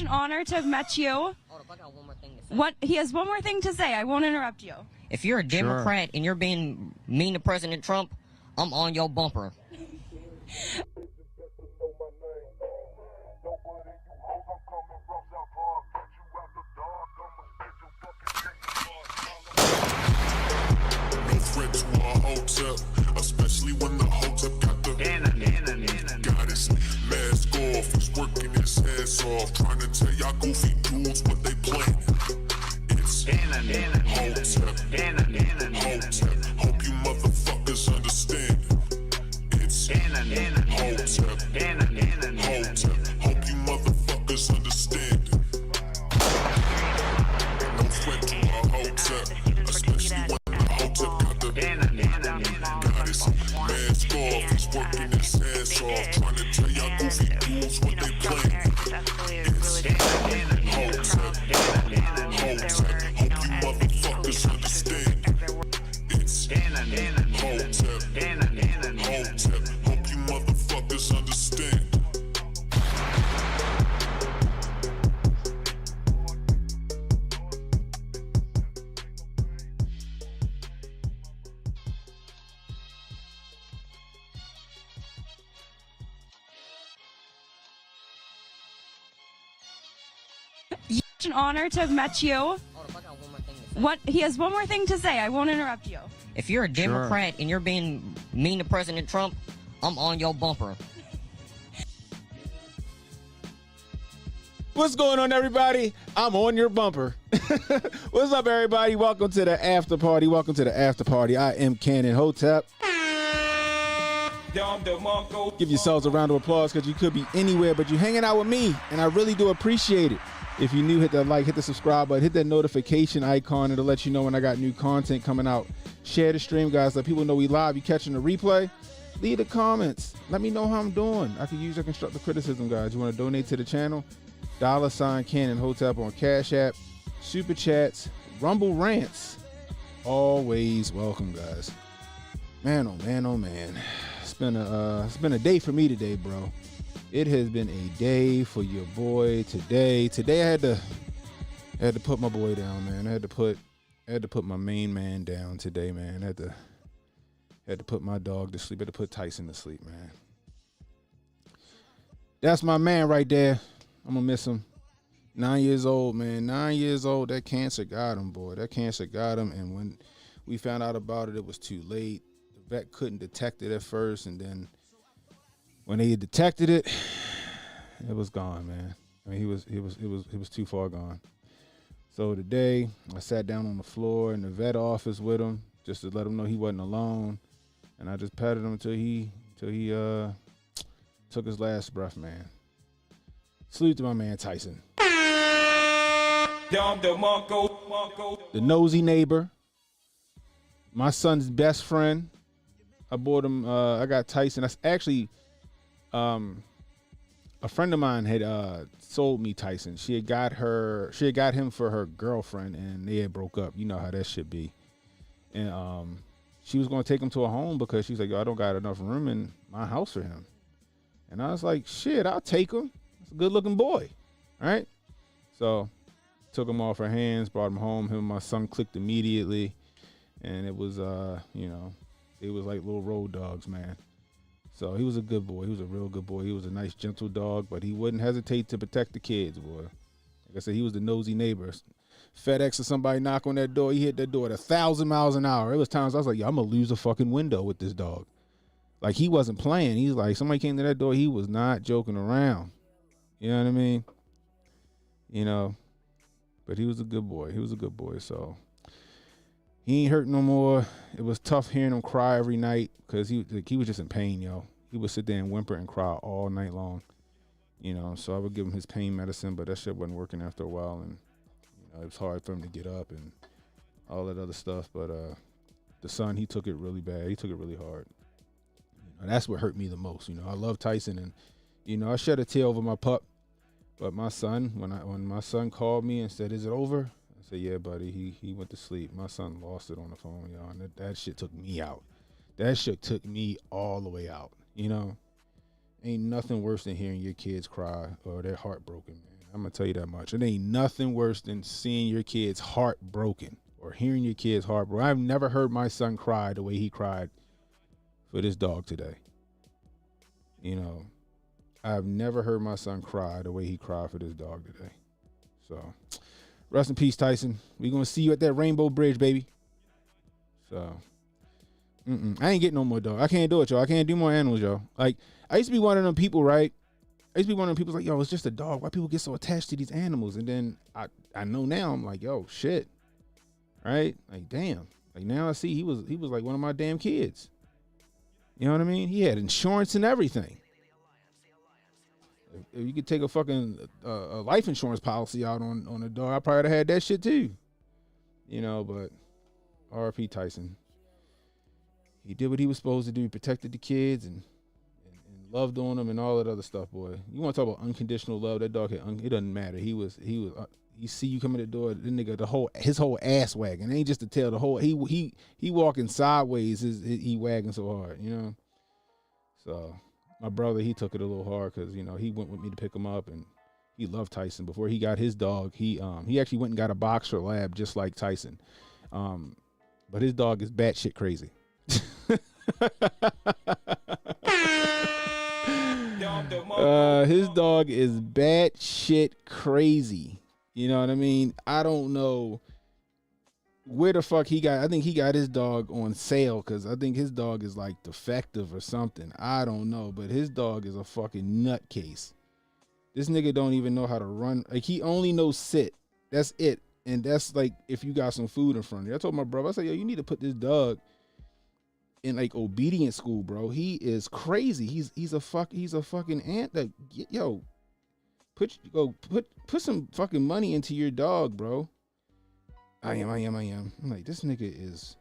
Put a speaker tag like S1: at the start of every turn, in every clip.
S1: An honor to have met you.
S2: Hold up, I got one more thing to say.
S1: What? He has one more thing to say. I won't interrupt you.
S2: If you're a Democrat and you're being mean to President Trump, I'm on your bumper.
S3: No threat to our Hotep, especially when the Hotep got the goddess. Mask off, he's working his ass off, trying to tell y'all goofy dudes what they planning. It's Hotep, Hotep, hope you motherfuckers understand. It's Hotep, Hotep, hope you motherfuckers understand. No threat to our Hotep, especially when the Hotep got the goddess. Mask off, he's working his ass off, trying to tell y'all goofy dudes what they planning. It's Hotep, Hotep, hope you motherfuckers understand. It's Hotep, Hotep, hope you motherfuckers understand.
S1: An honor to have met you.
S2: Hold up, I got one more thing to say.
S1: What? He has one more thing to say. I won't interrupt you.
S2: If you're a Democrat and you're being mean to President Trump, I'm on your bumper.
S4: What's going on, everybody? I'm on your bumper. What's up, everybody? Welcome to the after party. Welcome to the after party. I am Cannon Hotep. Give yourselves a round of applause because you could be anywhere, but you're hanging out with me, and I really do appreciate it. If you're new, hit that like, hit the subscribe button, hit that notification icon. It'll let you know when I got new content coming out. Share the stream, guys. Let people know we live. You catching the replay? Leave the comments. Let me know how I'm doing. I can use your constructive criticism, guys. You want to donate to the channel? $ Cannon Hotep on Cash App, Super Chats, Rumble Rants. Always welcome, guys. Man, oh man, oh man. It's been a day for me today, bro. It has been a day for your boy today. Today I had to put my boy down, man. I had to put my main man down today, man. I had to put my dog to sleep. I had to put Tyson to sleep, man. That's my man right there. I'm gonna miss him. 9 years old, man. 9 years old. That cancer got him, boy. That cancer got him. And when we found out about it, it was too late. The vet couldn't detect it at first, and then when they detected it, it was gone, man. I mean, he was too far gone. So today, I sat down on the floor in the vet office with him just to let him know he wasn't alone, and I just patted him until he took his last breath, man. Salute to my man Tyson. The nosy neighbor. My son's best friend. I bought him. I got Tyson. That's actually, a friend of mine had sold me Tyson. She had got him for her girlfriend, and they had broke up. You know how that should be. And she was gonna take him to a home because she's like, yo, I don't got enough room in my house for him. And I was like, shit, I'll take him. He's a good looking boy, right? So took him off her hands, brought him home. Him and my son clicked immediately, and it was it was like little road dogs, man. So he was a good boy. He was a real good boy. He was a nice, gentle dog, but he wouldn't hesitate to protect the kids, boy. Like I said, he was the nosy neighbor. FedEx or somebody knock on that door, he hit that door at 1,000 miles an hour. It was times I was like, yo, I'm gonna lose a fucking window with this dog. Like, he wasn't playing. He's like, somebody came to that door, he was not joking around. You know what I mean? You know, but he was a good boy. He was a good boy, so he ain't hurt no more. It was tough hearing him cry every night because he was just in pain, yo. He would sit there and whimper and cry all night long. You know, so I would give him his pain medicine, but that shit wasn't working after a while, and you know, it was hard for him to get up and all that other stuff. But the son, he took it really bad. He took it really hard. You know, that's what hurt me the most. You know, I love Tyson, and you know, I shed a tear over my pup. But my son, when my son called me and said, "Is it over?" I said, "Yeah, buddy." He went to sleep. My son lost it on the phone, y'all, and that shit took me out. That shit took me all the way out. You know, ain't nothing worse than hearing your kids cry or they're heartbroken, man. I'm gonna tell you that much. It ain't nothing worse than seeing your kids heartbroken or hearing your kids heartbroken. I've never heard my son cry the way he cried for this dog today. You know, I've never heard my son cry the way he cried for this dog today. So, rest in peace, Tyson. We're going to see you at that Rainbow Bridge, baby. So, I ain't getting no more dog. I can't do it, y'all. I can't do more animals, y'all. Like, I used to be one of them people, right? I used to be one of them people like, yo, it's just a dog. Why people get so attached to these animals? And then I know now, I'm like, yo, shit. Right? Like, damn. Like, now I see he was like one of my damn kids. You know what I mean? He had insurance and everything. If you could take a fucking a life insurance policy out on a dog, I probably would have had that shit too. You know, but R.I.P. Tyson. He did what he was supposed to do. He protected the kids and loved on them and all that other stuff, boy. You want to talk about unconditional love? That dog, it doesn't matter. He was. You see you come in the door, the nigga, his whole ass wagging. It ain't just the tail. The whole he walking sideways. He wagging so hard, you know. So. My brother, he took it a little hard because, you know, he went with me to pick him up, and he loved Tyson. Before he got his dog, he actually went and got a boxer lab just like Tyson. But his dog is batshit crazy. His dog is batshit crazy. You know what I mean? I don't know where the fuck I think he got his dog on sale because I think his dog is like defective or something. I don't know, but his dog is a fucking nutcase. This nigga don't even know how to run. Like, he only knows sit. That's it. And that's like if you got some food in front of you. I told my brother, I said, yo, you need to put this dog in like obedience school, bro. He is crazy. He's a fucking ant. Like, yo, put some fucking money into your dog, bro. I am. I'm like, this nigga is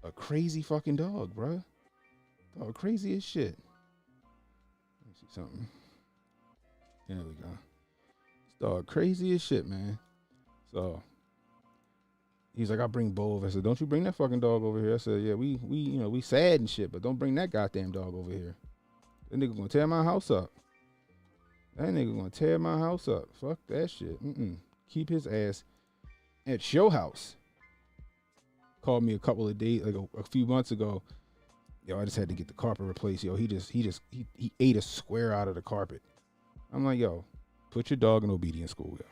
S4: a crazy fucking dog, bro. Dog crazy as shit. Let me see something. There we go. This dog crazy as shit, man. So he's like, I'll bring Bo over. I said, don't you bring that fucking dog over here. I said, yeah, we sad and shit, but don't bring that goddamn dog over here. That nigga gonna tear my house up. That nigga gonna tear my house up. Fuck that shit. Keep his ass at your house. Called me a couple of days, like a few months ago. Yo, I just had to get the carpet replaced. Yo, he ate a square out of the carpet. I'm like, yo, put your dog in obedience school, yo.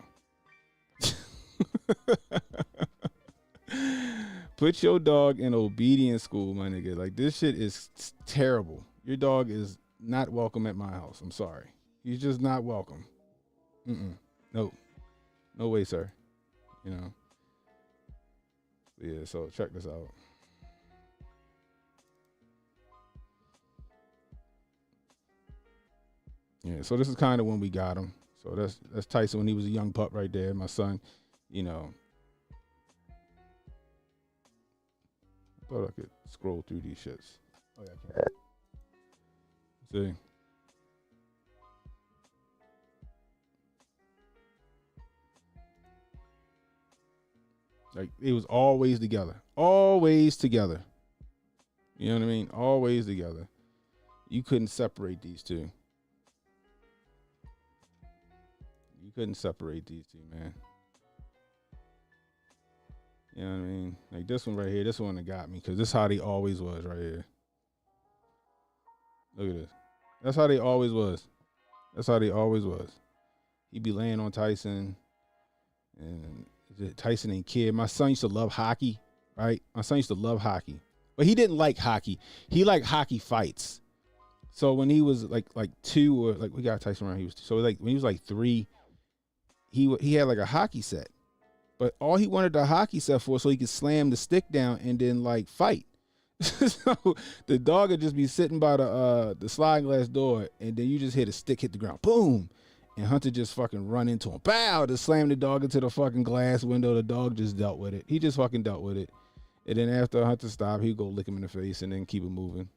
S4: Put your dog in obedience school, my nigga. Like, this shit is terrible. Your dog is not welcome at my house. I'm sorry. He's just not welcome. No way, sir. You know. Yeah, so check this out. Yeah, so this is kind of when we got him. So that's Tyson when he was a young pup right there. My son, you know, I thought I could scroll through these shits. Oh yeah, I can. See. Like, it was always together. Always together. You know what I mean? Always together. You couldn't separate these two. You couldn't separate these two, man. You know what I mean? Like, this one right here, this one that got me, because this is how they always was right here. Look at this. That's how they always was. That's how they always was. He'd be laying on Tyson, and Tyson ain't kid. My son used to love hockey, right? My son used to love hockey, but he didn't like hockey. He liked hockey fights. So when he was like 2, or like, we got Tyson around, he was 2. So like when he was like 3, he had like a hockey set, but all he wanted the hockey set for so he could slam the stick down and then like fight. So the dog would just be sitting by the sliding glass door, and then you just hear the stick hit the ground, boom, and Hunter just fucking run into him, bow, to slam the dog into the fucking glass window. The dog just dealt with it. He just fucking dealt with it, and then after Hunter stopped, he'd go lick him in the face and then keep it moving,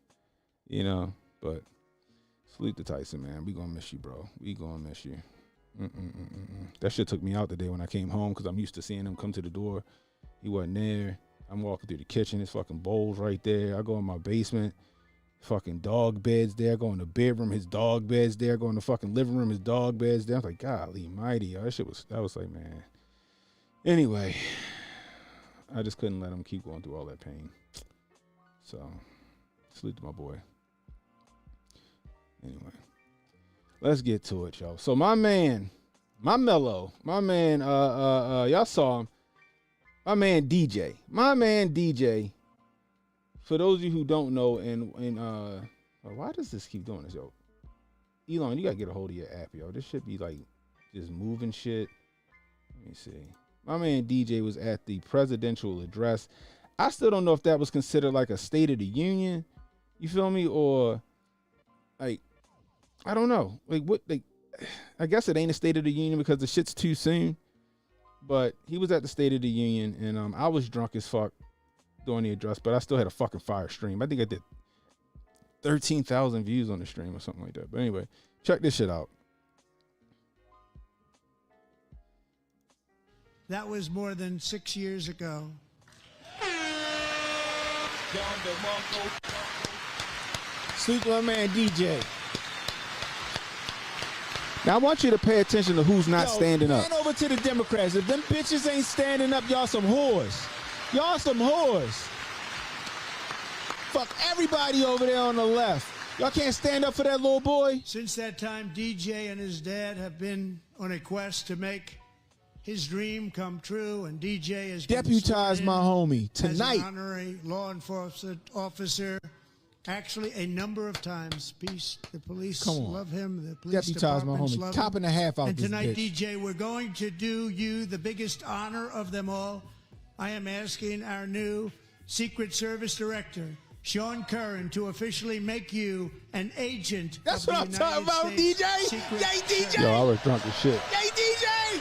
S4: you know. But salute to Tyson, man. We gonna miss you, bro. We gonna miss you. That shit took me out today when I came home, because I'm used to seeing him come to the door. He wasn't there. I'm walking through the kitchen. His fucking bowls right there. I go in my basement. Fucking dog beds there. I go in the bedroom. His dog bed's there. I go in the fucking living room. His dog bed's there. I was like, golly mighty. That was like, man. Anyway, I just couldn't let him keep going through all that pain. So, salute to my boy. Anyway, let's get to it, y'all. So my man, y'all saw him. My man DJ. For those of you who don't know, why does this keep doing this, yo? Elon, you gotta get a hold of your app, yo. This should be like just moving shit. Let me see. My man DJ was at the presidential address. I still don't know if that was considered like a State of the Union. You feel me? Or like, I don't know. Like what? Like, I guess it ain't a State of the Union because the shit's too soon. But he was at the State of the Union, and I was drunk as fuck during the address, but I still had a fucking fire stream. I think I did 13,000 views on the stream or something like that. But anyway, check this shit out.
S5: That was more than 6 years ago.
S4: Sleep my man DJ. Now I want you to pay attention to who's not standing up. Stand over to the Democrats. If them bitches ain't standing up, y'all some whores. Y'all some whores. Fuck everybody over there on the left. Y'all can't stand up for that little boy?
S5: Since that time, DJ and his dad have been on a quest to make his dream come true, and DJ has
S4: deputized my homie tonight.
S5: As an honorary law enforcement officer. Actually, a number of times. The police love him. The police
S4: deputized my
S5: departments
S4: homie.
S5: love
S4: Top
S5: him.
S4: and a half out
S5: and
S4: this
S5: tonight,
S4: bitch.
S5: DJ, we're going to do you the biggest honor of them all. I am asking our new Secret Service Director, Sean Curran, to officially make you an agent.
S4: That's
S5: of
S4: what
S5: the
S4: I'm talking
S5: United
S4: about,
S5: States
S4: DJ.
S5: Secret
S4: Yay, DJ.
S5: Service.
S4: Yo, I was drunk as shit. Yay, DJ.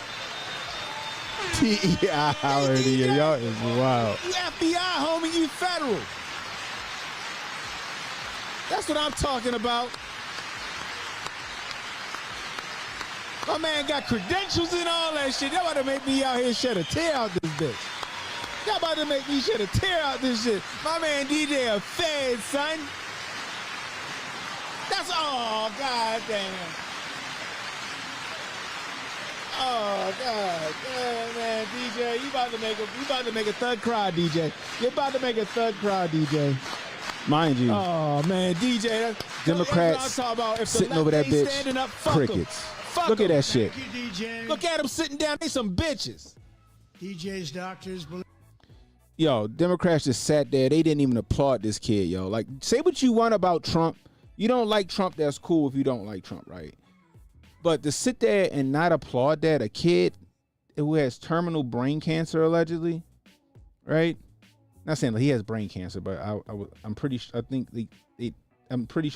S4: TEI already. Y'all is wild. You FBI, homie. You federal. That's what I'm talking about. My man got credentials and all that shit. Y'all about to make me out here shed a tear out this bitch. Y'all about to make me shed a tear out this shit. My man DJ a fed, son. That's all. God damn. Oh God damn, man, DJ, you about to make a thug cry, DJ. You're about to make a thug cry, DJ. Mind you. Oh man, DJ. Democrats sitting over that bitch. Up, crickets. Look at that shit.
S5: Thank you, DJ.
S4: Look at them sitting down. They some bitches.
S5: DJ's doctors believe.
S4: Yo, Democrats just sat there. They didn't even applaud this kid, yo. Like, say what you want about Trump. You don't like Trump, that's cool if you don't like Trump, right? But to sit there and not applaud that, a kid who has terminal brain cancer allegedly, right? Not saying that he has brain cancer, but I'm pretty sure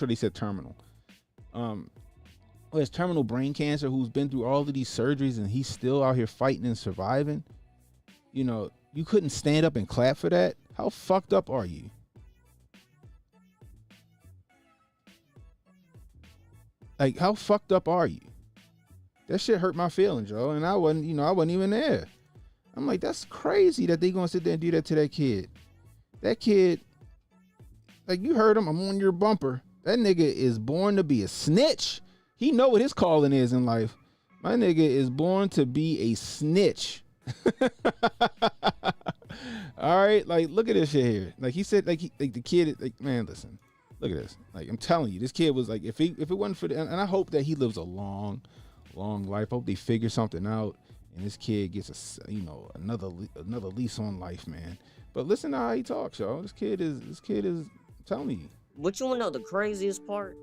S4: they said terminal. Who has terminal brain cancer, who's been through all of these surgeries, and he's still out here fighting and surviving. you know, you couldn't stand up and clap for that? How fucked up are you? Like, how fucked up are you? That shit hurt my feelings, yo. And I wasn't even there. I'm like, that's crazy that they gonna sit there and do that to that kid. That kid, like, you heard him, I'm on your bumper. That nigga is born to be a snitch. He know what his calling is in life. My nigga is born to be a snitch. All right, like, look at this shit here. Like, he said, like the kid, like, man, listen, look at this. Like, I'm telling you, this kid was like, if it wasn't for the, and I hope that he lives a long life. I hope they figure something out, and this kid gets another lease on life, man. But listen to how he talks, y'all. This kid is I'm telling you.
S2: But you wanna know the craziest part?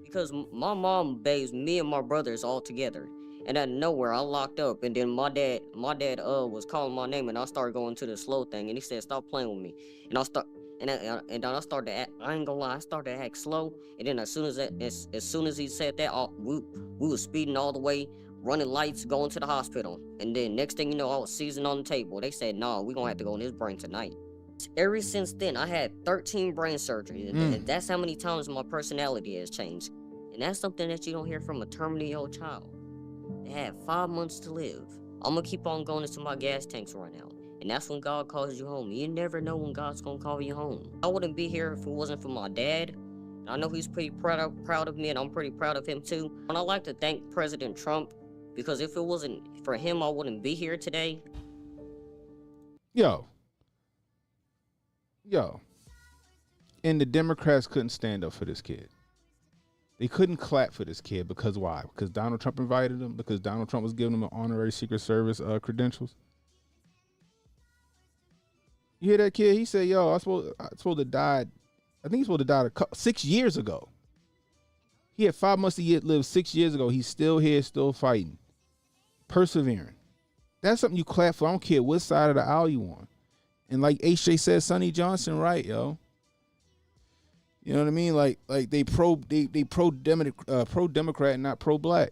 S2: Because my mom bathes me and my brothers all together. And out of nowhere, I locked up, and then my dad was calling my name, and I started going to the slow thing, and he said, "Stop playing with me." And I then I started to act, I ain't gonna lie, I started to act slow, and then as soon as he said that, we was speeding all the way, running lights, going to the hospital. And then next thing you know, I was seizing on the table. They said, "Nah, we gonna have to go in his brain tonight." Ever since then, I had 13 brain surgeries, and that's how many times my personality has changed. And that's something that you don't hear from a terminally ill child. They had 5 months to live. I'm gonna keep on going until my gas tanks run out. And that's when God calls you home. You never know when God's gonna call you home. I wouldn't be here if it wasn't for my dad. I know he's pretty proud of me, and I'm pretty proud of him too. And I'd like to thank President Trump, because if it wasn't for him, I wouldn't be here today.
S4: Yo. And the Democrats couldn't stand up for this kid. They couldn't clap for this kid because why? Because Donald Trump invited him? Because Donald Trump was giving him an honorary Secret Service credentials? You hear that kid? He said, "Yo, I supposed to die. I think he's supposed to die 6 years ago. He had 5 months to live 6 years ago. He's still here, still fighting, persevering. That's something you clap for. I don't care what side of the aisle you on. And like HJ said, Sonny Johnson, right, yo. You know what I mean? Like they pro Democrat and not pro black.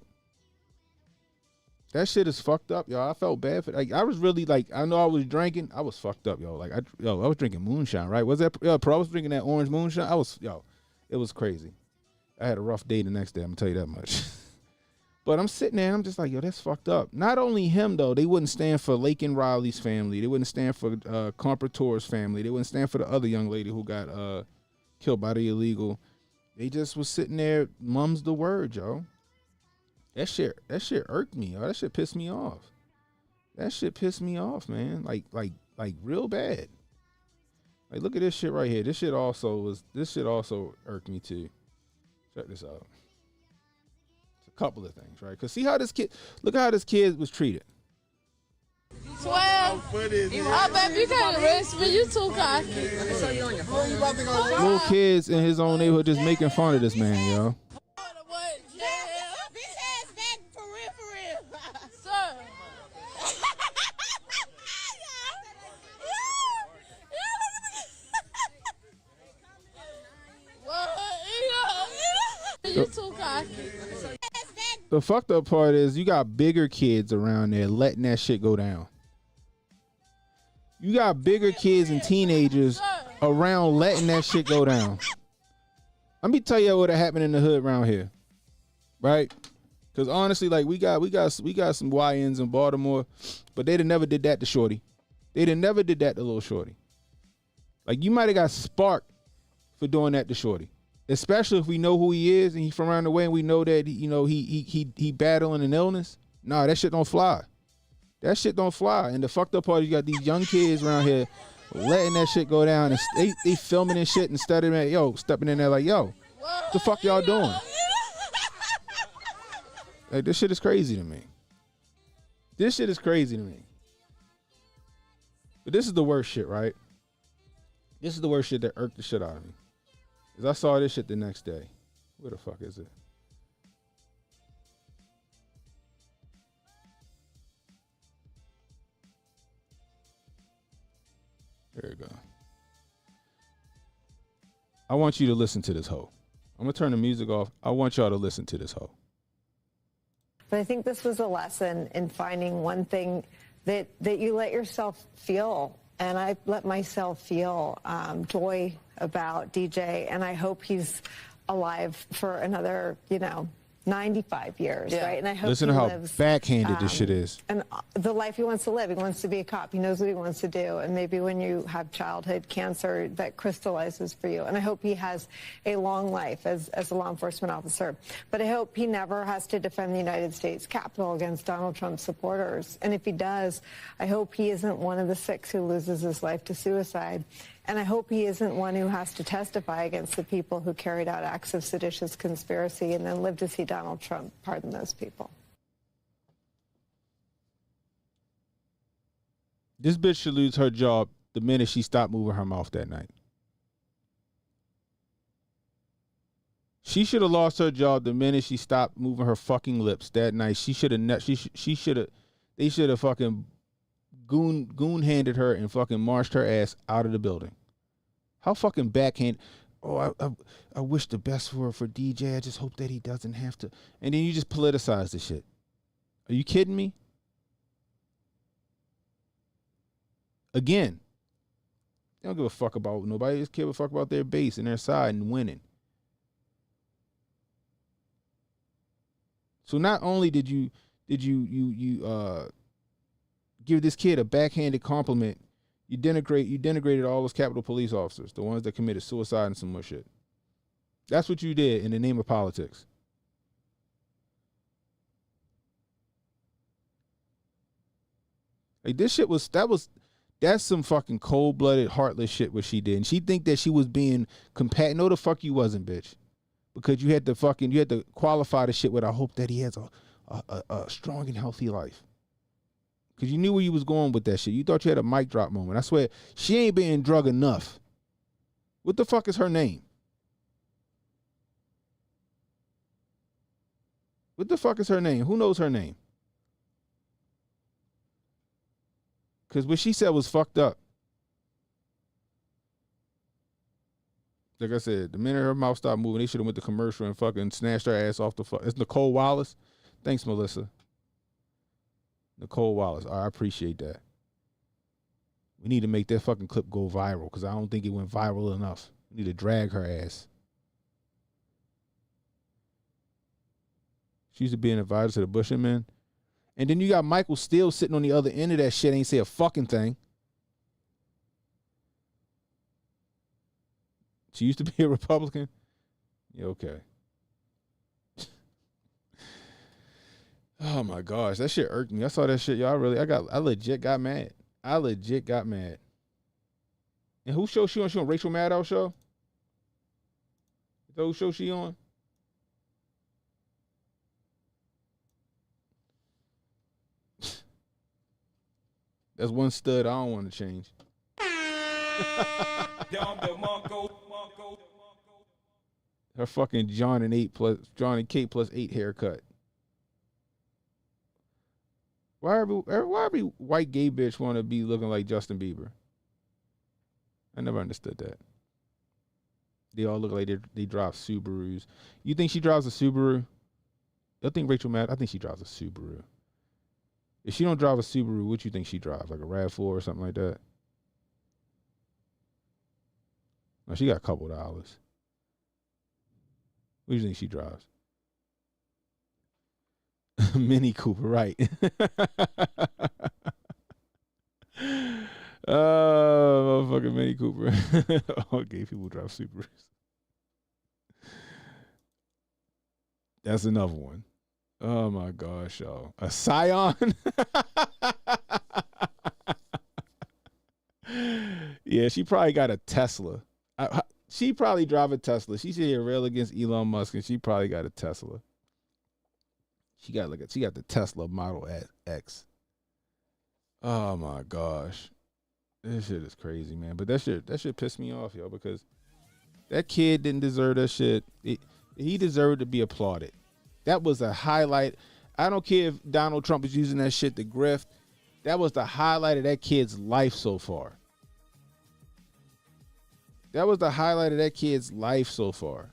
S4: That shit is fucked up, y'all. I felt bad for, like, I was really, like, I know I was drinking. I was fucked up, yo. Like, I was drinking moonshine, right? Was that, pro? I was drinking that orange moonshine. It was crazy. I had a rough day the next day, I'm gonna tell you that much. But I'm sitting there and I'm just like, yo, that's fucked up. Not only him, though. They wouldn't stand for Laken Riley's company. They wouldn't stand for Compertore's family. They wouldn't stand for the other young lady who got killed by the illegal. They just was sitting there, mum's the word, yo. That shit irked me, yo. That shit pissed me off. That shit pissed me off, man. Like real bad. Like, look at this shit right here. This shit also irked me too. Check this out. It's a couple of things, right? Cause see how look how this kid was treated.
S6: 12. Oh, baby, you can't arrest me. You too cocky.
S4: Little kids in his own neighborhood just making fun of this man, yo. The fucked up part is you got bigger kids around there letting that shit go down. You got bigger kids and teenagers around letting that shit go down. Let me tell you what happened in the hood around here, right? Because honestly, like, we got some YNs in Baltimore, but they'd have never did that to Shorty. They'd have never did that to little Shorty. Like, you might have got sparked for doing that to Shorty. Especially if we know who he is and he's from around the way and we know that he battling an illness. Nah, that shit don't fly. That shit don't fly. And the fucked up part is you got these young kids around here letting that shit go down, and they filming and shit instead of stepping in there like, yo, what the fuck y'all doing? Like, this shit is crazy to me. This shit is crazy to me. But this is the worst shit, right? This is the worst shit that irked the shit out of me. I saw this shit the next day. Where the fuck is it? There you go. I want you to listen to this hoe. I'm going to turn the music off. I want y'all to listen to this hoe.
S7: But I think this was a lesson in finding one thing that you let yourself feel. And I let myself feel joy about DJ, and I hope he's alive for another, 95 years, right? And I hope
S4: Listen
S7: he
S4: to how
S7: lives,
S4: backhanded this shit is.
S7: and the life he wants to live. He wants to be a cop. He knows what he wants to do. And maybe when you have childhood cancer, that crystallizes for you. And I hope he has a long life as a law enforcement officer. But I hope he never has to defend the United States Capitol against Donald Trump's supporters. And if he does, I hope he isn't one of the 6 who loses his life to suicide. And I hope he isn't one who has to testify against the people who carried out acts of seditious conspiracy and then live to see Donald Trump pardon those people.
S4: This bitch should lose her job the minute she stopped moving her mouth that night. She should have lost her job the minute she stopped moving her fucking lips that night. She should have. She should have. They should have fucking goon-handed her and fucking marched her ass out of the building. How fucking backhand? Oh, I wish the best for DJ. I just hope that he doesn't have to. And then you just politicize the shit. Are you kidding me? Again, they don't give a fuck about nobody. They just give a fuck about their base and their side and winning. So not only did you give this kid a backhanded compliment, you denigrated all those Capitol Police officers, the ones that committed suicide and some more shit. That's what you did in the name of politics. Like this shit that's some fucking cold-blooded, heartless shit what she did. And she think that she was being compassionate. No, the fuck you wasn't, bitch. Because you had to qualify the shit with, I hope that he has a strong and healthy life. Because you knew where you was going with that shit. You thought you had a mic drop moment. I swear, she ain't being drug enough. What the fuck is her name? What the fuck is her name? Who knows her name? Because what she said was fucked up. Like I said, the minute her mouth stopped moving, they should have went to commercial and fucking snatched her ass off the fuck. It's Nicole Wallace. Thanks, Melissa. Nicole Wallace. I appreciate that. We need to make that fucking clip go viral because I don't think it went viral enough. We need to drag her ass. She used to be an advisor to the Bush men. And then you got Michael Steele sitting on the other end of that shit, ain't say a fucking thing. She used to be a Republican? Yeah, okay. Oh my gosh, that shit irked me. I saw that shit, y'all. I legit got mad. And whose show she on? She on Rachel Maddow's show? Is that whose show she on? That's one stud I don't want to change. Her fucking John and Kate plus 8 haircut. Why every white gay bitch want to be looking like Justin Bieber? I never understood that. They all look like they drive Subarus. You think she drives a Subaru? I think Rachel Maddow, I think she drives a Subaru. If she don't drive a Subaru, what you think she drives? Like a RAV4 or something like that? No, she got a couple dollars. What do you think she drives? Mini Cooper, right. Motherfucking Mini Cooper. All gay people drive Subarus. That's another one. Oh my gosh, y'all. A Scion? Yeah, she probably got a Tesla. She probably drive a Tesla. She said here rail against Elon Musk, and she probably got a Tesla. She got the Tesla Model X. Oh my gosh, this shit is crazy, man. But that shit pissed me off, yo, because that kid didn't deserve that shit. He deserved to be applauded. That was a highlight. I don't care if Donald Trump is using that shit to grift. That was the highlight of that kid's life so far. That was the highlight of that kid's life so far.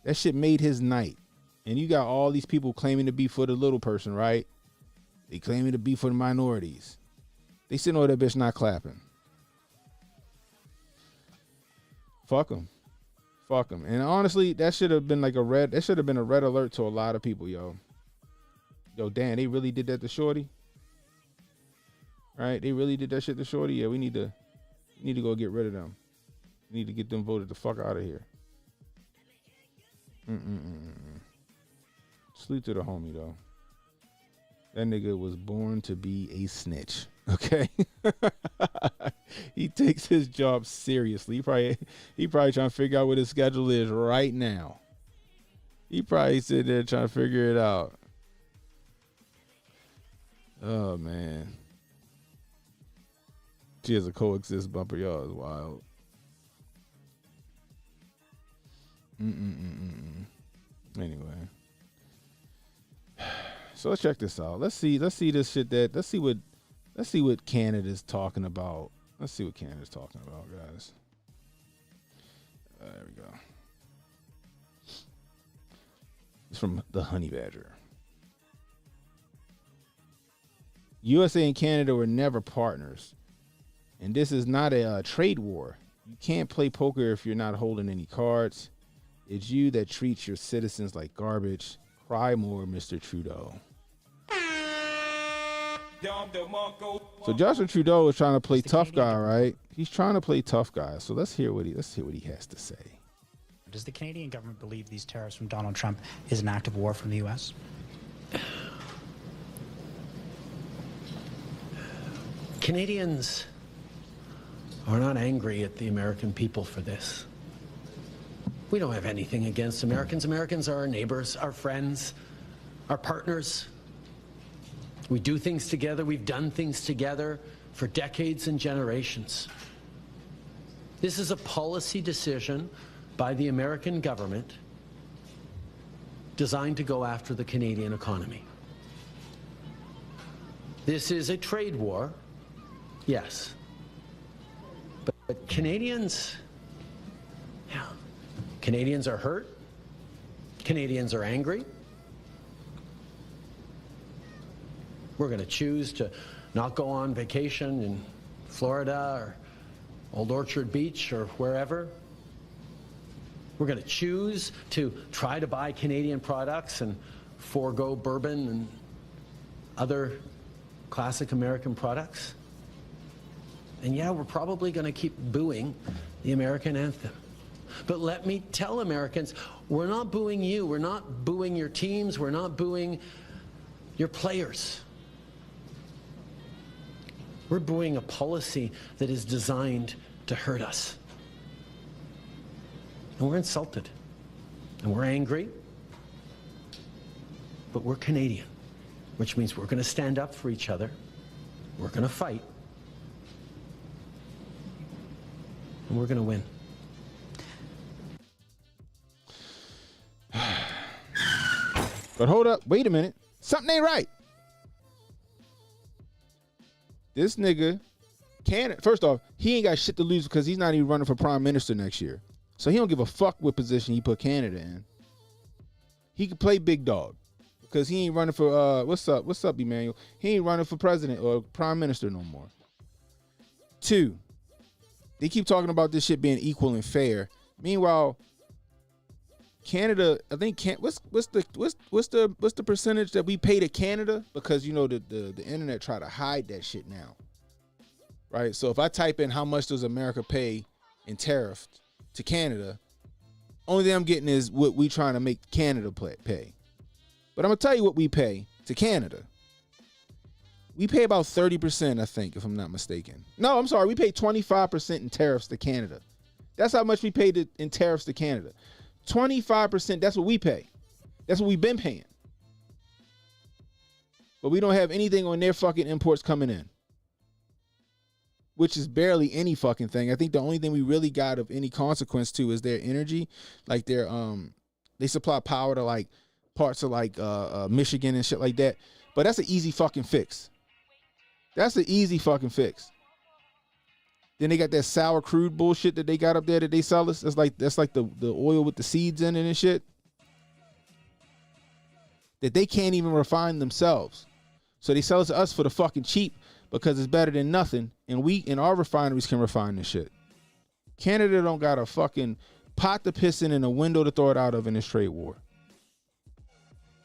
S4: That shit made his night. And you got all these people claiming to be for the little person, right? They claiming to be for the minorities. They sitting over that bitch not clapping. Fuck them. Fuck them. And honestly, that should have been like a red alert to a lot of people, yo. Yo, damn, they really did that to Shorty? Right? They really did that shit to Shorty? Yeah, we need to go get rid of them. We need to get them voted the fuck out of here. Salute to the homie, though. That nigga was born to be a snitch. Okay? He takes his job seriously. He probably trying to figure out what his schedule is right now. He probably sitting there trying to figure it out. Oh, man. She has a coexist bumper. Y'all is wild. Anyway. So let's check this out. Let's see this shit let's see what Canada's talking about. Let's see what Canada's talking about, guys. There we go. It's from the Honey Badger. USA and Canada were never partners. And this is not a trade war. You can't play poker if you're not holding any cards. It's you that treats your citizens like garbage. Cry more, Mr. Trudeau. So Justin Trudeau is trying to play tough guy, right? He's trying to play tough guy. So let's hear what he has to say.
S8: Does the Canadian government believe these tariffs from Donald Trump is an act of war from the U.S.?
S9: Canadians are not angry at the American people for this. We don't have anything against Americans. Americans are our neighbors, our friends, our partners. We do things together. We've done things together for decades and generations. This is a policy decision by the American government designed to go after the Canadian economy. This is a trade war, yes. But Canadians, yeah, Canadians are hurt. Canadians are angry. We're going to choose to not go on vacation in Florida or Old Orchard Beach or wherever. We're going to choose to try to buy Canadian products and forego bourbon and other classic American products. And yeah, we're probably going to keep booing the American anthem. But let me tell Americans, we're not booing you. We're not booing your teams. We're not booing your players. We're booing a policy that is designed to hurt us. And we're insulted. And we're angry. But we're Canadian, which means we're going to stand up for each other. We're going to fight. And we're going to win.
S4: But hold up. Wait a minute. Something ain't right. This nigga can't. First off, he ain't got shit to lose because he's not even running for prime minister next year. So he don't give a fuck what position he put Canada in. He could play big dog because he ain't running for what's up, Emmanuel? He ain't running for president or prime minister no more. 2, they keep talking about this shit being equal and fair. Meanwhile, Canada, I think what's the percentage that we pay to Canada? Because you know the internet try to hide that shit now, right? So if I type in how much does America pay in tariff to Canada, only thing I'm getting is what we trying to make Canada pay. But I'm gonna tell you what we pay to Canada. We pay about 30%, I think, if I'm not mistaken. No, I'm sorry, we pay 25% in tariffs to Canada. That's how much we paid in tariffs to Canada. 25%, that's what we pay. That's what we've been paying. But we don't have anything on their fucking imports coming in. Which is barely any fucking thing. I think the only thing we really got of any consequence to is their energy. Like their they supply power to like parts of like Michigan and shit like that. But that's an easy fucking fix. That's an easy fucking fix. Then they got that sour crude bullshit that they got up there that they sell us. That's like the oil with the seeds in it and shit. That they can't even refine themselves. So they sell it to us for the fucking cheap because it's better than nothing. And we in our refineries can refine this shit. Canada don't got a fucking pot to piss in and a window to throw it out of in this trade war.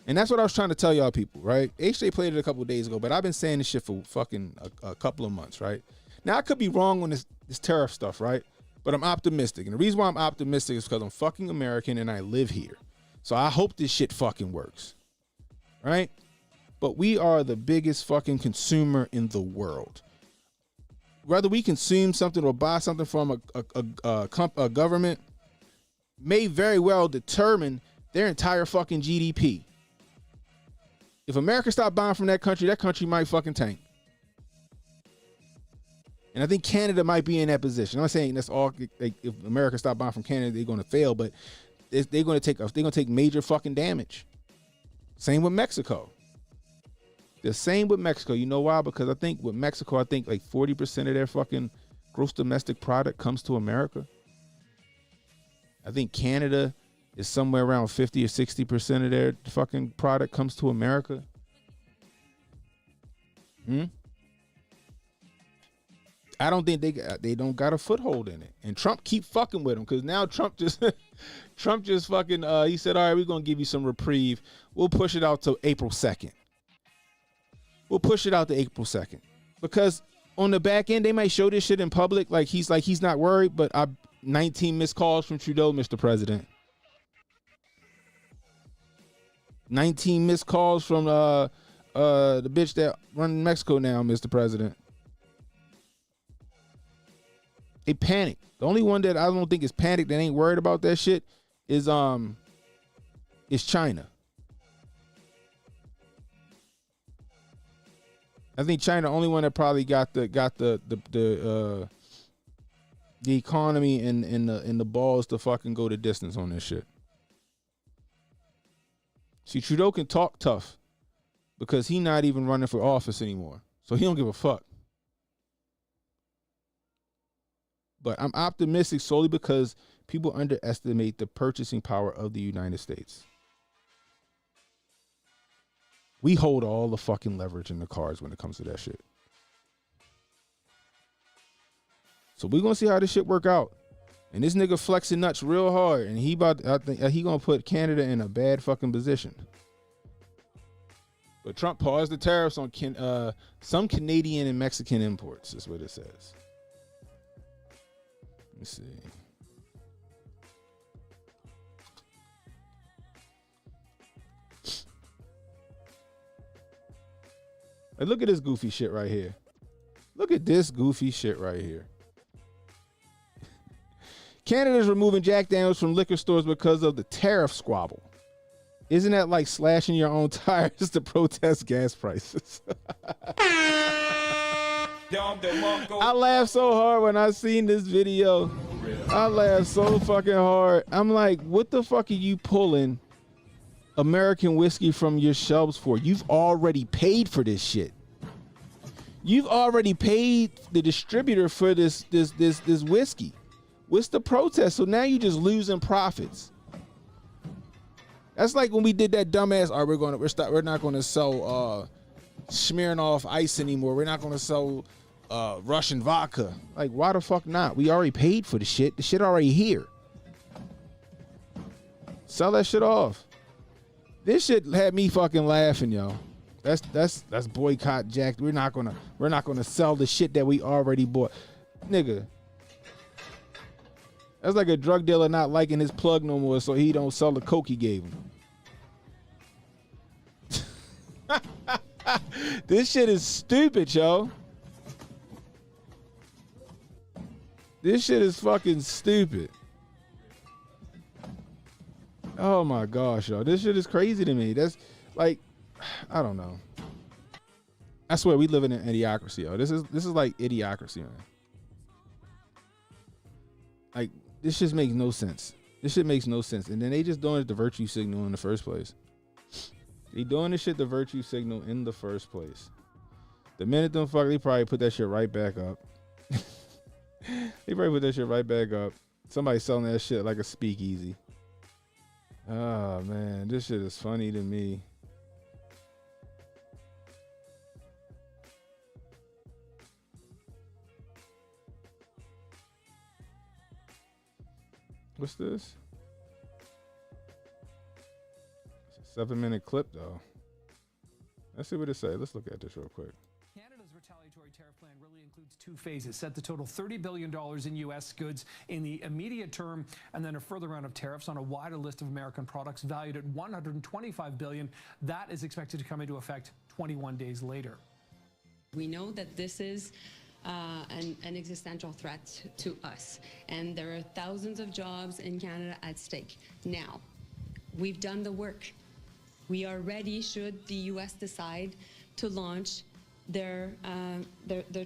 S4: And that's what I was trying to tell y'all people, right? HJ played it a couple of days ago, but I've been saying this shit for fucking a couple of months, right? Now I could be wrong on this tariff stuff, right? But I'm optimistic. And the reason why I'm optimistic is because I'm fucking American and I live here. So I hope this shit fucking works, right? But we are the biggest fucking consumer in the world. Whether we consume something or buy something from a government may very well determine their entire fucking GDP. If America stopped buying from that country might fucking tank. And I think Canada might be in that position. I'm not saying that's all. Like, if America stopped buying from Canada, they're going to fail, but they're going to take major fucking damage. Same with Mexico. The same with Mexico. You know why? Because I think with Mexico, like 40% of their fucking gross domestic product comes to America. I think Canada is somewhere around 50 or 60% of their fucking product comes to America. I don't think they don't got a foothold in it. And Trump keep fucking with them because now Trump just fucking he said, all right, we're gonna give you some reprieve. We'll push it out to April 2nd. We'll push it out to April 2nd. Because on the back end, they might show this shit in public like he's not worried, but 19 missed calls from Trudeau, Mr. President. 19 missed calls from the bitch that run Mexico now, Mr. President. They panicked. The only one that I don't think is panicked that ain't worried about that shit is China. I think China the only one that probably got the economy and the balls to fucking go the distance on this shit. See, Trudeau can talk tough because he not even running for office anymore. So he don't give a fuck. But I'm optimistic solely because people underestimate the purchasing power of the United States. We hold all the fucking leverage in the cards when it comes to that shit. So we're going to see how this shit work out. And this nigga flexing nuts real hard. And I think he going to put Canada in a bad fucking position. But Trump paused the tariffs on some Canadian and Mexican imports, is what it says. Let me see. Hey, look at this goofy shit right here. Look at this goofy shit right here. Canada's removing Jack Daniels from liquor stores because of the tariff squabble. Isn't that like slashing your own tires to protest gas prices? I laughed so hard when I seen this video. I laughed so fucking hard. I'm like, what the fuck are you pulling American whiskey from your shelves for? You've already paid for this shit. You've already paid the distributor for this whiskey. What's the protest? So now you're just losing profits. That's like when we did that dumbass. All right, we're not gonna sell Smirnoff Ice anymore. We're not gonna sell Russian vodka. Like, why the fuck not? We already paid for the shit. The shit already here. Sell that shit off. This shit had me fucking laughing, yo. That's boycott Jack. We're not gonna sell the shit that we already bought, nigga. That's like a drug dealer not liking his plug no more, so he don't sell the coke he gave him. This shit is stupid, yo. This shit is fucking stupid. Oh my gosh, yo. This shit is crazy to me. That's like, I don't know. I swear we live in an idiocracy, yo. This is like idiocracy, man. Like, this just makes no sense. This shit makes no sense. And then they just doing it the virtue signal in the first place. They doing this shit the virtue signal in the first place. The minute them fuck, they probably put that shit right back up. They probably put that shit right back up. Somebody selling that shit like a speakeasy. Oh man, this shit is funny to me. What's this? It's a 7-minute clip, though. Let's see what it says. Let's look at this real quick.
S10: Canada's retaliatory tariff plan really includes 2 phases, set to total $30 billion in U.S. goods in the immediate term, and then a further round of tariffs on a wider list of American products valued at $125 billion. That is expected to come into effect 21 days later.
S11: We know that this is an existential threat to us, and there are thousands of jobs in Canada at stake. Now, we've done the work. We are ready should the U.S. decide to launch their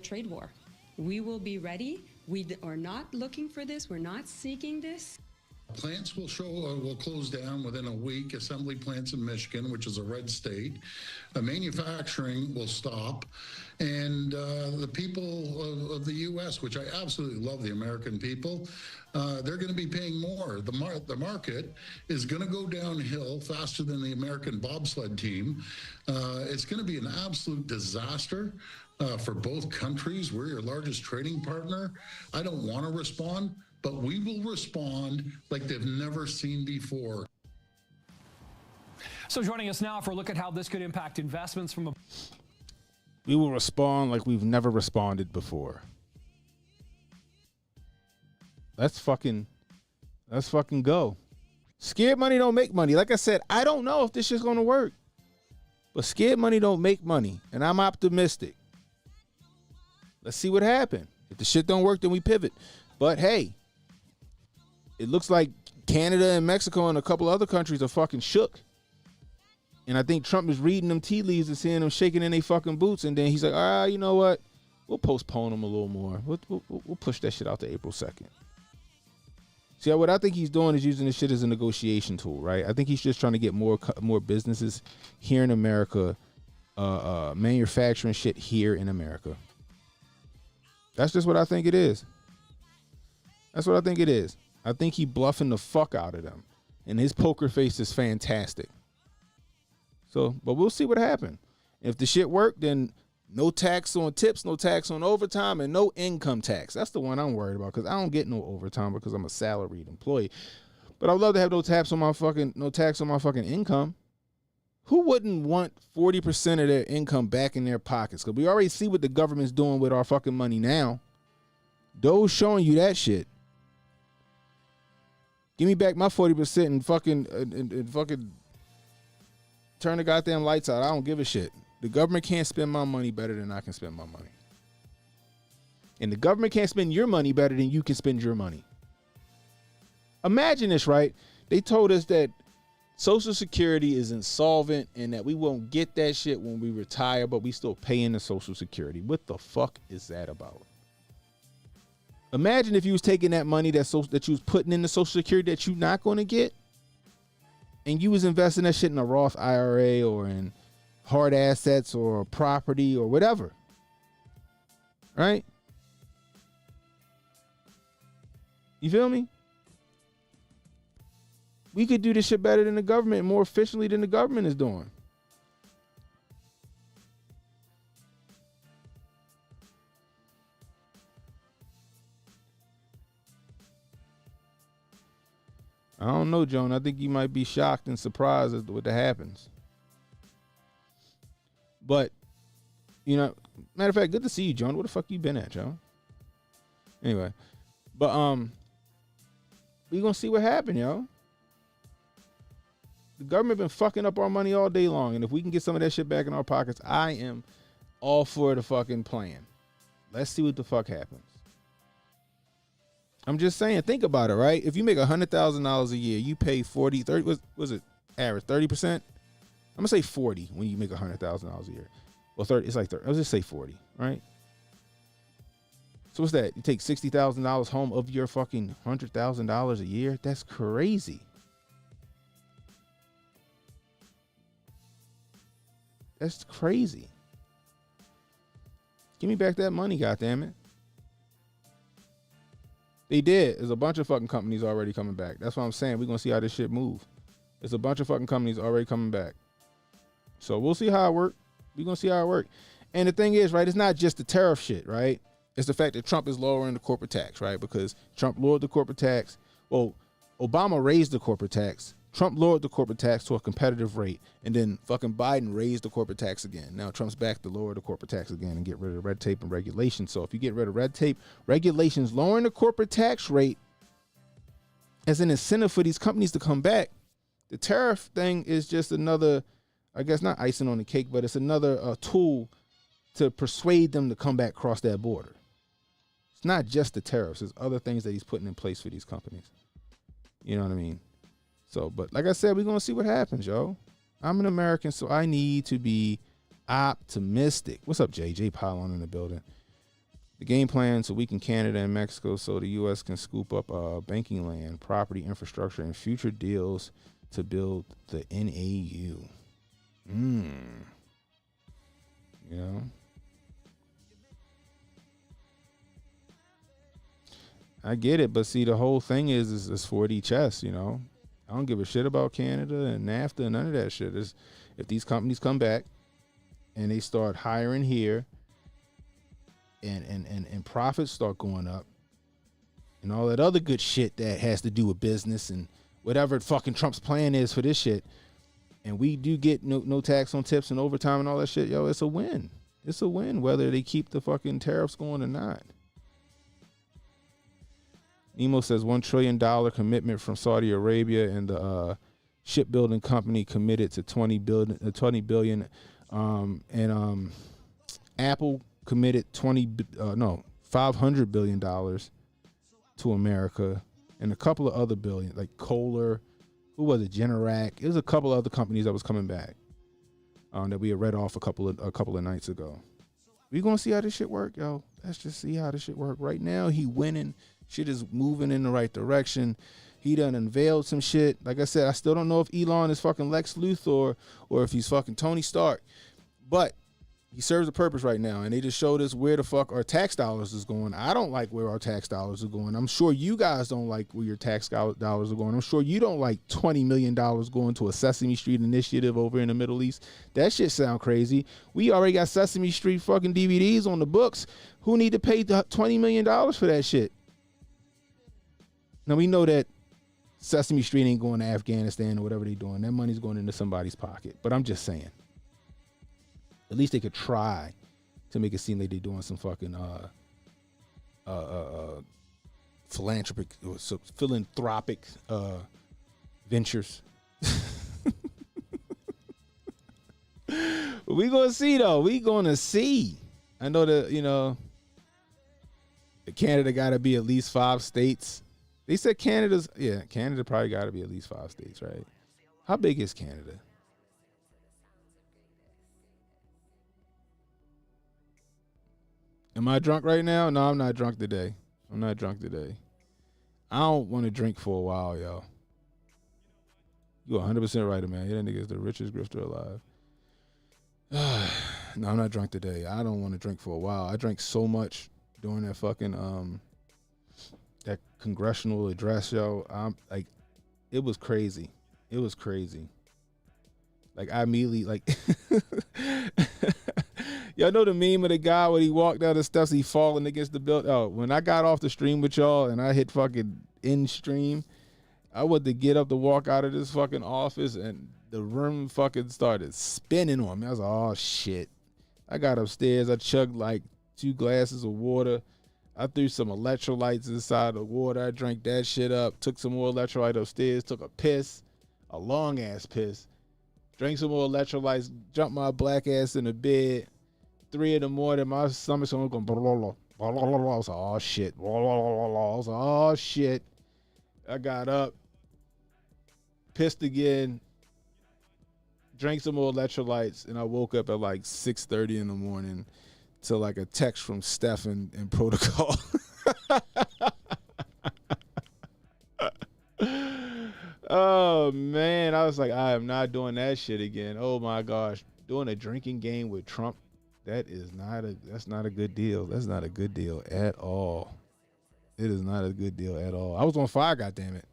S11: trade war. We will be ready. We are not looking for this. We're not seeking this.
S12: Plants will close down within a week. Assembly plants in Michigan, which is a red state. Manufacturing will stop. And the people of the U.S., which I absolutely love, the American people, they're going to be paying more. The market is going to go downhill faster than the American bobsled team. It's going to be an absolute disaster for both countries. We're your largest trading partner. I don't want to respond, but we will respond like they've never seen before.
S10: So joining us now for a look at how this could impact investments from a...
S4: We will respond like we've never responded before. Let's fucking go. Scared money don't make money. Like I said, I don't know if this shit's gonna work. But scared money don't make money. And I'm optimistic. Let's see what happens. If the shit don't work, then we pivot. But hey, it looks like Canada and Mexico and a couple other countries are fucking shook. And I think Trump is reading them tea leaves and seeing them shaking in their fucking boots. And then he's like, you know what? We'll postpone them a little more. We'll push that shit out to April 2nd. See, what I think he's doing is using this shit as a negotiation tool, right? I think he's just trying to get more businesses here in America, manufacturing shit here in America. That's just what I think it is. That's what I think it is. I think he bluffing the fuck out of them. And his poker face is fantastic. So, but we'll see what happens. If the shit worked, then no tax on tips, no tax on overtime, and no income tax. That's the one I'm worried about because I don't get no overtime because I'm a salaried employee. But I'd love to have no tax on my fucking income. Who wouldn't want 40% of their income back in their pockets? Because we already see what the government's doing with our fucking money now. Those showing you that shit. Give me back my 40% and fucking turn the goddamn lights out. I don't give a shit. The government can't spend my money better than I can spend my money. And the government can't spend your money better than you can spend your money. Imagine this, right? They told us that Social Security is insolvent and that we won't get that shit when we retire, but we still pay into Social Security. What the fuck is that about? Imagine if you was taking that money that you was putting into Social Security that you're not going to get, and you was investing that shit in a Roth IRA or in hard assets or property or whatever. Right? You feel me? We could do this shit better than the government, more efficiently than the government is doing. I don't know, Joan. I think you might be shocked and surprised at what happens. But, you know, matter of fact, good to see you, Joan. Where the fuck you been at, Joan? Anyway, but we gonna see what happens, yo. The government been fucking up our money all day long, and if we can get some of that shit back in our pockets, I am all for the fucking plan. Let's see what the fuck happens. I'm just saying, think about it, right? If you make $100,000 a year, you pay 40, 30, was it average 30%? I'm gonna say 40 when you make $100,000 a year. Well, 30, it's like 30. I'll just say 40, right? So what's that? You take $60,000 home of your fucking $100,000 a year? That's crazy. That's crazy. Give me back that money, goddammit. They did. There's a bunch of fucking companies already coming back. That's what I'm saying. We're going to see how this shit move. There's a bunch of fucking companies already coming back. So we'll see how it works. We're going to see how it works. And the thing is, right, it's not just the tariff shit, right? It's the fact that Trump is lowering the corporate tax, right? Because Trump lowered the corporate tax. Well, Obama raised the corporate tax. Trump lowered the corporate tax to a competitive rate, and then fucking Biden raised the corporate tax again. Now Trump's back to lower the corporate tax again and get rid of red tape and regulation. So if you get rid of red tape, regulations, lowering the corporate tax rate as an incentive for these companies to come back, the tariff thing is just another, I guess not icing on the cake, but it's another tool to persuade them to come back across that border. It's not just the tariffs. There's other things that he's putting in place for these companies. You know what I mean? So, but like I said, we're going to see what happens, yo. I'm an American, so I need to be optimistic. What's up, JJ Pylon in the building? The game plan to weaken Canada and Mexico so the U.S. can scoop up banking land, property, infrastructure, and future deals to build the NAU. You know? I get it, but see, the whole thing is 4D chess, you know? I don't give a shit about Canada and NAFTA and none of that shit. If these companies come back and they start hiring here and profits start going up and all that other good shit that has to do with business and whatever fucking Trump's plan is for this shit, and we do get no tax on tips and overtime and all that shit, yo, it's a win. It's a win whether they keep the fucking tariffs going or not. Nemo says $1 trillion commitment from Saudi Arabia, and the shipbuilding company committed to $20 billion. And Apple committed $500 billion to America, and a couple of other billion, like Kohler, who was it, Generac? It was a couple of other companies that was coming back that we had read off a couple of nights ago. We gonna see how this shit work, yo. Let's just see how this shit work. Right now, he winning. Shit is moving in the right direction. He done unveiled some shit. Like I said, I still don't know if Elon is fucking Lex Luthor or if he's fucking Tony Stark. But he serves a purpose right now, and they just showed us where the fuck our tax dollars is going. I don't like where our tax dollars are going. I'm sure you guys don't like where your tax dollars are going. I'm sure you don't like $20 million going to a Sesame Street initiative over in the Middle East. That shit sound crazy. We already got Sesame Street fucking DVDs on the books. Who need to pay $20 million for that shit? Now, we know that Sesame Street ain't going to Afghanistan or whatever they're doing. That money's going into somebody's pocket. But I'm just saying, at least they could try to make it seem like they're doing some fucking philanthropic ventures. But we gonna see, though. We gonna see. I know that, you know, Canada got to be at least 5 states. They said Canada probably got to be at least 5 states, right? How big is Canada? Am I drunk right now? No, I'm not drunk today. I don't want to drink for a while, y'all. You're 100% right, man. That nigga is the richest grifter alive. No, I'm not drunk today. I don't want to drink for a while. I drank so much during that fucking that congressional address, yo. Like, it was crazy. Like, I immediately, like, y'all know the meme of the guy when he walked down the steps, he falling against the building. Oh, when I got off the stream with y'all and I hit fucking end stream, I went to get up to walk out of this fucking office and the room fucking started spinning on me. I was like, oh shit. I got upstairs. I chugged like 2 glasses of water. I threw some electrolytes inside the water. I drank that shit up. Took some more electrolyte upstairs. Took a piss. A long ass piss. Drank some more electrolytes. Jumped my black ass in the bed. 3 in the morning. My stomach's going blah, blah, blah, blah, blah, blah. I was like, oh shit. Blah, blah, blah, blah. I was like, oh shit. I got up. Pissed again. Drank some more electrolytes. And I woke up at like 6:30 in the morning to like a text from Steph in protocol. Oh man, I was like, I am not doing that shit again. Oh my gosh, doing a drinking game with Trump, that's not a good deal. That's not a good deal at all. It is not a good deal at all. I was on fire, goddammit.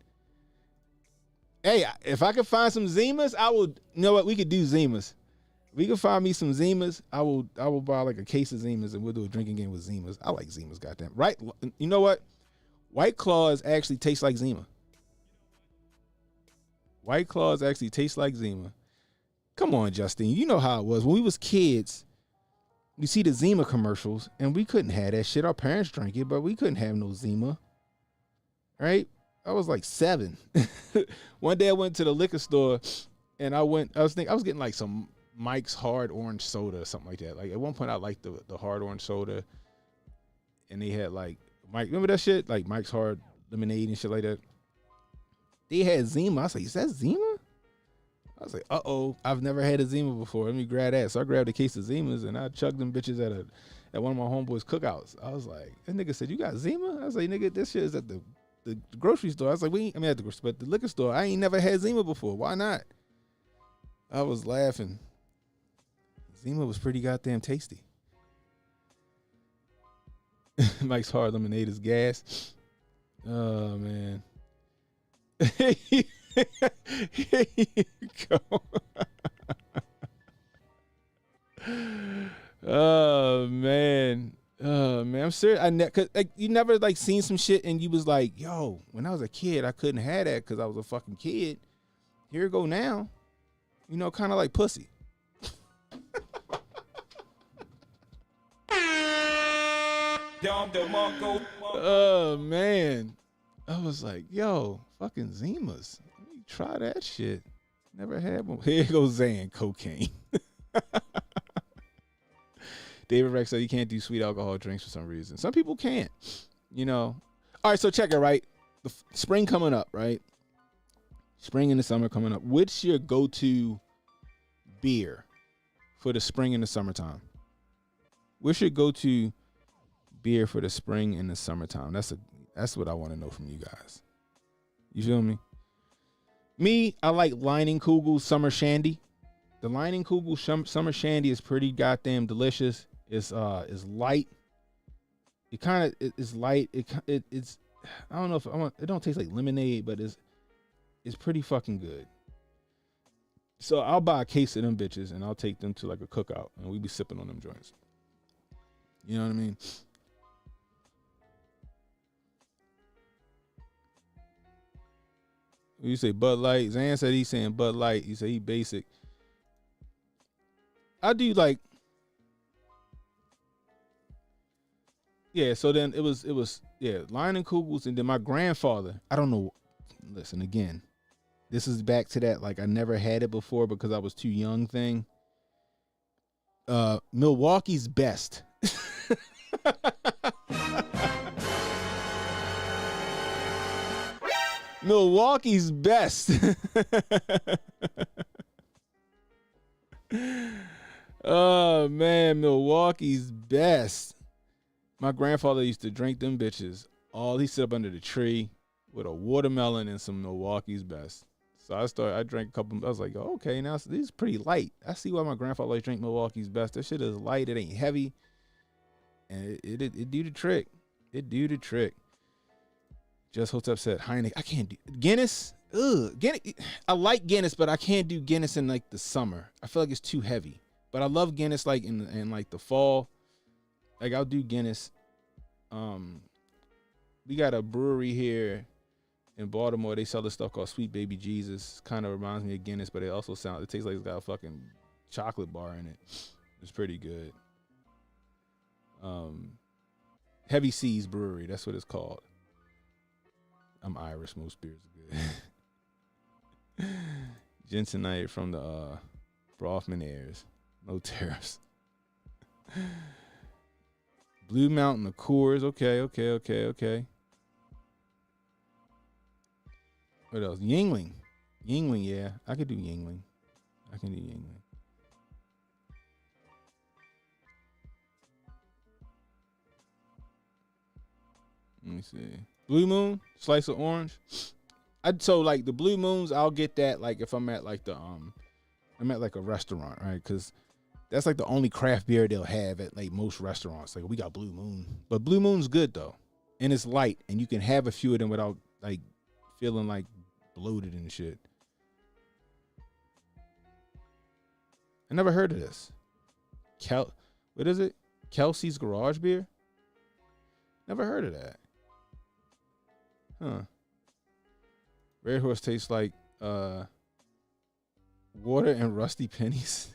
S4: Hey, if I could find some Zimas, I would. You know what? We could do Zimas. If we can find me some Zimas, I will buy like a case of Zimas and we'll do a drinking game with Zimas. I like Zimas, goddamn. Right? You know what? White Claws actually taste like Zima. White Claws actually taste like Zima. Come on, Justine. You know how it was. When we was kids, we see the Zima commercials, and we couldn't have that shit. Our parents drank it, but we couldn't have no Zima. Right? I was like 7. One day I went to the liquor store, and I was getting like some Mike's Hard Orange Soda or something like that. Like at one point I liked the Hard Orange Soda, and they had like Mike. Remember that shit? Like Mike's Hard Lemonade and shit like that. They had Zima. I was like, is that Zima? I was like, I've never had a Zima before. Let me grab that. So I grabbed a case of Zimas and I chugged them bitches at one of my homeboys' cookouts. I was like, that nigga said, you got Zima? I was like, nigga, this shit is at the grocery store. I was like, at the grocery store, but the liquor store. I ain't never had Zima before. Why not? I was laughing. Zima was pretty goddamn tasty. Mike's Hard Lemonade is gas. Oh, man. Here you go. Oh man, I'm serious. Cause like you never like seen some shit and you was like, yo, when I was a kid, I couldn't have that because I was a fucking kid. Here you go now, you know, kind of like pussy. Oh man, I was like, yo, fucking Zimas. Try that shit. Never had one. Here goes Zan, cocaine. David Rex said you can't do sweet alcohol drinks for some reason. Some people can't, you know. All right, so check it, right? The spring coming up, right? Spring and the summer coming up. What's your go-to beer for the spring and the summertime? What's your go-to beer for the spring and the summertime? That's what I want to know from you guys. You feel me? Me, I like Leinenkugel Summer Shandy. The Leinenkugel Summer Shandy is pretty goddamn delicious. It's light. It kind of is light. It's I don't know if it don't taste like lemonade, but it's pretty fucking good. So I'll buy a case of them bitches and I'll take them to like a cookout and we be sipping on them joints. You know what I mean? You say Bud Light. Zan said he's saying Bud Light. He said he basic. I do like. Yeah, so then it was Leinenkugels, and then my grandfather. I don't know. Listen again. This is back to that like I never had it before because I was too young thing. Milwaukee's Best. Milwaukee's Best. Oh man, Milwaukee's Best. My grandfather used to drink them bitches. He sit up under the tree with a watermelon and some Milwaukee's Best. So I drank a couple. I was like, oh, okay, now this is pretty light. I see why my grandfather likes drink Milwaukee's Best. That shit is light. It ain't heavy, and it do the trick. It do the trick. Just Hotep said Heineken. I can't do Guinness. Guinness. I like Guinness, but I can't do Guinness in like the summer. I feel like it's too heavy. But I love Guinness like in like the fall. Like I'll do Guinness. We got a brewery here in Baltimore. They sell this stuff called Sweet Baby Jesus. Kind of reminds me of Guinness, but it tastes like it's got a fucking chocolate bar in it. It's pretty good. Heavy Seas Brewery. That's what it's called. I'm Irish. Most beers are good. Jensenite from the Brofman Airs. No tariffs. Blue Mountain, the Coors. Okay. What else? Yingling, yeah. I could do Yingling. Let me see. Blue Moon, slice of orange. So like the Blue Moons, I'll get that like if I'm at like I'm at like a restaurant, right? Because that's like the only craft beer they'll have at like most restaurants. Like we got Blue Moon, but Blue Moon's good though, and it's light, and you can have a few of them without like feeling like bloated and shit. I never heard of this. What is it? Kelsey's Garage Beer? Never heard of that. Huh. Red Horse tastes like Water and rusty pennies.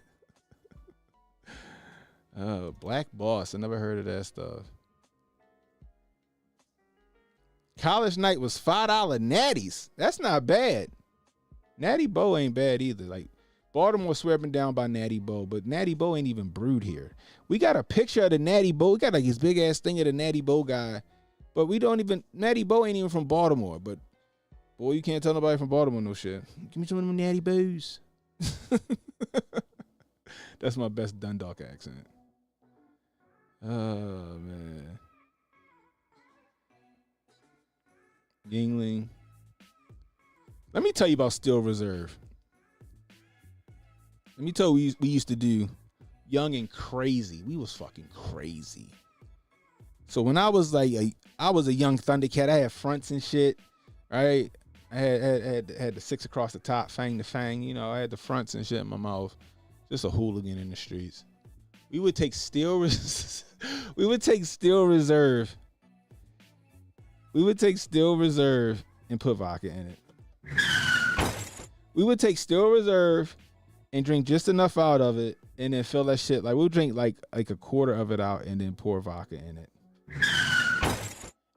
S4: Black Boss. I never heard of that stuff. College night was $5 natties. That's not bad. Natty Bo ain't bad either. Like, Baltimore swept down by Natty Bo, but Natty Bo ain't even brewed here. We got a picture of the Natty Bo. We got like his big ass thing of the Natty Bo guy, but we don't even. Natty Bo ain't even from Baltimore. But boy, you can't tell nobody from Baltimore no shit. Give me some of them Natty Bo's. That's my best Dundalk accent. Oh man, Yingling. Let me tell you about Steel Reserve. Let me tell you what we used to do. Young and crazy. We was fucking crazy. So when I was like, I was a young Thundercat. I had fronts and shit, right? I had the 6 across the top, fang to fang. You know, I had the fronts and shit in my mouth. Just a hooligan in the streets. We would take Steel Reserve. We would take Steel Reserve. We would take Steel Reserve and put vodka in it. We would take Steel Reserve and drink just enough out of it and then fill that shit. Like, we'll drink like a quarter of it out and then pour vodka in it.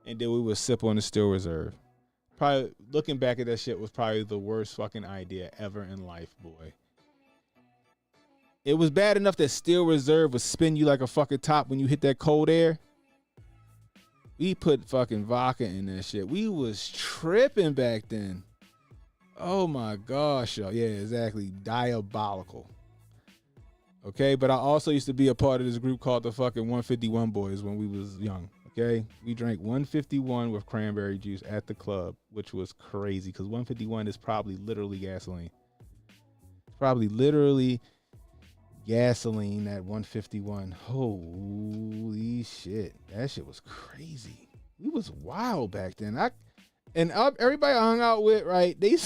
S4: And then we would sip on the Steel Reserve. Probably, looking back at that shit, was probably the worst fucking idea ever in life, boy. It was bad enough that Steel Reserve would spin you like a fucking top when you hit that cold air. We put fucking vodka in that shit. We was tripping back then. Oh my gosh, yo. Yeah, exactly. Diabolical. Okay, but I also used to be a part of this group called the fucking 151 Boys when we was young. Okay, we drank 151 with cranberry juice at the club, which was crazy because 151 is probably literally gasoline. It's probably literally gasoline at 151. Holy shit, that shit was crazy. We was wild back then. Everybody I hung out with, right? They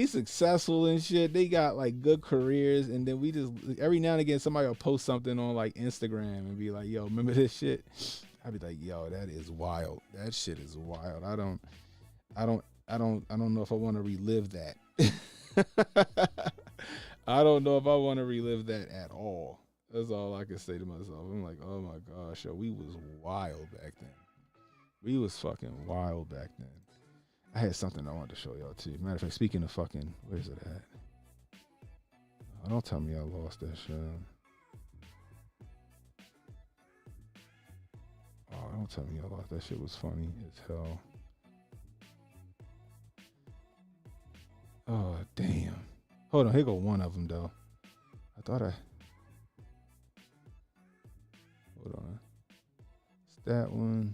S4: successful and shit. They got like good careers, and then we just every now and again somebody will post something on like Instagram and be like, "Yo, remember this shit?" I'd be like, "Yo, that is wild. That shit is wild. I don't know if I want to relive that. I don't know if I want to relive that at all." That's all I can say to myself. I'm like, "Oh my gosh, yo, we was wild back then. We was fucking wild back then." I had something I wanted to show y'all too. Matter of fact, speaking of fucking, where's it at? Oh, don't tell me I lost that shit. Oh, don't tell me I lost that shit. Was funny as hell. Oh, damn. Hold on, here go one of them though. Hold on. It's that one.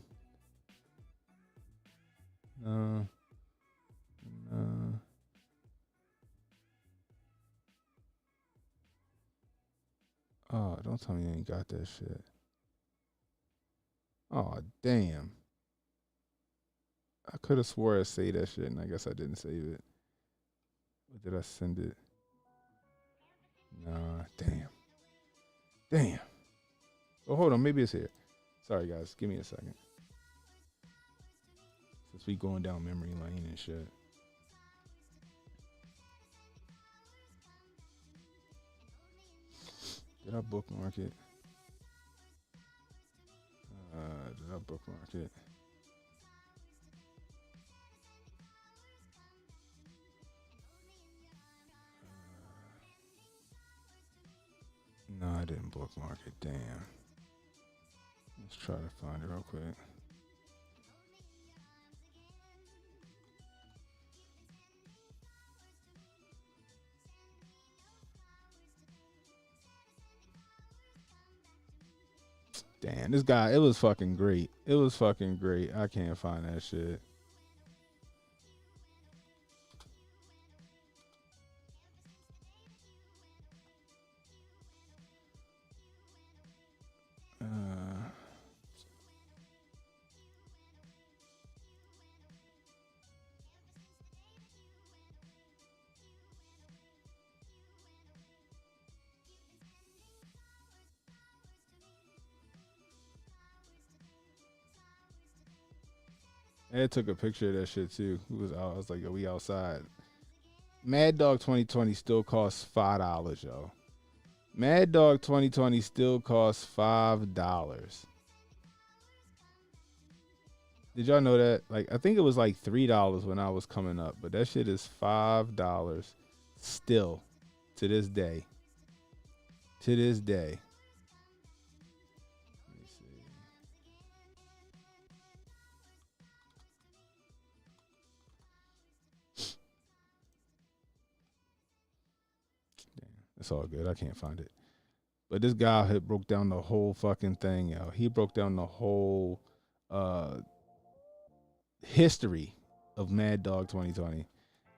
S4: No. Oh, don't tell me you ain't got that shit. Oh, damn. I could have swore I saved that shit, and I guess I didn't save it. Or did I send it? Nah, damn. Damn. Oh, hold on, maybe it's here. Sorry, guys. Give me a second. Since we going down memory lane and shit. Did I bookmark it? Did I bookmark it? No, I didn't bookmark it. Damn. Let's try to find it real quick. Damn, this guy, it was fucking great. It was fucking great. I can't find that shit. Ed took a picture of that shit too. He was out. I was like, "Yo, we outside." Mad Dog 2020 still costs $5, yo. Mad Dog 2020 still costs $5. Did y'all know that? Like, I think it was like $3 when I was coming up, but that shit is $5 still to this day. To this day. Let me see. Damn, it's all good. I can't find it. But this guy had broke down the whole fucking thing, yo. He broke down the whole history of Mad Dog 2020.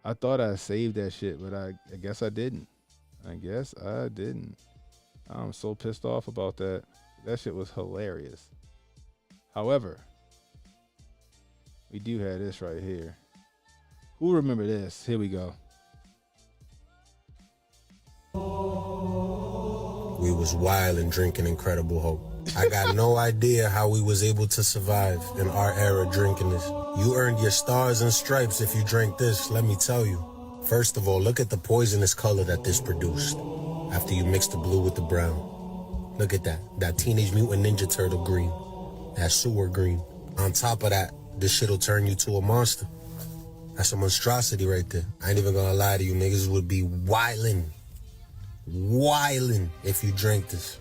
S4: I thought I saved that shit, but I guess I didn't. I'm so pissed off about that. That shit was hilarious. However, we do have this right here. Who remember this? Here we go.
S13: We was wild and drinking Incredible Hope. I got no idea how we was able to survive in our era drinking this. You earned your stars and stripes if you drank this, let me tell you. First of all, look at the poisonous color that this produced after you mix the blue with the brown. Look at that. That Teenage Mutant Ninja Turtle green. That sewer green. On top of that, this shit'll turn you to a monster. That's a monstrosity right there. I ain't even gonna lie to you, niggas would be wildin' if you drank this.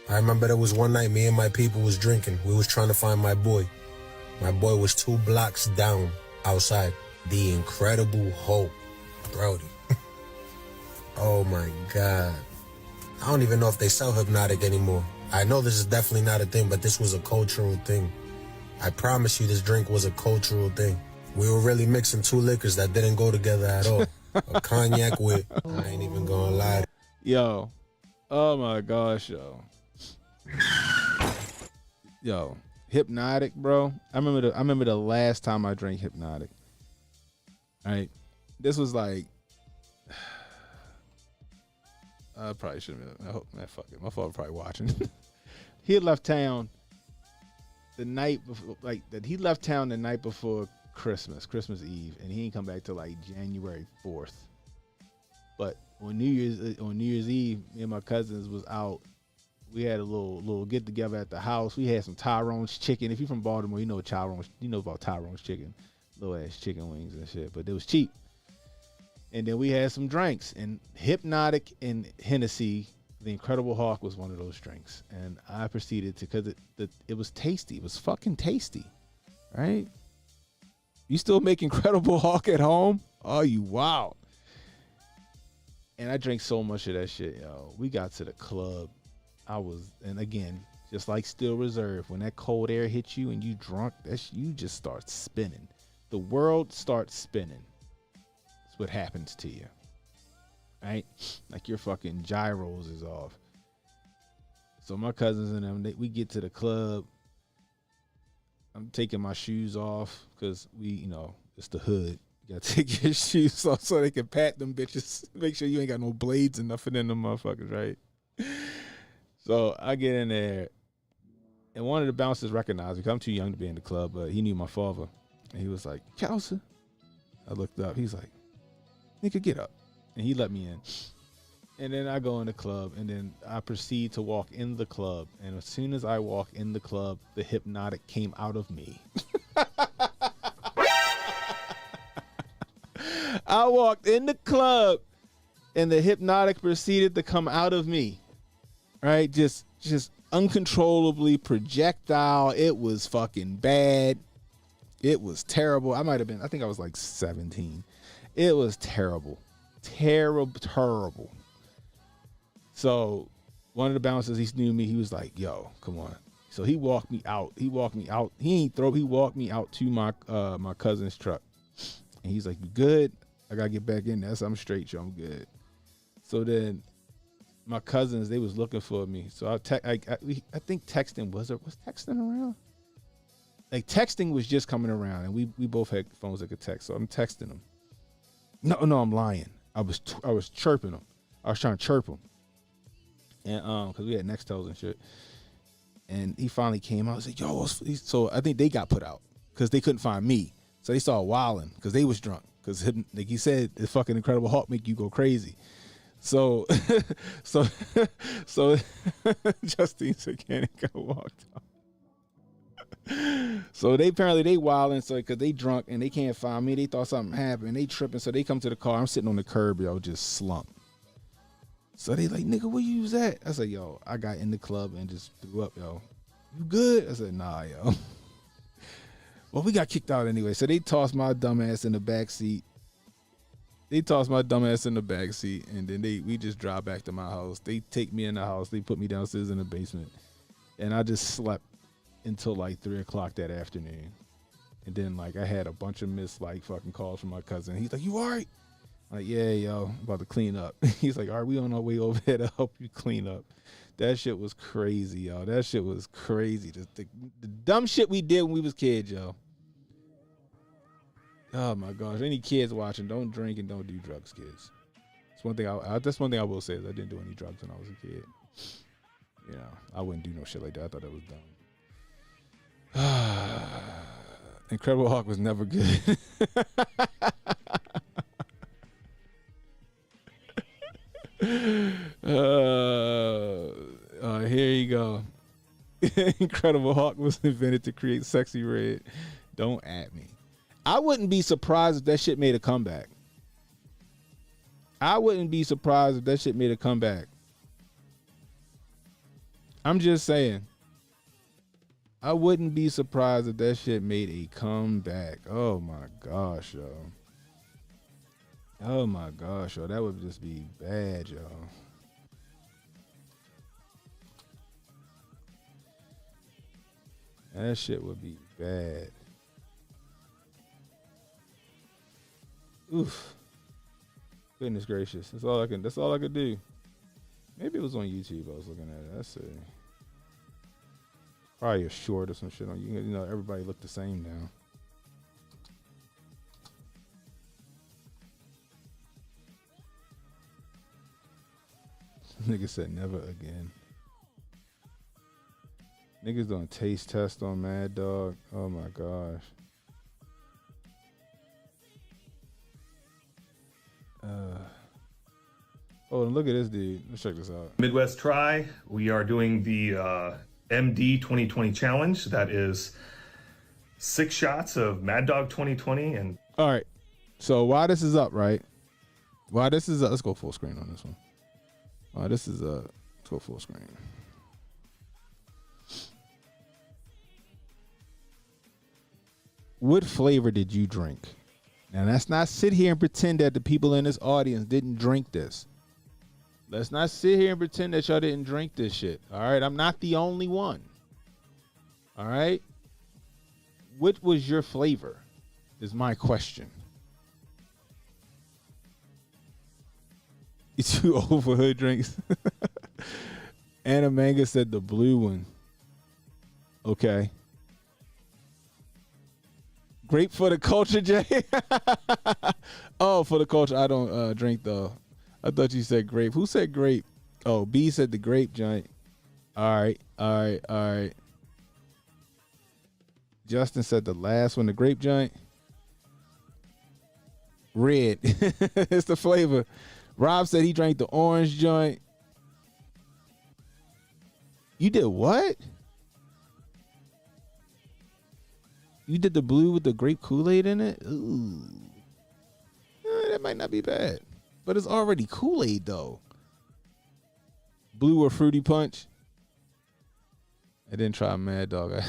S13: I remember there was one night me and my people was drinking. We was trying to find my boy. My boy was 2 blocks down outside. The Incredible Hope. Brody. Oh my God. I don't even know if they sell Hbty anymore. I know this is definitely not a thing, but this was a cultural thing. I promise you this drink was a cultural thing. We were really mixing 2 liquors that didn't go together at all. A cognac with, I ain't even gonna lie.
S4: Yo. Oh my gosh, yo. Yo, Hbty, bro. I remember the last time I drank Hbty. Right? This was like, I probably shouldn't have. I hope, man, fuck it. My father probably watching. He had left town the night before, he left town the night before Christmas Eve, and he ain't come back till like January 4th. But on New Year's Eve, me and my cousins was out. We had a little get together at the house. We had some Tyrone's chicken. If you're from Baltimore, you know about Tyrone's chicken, little ass chicken wings and shit. But it was cheap. And then we had some drinks, and Hbty and Hennessy, the Incredible Hawk was one of those drinks. And I proceeded to, because it was tasty. It was fucking tasty, right? You still make Incredible Hawk at home? Oh, you wow. And I drank so much of that shit, yo. We got to the club. And again, just like Still Reserve, when that cold air hits you and you drunk, you just start spinning. The world starts spinning. That's what happens to you, right? Like your fucking gyros is off. So my cousins and them, we get to the club. I'm taking my shoes off because it's the hood. You gotta take your shoes off so they can pat them bitches. Make sure you ain't got no blades and nothing in them motherfuckers, right? So I get in there, and one of the bouncers recognized me because I'm too young to be in the club, but he knew my father. And he was like, Kelsey. I looked up. He's like, nigga, get up. And he let me in. And then I go in the club, and then I proceed to walk in the club. And as soon as I walk in the club, the Hbty came out of me. I walked in the club, and the Hbty proceeded to come out of me. Right? Just uncontrollably projectile. It was fucking bad. It was terrible. I think I was like 17. It was terrible. Terrible. So one of the bouncers, he knew me. He was like, yo, come on. So he walked me out. He walked me out to my cousin's truck. And he's like, you good? I gotta get back in there. So I'm straight, yo. I'm good. So then my cousins, they was looking for me. So I think texting was texting around? Like texting was just coming around, and we both had phones that could text. So I'm texting them. No, I'm lying. I was chirping them. I was trying to chirp him. And because we had Nextels and shit. And he finally came out and said, yo, so I think they got put out because they couldn't find me. So they started wilding because they was drunk. because like he said, the fucking Incredible Hulk make you go crazy. So, so Justine said, "Can't go walk down." So they wilding, so because they drunk and they can't find me. They thought something happened. They tripping, so they come to the car. I'm sitting on the curb, yo, just slumped. So they like, "Nigga, where you was at?" I said, "Yo, I got in the club and just threw up, yo. You good?" I said, "Nah, yo." Well, we got kicked out anyway. So they tossed my dumb ass in the back seat. And then we just drive back to my house. They take me in the house. They put me downstairs in the basement. And I just slept until like 3 o'clock that afternoon. And then like I had a bunch of missed like fucking calls from my cousin. He's like, "You all right?" I'm like, "Yeah, yo, I'm about to clean up." He's like, "All right, we on our way over there to help you clean up." That shit was crazy, yo. That shit was crazy. The dumb shit we did when we was kids, yo. Oh my gosh! Any kids watching, don't drink and don't do drugs, kids. That's one thing. That's one thing I will say is I didn't do any drugs when I was a kid. You know, I wouldn't do no shit like that. I thought that was dumb. Incredible Hulk was never good. Here you go. Incredible Hulk was invented to create sexy red. Don't at me. I wouldn't be surprised if that shit made a comeback. I'm just saying. I wouldn't be surprised if that shit made a comeback. Oh my gosh, yo. Oh my gosh, yo. That would just be bad, yo. That shit would be bad. Oof. Goodness gracious. That's all I could do. Maybe it was on YouTube I was looking at it. Let's see. Probably a short or some shit on you know, everybody looked the same now. Nigga said never again. Niggas doing taste test on Mad Dog. Oh my gosh. Oh, look at this dude. Let's check this out.
S14: Midwest Try. We are doing the MD 2020 challenge. That is 6 shots of Mad Dog 2020. And
S4: all right. So while this is up, right? While this is up, let's go full screen on this one. While this is let's go full screen. What flavor did you drink? Now, let's not sit here and pretend that the people in this audience didn't drink this. Let's not sit here and pretend that y'all didn't drink this shit. All right? I'm not the only one. All right? What was your flavor is my question. You two over hood drinks. Anna Manga said the blue one. Okay. Grape for the culture, Jay. Oh, for the culture. I don't drink though. I thought you said grape. Who said grape? Oh, B said the grape joint. All right. Justin said the last one, the grape joint. Red. It's the flavor. Rob said he drank the orange joint. You did what? You did the blue with the grape Kool-Aid in it? Ooh. That might not be bad. But it's already Kool-Aid, though. Blue or fruity punch? I didn't try Mad Dog. I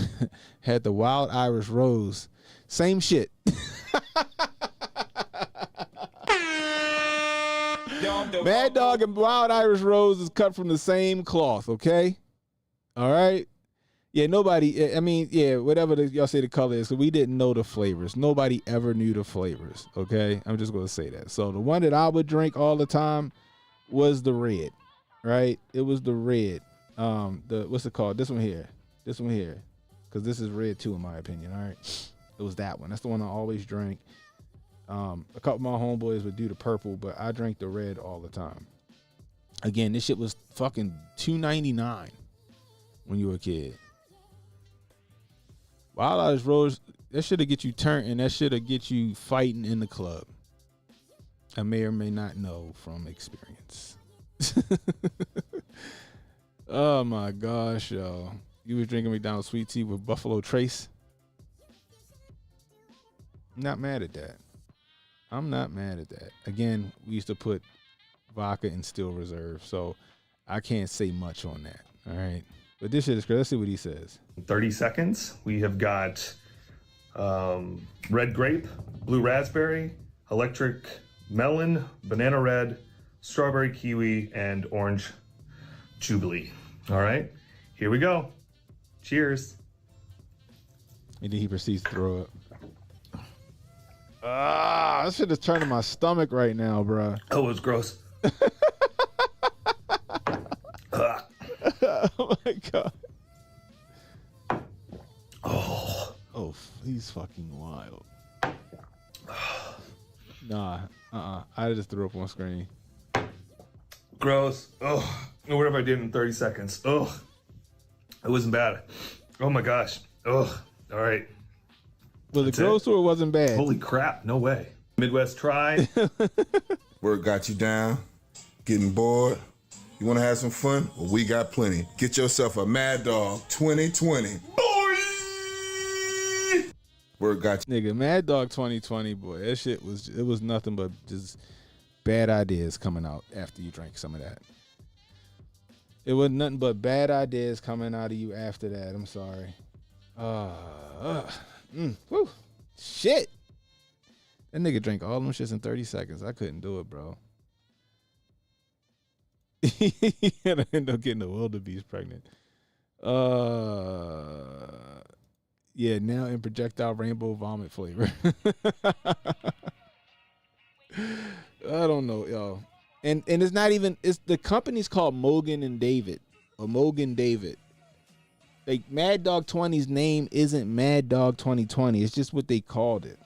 S4: had the Wild Irish Rose. Same shit. Mad Dog and Wild Irish Rose is cut from the same cloth, okay? All right? Yeah, nobody, I mean, yeah, whatever y'all say the color is, because we didn't know the flavors. Nobody ever knew the flavors, okay? I'm just going to say that. So the one that I would drink all the time was the red, right? It was the red. What's it called? This one here. Because this is red too, in my opinion, all right? It was that one. That's the one I always drank. A couple of my homeboys would do the purple, but I drank the red all the time. Again, this shit was fucking $2.99 when you were a kid. Wild Irish Rose, that should have get you turned and that should have get you fighting in the club. I may or may not know from experience. Oh my gosh, yo. You was drinking McDonald's sweet tea with Buffalo Trace? I'm not mad at that. I'm not mad at that. Again, we used to put vodka in Steel Reserve, so I can't say much on that. All right. But this shit is crazy. Let's see what he says.
S14: 30 seconds. We have got red grape, blue raspberry, electric melon, banana red, strawberry kiwi, and orange jubilee. All right, here we go. Cheers.
S4: And then he proceeds to throw up. Ah, this shit is turning my stomach right now, bro.
S14: Oh, it's gross.
S4: Oh my god.
S14: Oh,
S4: he's fucking wild. Nah, I just threw up on screen.
S14: Gross. Oh, whatever I did in 30 seconds. Oh, it wasn't bad. Oh my gosh. Oh, all right.
S4: Was it gross or it wasn't bad?
S14: Holy crap, no way. Midwest Try.
S15: Work got you down, getting bored. You want to have some fun? Well, we got plenty. Get yourself a Mad Dog 2020. Work got
S4: you. Nigga, Mad Dog 2020, boy. That shit was nothing but just bad ideas coming out after you drank some of that. It was nothing but bad ideas coming out of you after that. I'm sorry. Whew. Shit. That nigga drank all them shits in 30 seconds. I couldn't do it, bro. He had to end up getting the wildebeest pregnant. Yeah, now in projectile rainbow vomit flavor. I don't know, yo. And it's not even, it's the company's called Mogan and David. Or Mogan David. Like Mad Dog 20's name isn't Mad Dog 2020. It's just what they called it.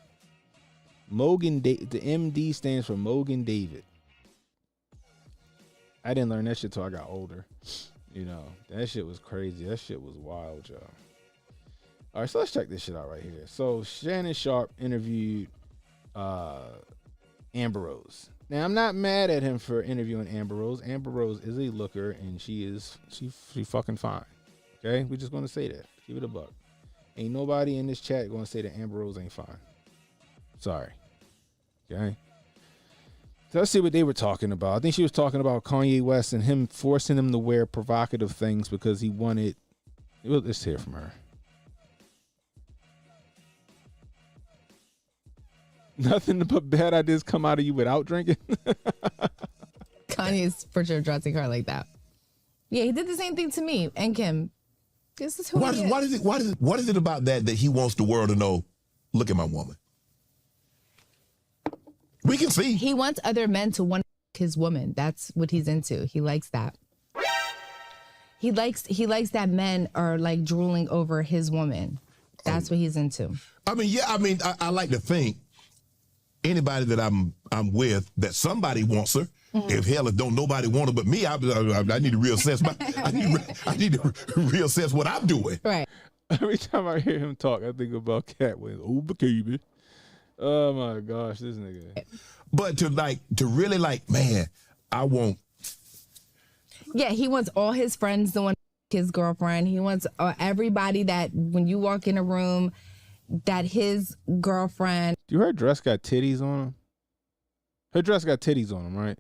S4: Mogan, the MD stands for Mogan David. I didn't learn that shit till I got older. You know, that shit was crazy. That shit was wild, y'all. All right, so let's check this shit out right here. So Shannon Sharp interviewed Amber Rose. Now, I'm not mad at him for interviewing Amber Rose. Amber Rose is a looker, and she fucking fine. Okay? We're just going to say that. Keep it a buck. Ain't nobody in this chat going to say that Amber Rose ain't fine. Sorry. Okay? So let's see what they were talking about. I think she was talking about Kanye West and him forcing him to wear provocative things because he wanted... Well, let's hear from her. Nothing but bad ideas come out of you without drinking.
S16: Kanye's for sure dressing her like that. Yeah, he did the same thing to me and Kim. This is who
S17: What is it about that he wants the world to know? Look at my woman. We can see.
S16: He wants other men to want his woman. That's what he's into. He likes that. He likes that men are like drooling over his woman. That's what he's into.
S17: I like to think anybody that I'm with, that somebody wants her. Mm-hmm. If hell, if don't nobody want her but me, I need to reassess I need to reassess what I'm doing.
S16: Right.
S4: Every time I hear him talk, I think about Cat with baby. Oh my gosh, this nigga.
S17: But to really man, I want.
S16: Yeah, he wants all his friends to want his girlfriend. He wants everybody that when you walk in a room, that his girlfriend.
S4: Do her dress got titties on him? Her dress got titties on him, right?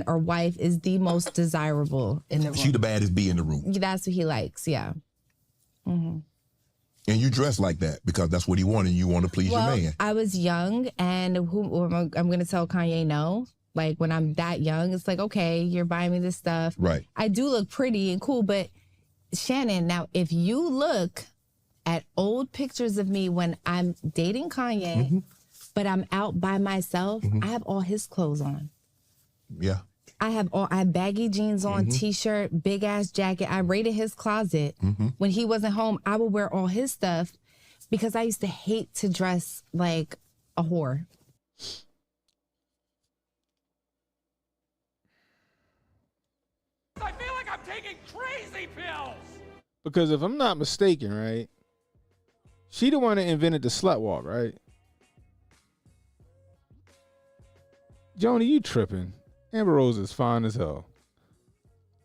S16: Or wife is the most desirable in the room.
S17: She the baddest bee in the room.
S16: That's what he likes, yeah. Mm-hmm.
S17: And you dress like that because that's what he wanted. You want to please your man.
S16: I was young, and I'm going to tell Kanye no. Like, when I'm that young, it's like, okay, you're buying me this stuff.
S17: Right.
S16: I do look pretty and cool, but Shannon, now, if you look at old pictures of me when I'm dating Kanye, mm-hmm. but I'm out by myself, mm-hmm. I have all his clothes on.
S17: Yeah.
S16: I have baggy jeans on, mm-hmm. t-shirt, big ass jacket. I raided his closet. Mm-hmm. When he wasn't home, I would wear all his stuff because I used to hate to dress like a whore.
S18: I feel like I'm taking crazy pills.
S4: Because if I'm not mistaken, right, she the one that invented the slut walk, right? Joni, you tripping. Amber Rose is fine as hell.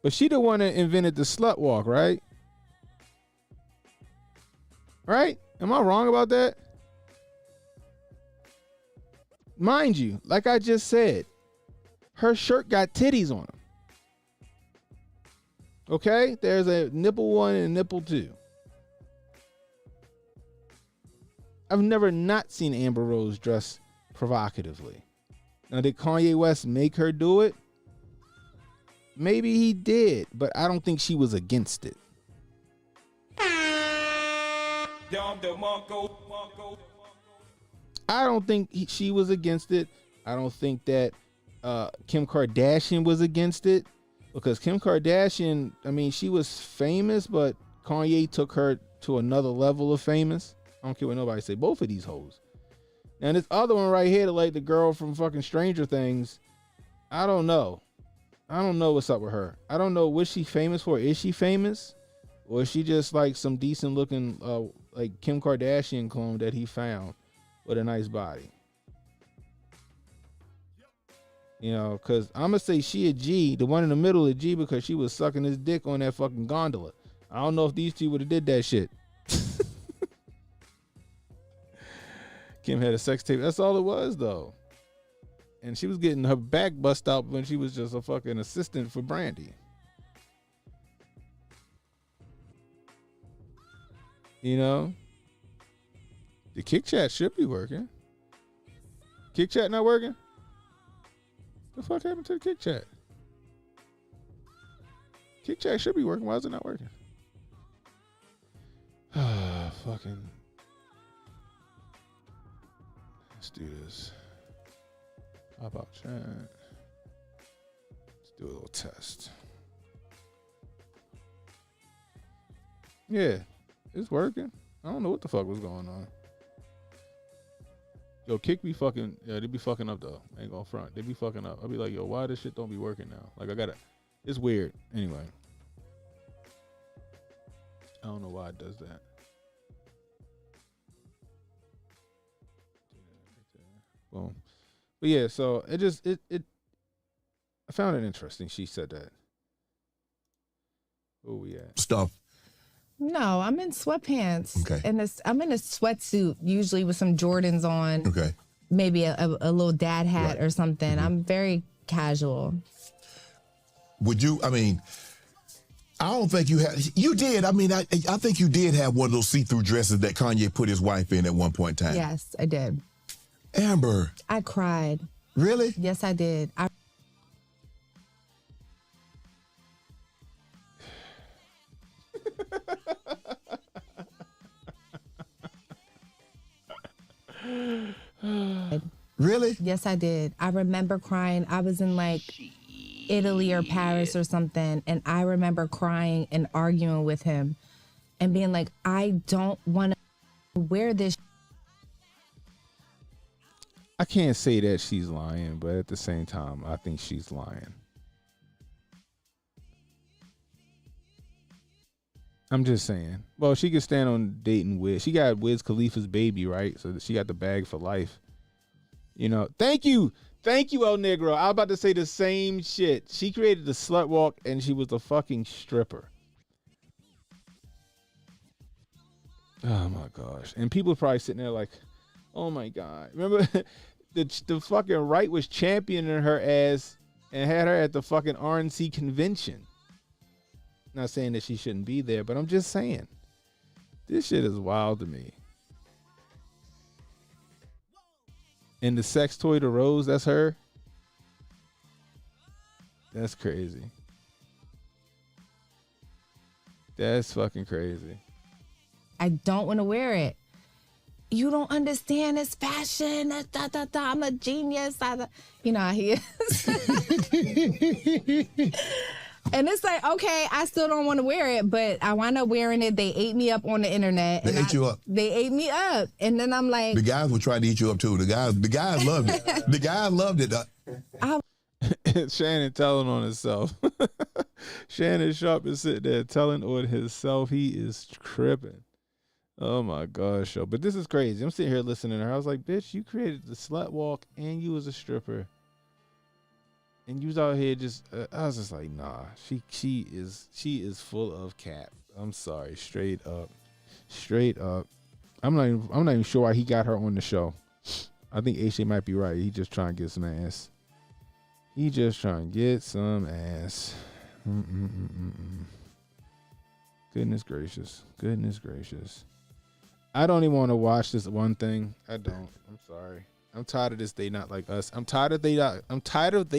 S4: But she the one that invented the slut walk, right? Right? Am I wrong about that? Mind you, like I just said, her shirt got titties on them. Okay? There's a nipple 1 and a nipple 2. I've never not seen Amber Rose dress provocatively. Now, did Kanye West make her do it? Maybe he did, but I don't think she was against it. I don't think she was against it. I don't think that Kim Kardashian was against it, because Kim Kardashian, I mean, she was famous, but Kanye took her to another level of famous. I don't care what nobody say. Both of these hoes. And this other one right here, like the girl from fucking Stranger Things, I don't know. I don't know what's up with her. I don't know what she's famous for. Is she famous? Or is she just like some decent looking like Kim Kardashian clone that he found with a nice body? You know, because I'm going to say she a G. The one in the middle is G because she was sucking his dick on that fucking gondola. I don't know if these two would have did that shit. Kim had a sex tape. That's all it was, though. And she was getting her back bust out when she was just a fucking assistant for Brandy. You know? The Kick Chat should be working. Kick Chat not working? The fuck happened to the Kick Chat? Kick Chat should be working. Why is it not working? Fucking. Let's do this. How about chat? Let's do a little test. Yeah, it's working. I don't know what the fuck was going on. Yo, Kick be fucking, yeah, they be fucking up though. I ain't gonna front. They be fucking up. I'll be like, yo, why this shit don't be working now? Like, I gotta, it's weird. Anyway. I don't know why it does that. Boom. But yeah, so it just, I found it interesting. She said that. Where we at?
S17: Stuff.
S16: No, I'm in sweatpants.
S17: Okay.
S16: And I'm in a sweatsuit, usually with some Jordans on.
S17: Okay.
S16: Maybe a little dad hat or something.
S17: Mm-hmm.
S16: I'm very casual.
S17: Would you, I mean, I don't think you had, you did. I mean, I think you did have one of those see-through dresses that Kanye put his wife in at one point in time.
S16: Yes, I did.
S17: Amber.
S16: I cried.
S17: Really?
S16: Yes, I did.
S17: Really?
S16: Yes, I did. I remember crying. I was in like Italy or Paris or something, and I remember crying and arguing with him and being like, I don't want to wear this.
S4: I can't say that she's lying, but at the same time, I think she's lying. I'm just saying. Well, she could stand on dating Wiz. She got Wiz Khalifa's baby, right? So she got the bag for life. You know, thank you, El Negro. I was about to say the same shit. She created the slut walk, and she was a fucking stripper. Oh my gosh! And people probably sitting there like, oh my God. Remember, the fucking right was championing her ass and had her at the fucking RNC convention. Not saying that she shouldn't be there, but I'm just saying. This shit is wild to me. And the sex toy to Rose, that's her? That's crazy. That's fucking crazy.
S16: I don't want to wear it. You don't understand, it's fashion. I'm a genius. You know how he is. And it's like, okay, I still don't want to wear it, but I wind up wearing it. They ate me up on the internet.
S17: They ate you up.
S16: They ate me up. And then I'm like...
S17: The guys were trying to eat you up, too. The guys loved it. The guys loved it.
S4: Shannon telling on himself. Shannon Sharp is sitting there telling on himself. He is tripping. Oh, my gosh. But this is crazy. I'm sitting here listening to her. I was like, bitch, you created the slut walk and you was a stripper. And you was out here just, I was just like, nah, she is full of cap. I'm sorry, straight up. I'm not even sure why he got her on the show. I think HJ might be right. He just trying to get some ass. Goodness gracious. I don't even want to watch this one thing. I don't. I'm sorry. I'm tired of this They Not Like Us. I'm tired of They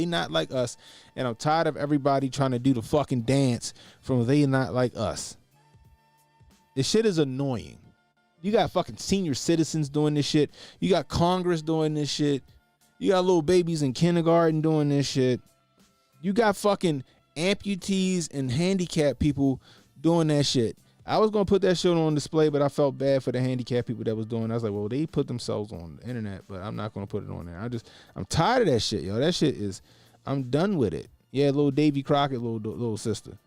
S4: Not Like Us, and I'm tired of everybody trying to do the fucking dance from They Not Like Us. This shit is annoying. You got fucking senior citizens doing this shit. You got Congress doing this shit. You got little babies in kindergarten doing this shit. You got fucking amputees and handicapped people doing that shit. I was gonna put that shit on display, but I felt bad for the handicapped people that was doing it. I was like, well, they put themselves on the internet, but I'm not gonna put it on there. I'm tired of that shit, yo. That shit is, I'm done with it. Yeah, little Davy Crockett, little sister.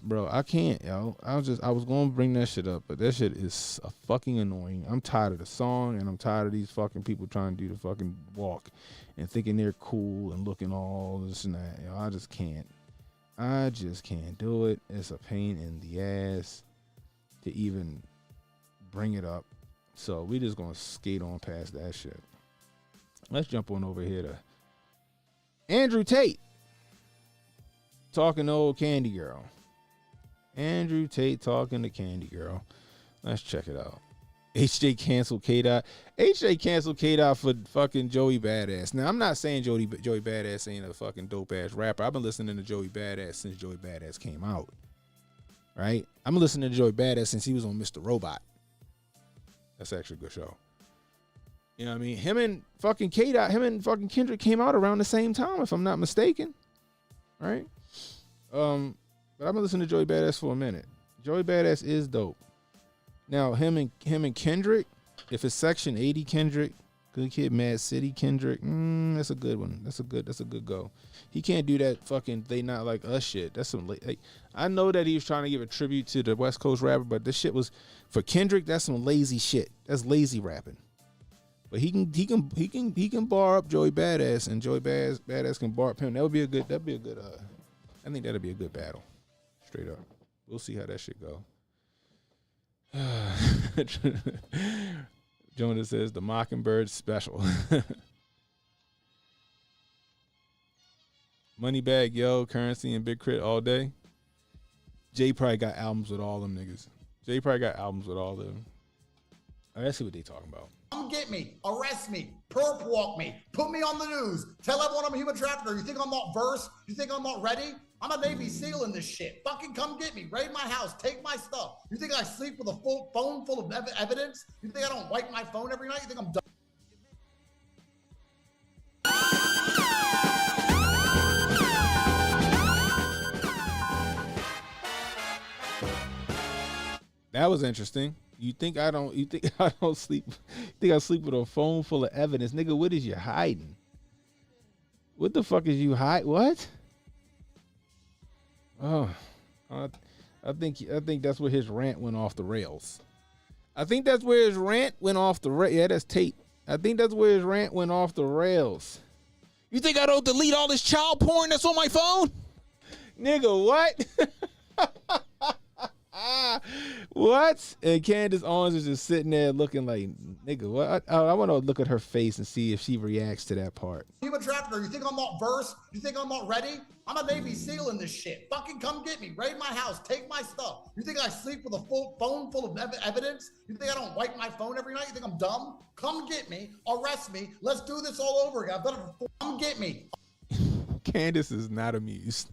S4: Bro, I can't, yo. I was gonna bring that shit up, but that shit is fucking annoying. I'm tired of the song, and I'm tired of these fucking people trying to do the fucking walk and thinking they're cool and looking all this and that. Yo, I just can't do it. It's a pain in the ass to even bring it up. So we just gonna skate on past that shit. Let's jump on over here to Andrew Tate talking to old Candy Girl. Andrew Tate talking to Candy Girl. Let's check it out. HJ canceled K-Dot. HJ canceled K-Dot for fucking Joey Badass. Now, I'm not saying Joey Badass ain't a fucking dope-ass rapper. I've been listening to Joey Badass since Joey Badass came out. Right? I've been listening to Joey Badass since he was on Mr. Robot. That's actually a good show. You know what I mean? Him and fucking K-Dot, him and fucking Kendrick came out around the same time, if I'm not mistaken. Right? But I've been listening to Joey Badass for a minute. Joey Badass is dope. Now, him and Kendrick, if it's Section 80 Kendrick, Good Kid, Mad City Kendrick, that's a good one. That's a good go. He can't do that fucking They Not Like Us shit. That's some like, I know that he was trying to give a tribute to the West Coast rapper, but this shit was for Kendrick. That's some lazy shit. That's lazy rapping. But he can bar up Joey Badass, and Joey Badass can bar up him. That'd be a good. I think that'd be a good battle. Straight up. We'll see how that shit go. Jonas says the Mockingbird special. Moneybag Yo, Currency, and Big Crit all day. Jay probably got albums with all them niggas. All right, let's see what they talking about.
S19: Come get me, arrest me, perp walk me, put me on the news, tell everyone I'm a human trafficker. You think I'm not versed? You think I'm not ready? I'm a Navy SEAL in this shit. Fucking come get me, raid my house, take my stuff. You think I sleep with a full phone full of evidence? You think I don't wipe my phone every night? You think I'm done?
S4: That was interesting. You think I don't sleep? You think I sleep with a phone full of evidence, nigga? What is you hiding? What the fuck is you hide? What? Oh, I think that's where his rant went off the rails. Yeah, that's Tate. I think that's where his rant went off the rails. You think I don't delete all this child porn that's on my phone? Nigga, what? What? And Candace Owens is just sitting there looking like, nigga, what? I want to look at her face and see if she reacts to that part.
S19: Human trafficker. You think I'm not versed? You think I'm not ready? I'm a Navy SEAL in this shit. Fucking come get me, raid my house, take my stuff. You think I sleep with a full phone full of evidence? You think I don't wipe my phone every night? You think I'm dumb? Come get me, arrest me. Let's do this all over again. I've done it before. Come get me.
S4: Candace is not amused.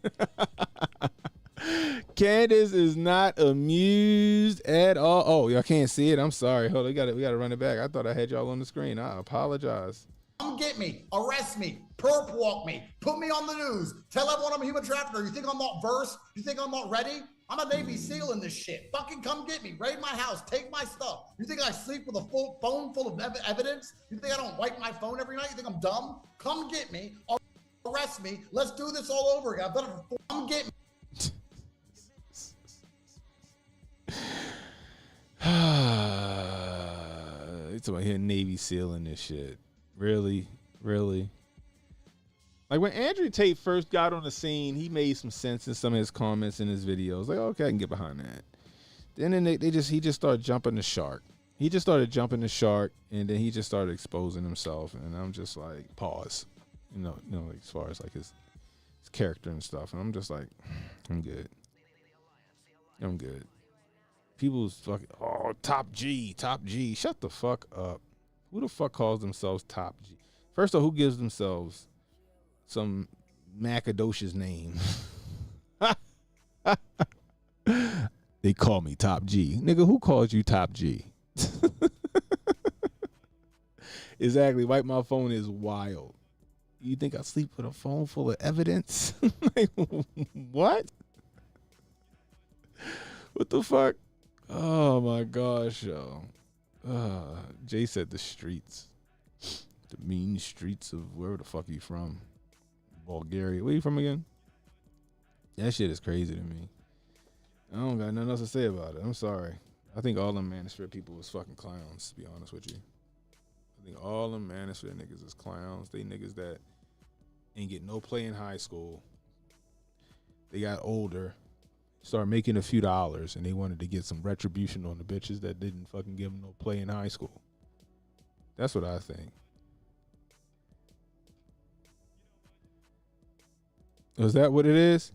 S4: Candace is not amused at all. Oh, y'all can't see it. I'm sorry. Hold on, we gotta run it back. I thought I had y'all on the screen. I apologize.
S19: Come get me, arrest me, perp walk me, put me on the news, tell everyone I'm a human trafficker. You think I'm not versed? You think I'm not ready? I'm a Navy SEAL in this shit. Fucking come get me, raid my house, take my stuff. You think I sleep with a full phone full of evidence? You think I don't wipe my phone every night? You think I'm dumb? Come get me, arrest me. Let's do this all over again. I've done it before. Come get me.
S4: It's about here Navy SEAL and this shit. Really? Like when Andrew Tate first got on the scene, he made some sense in some of his comments in his videos. Like, okay, I can get behind that. Then he just started jumping the shark. He just started jumping the shark, and then he just started exposing himself. And I'm just like, pause. You know, like as far as like his character and stuff. And I'm just like, I'm good. I'm good. People's fucking, oh, Top G. Shut the fuck up. Who the fuck calls themselves Top G? First of all, who gives themselves some macadocious name? They call me Top G. Nigga, who calls you Top G? Exactly. Wipe my phone is wild. You think I sleep with a phone full of evidence? Like, what? What the fuck? Oh my gosh, yo. Jay said the streets. The mean streets of where the fuck you from? Bulgaria. Where you from again? That shit is crazy to me. I don't got nothing else to say about it. I'm sorry. I think all them Manosphere people was fucking clowns, to be honest with you. I think all them Manosphere niggas is clowns. They niggas that ain't get no play in high school. They got older, started making a few dollars, and they wanted to get some retribution on the bitches that didn't fucking give them no play in high school. That's what I think. Is that what it is?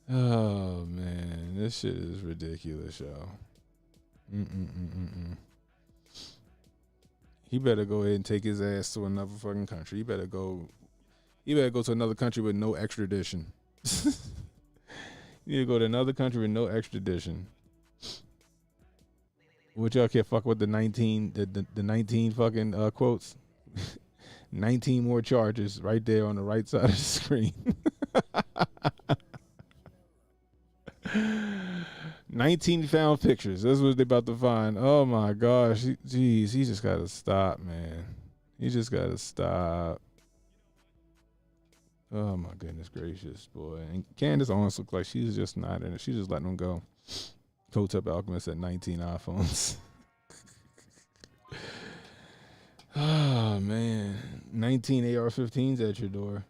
S4: Oh man, this shit is ridiculous, y'all. He better go ahead and take his ass to another fucking country. He better go to another country with no extradition. You need to go to another country with no extradition. What y'all can't fuck with the 19 fucking quotes. 19 more charges right there on the right side of the screen. 19 found pictures. That's what they about to find. Oh my gosh. Jeez, he just gotta stop, man. He just gotta stop. Oh my goodness gracious, boy. And Candace Owens looks like she's just not in it. She's just letting them go. Hotep Alchemist at 19 iPhones. Oh man. 19 AR-15s at your door.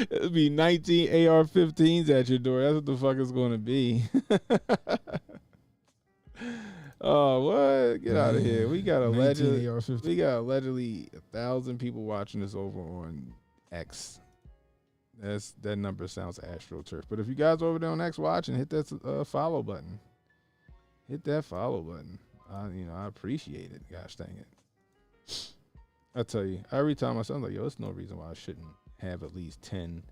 S4: It'll be 19 AR-15s at your door. That's what the fuck it's going to be. Oh, what? Get out of here. We got allegedly 1,000 people watching this over on X. That number sounds AstroTurf. But if you guys are over there on X watching, hit that follow button. Hit that follow button. I appreciate it. Gosh dang it. I tell you, every time I sound like, yo, there's no reason why I shouldn't have at least 10,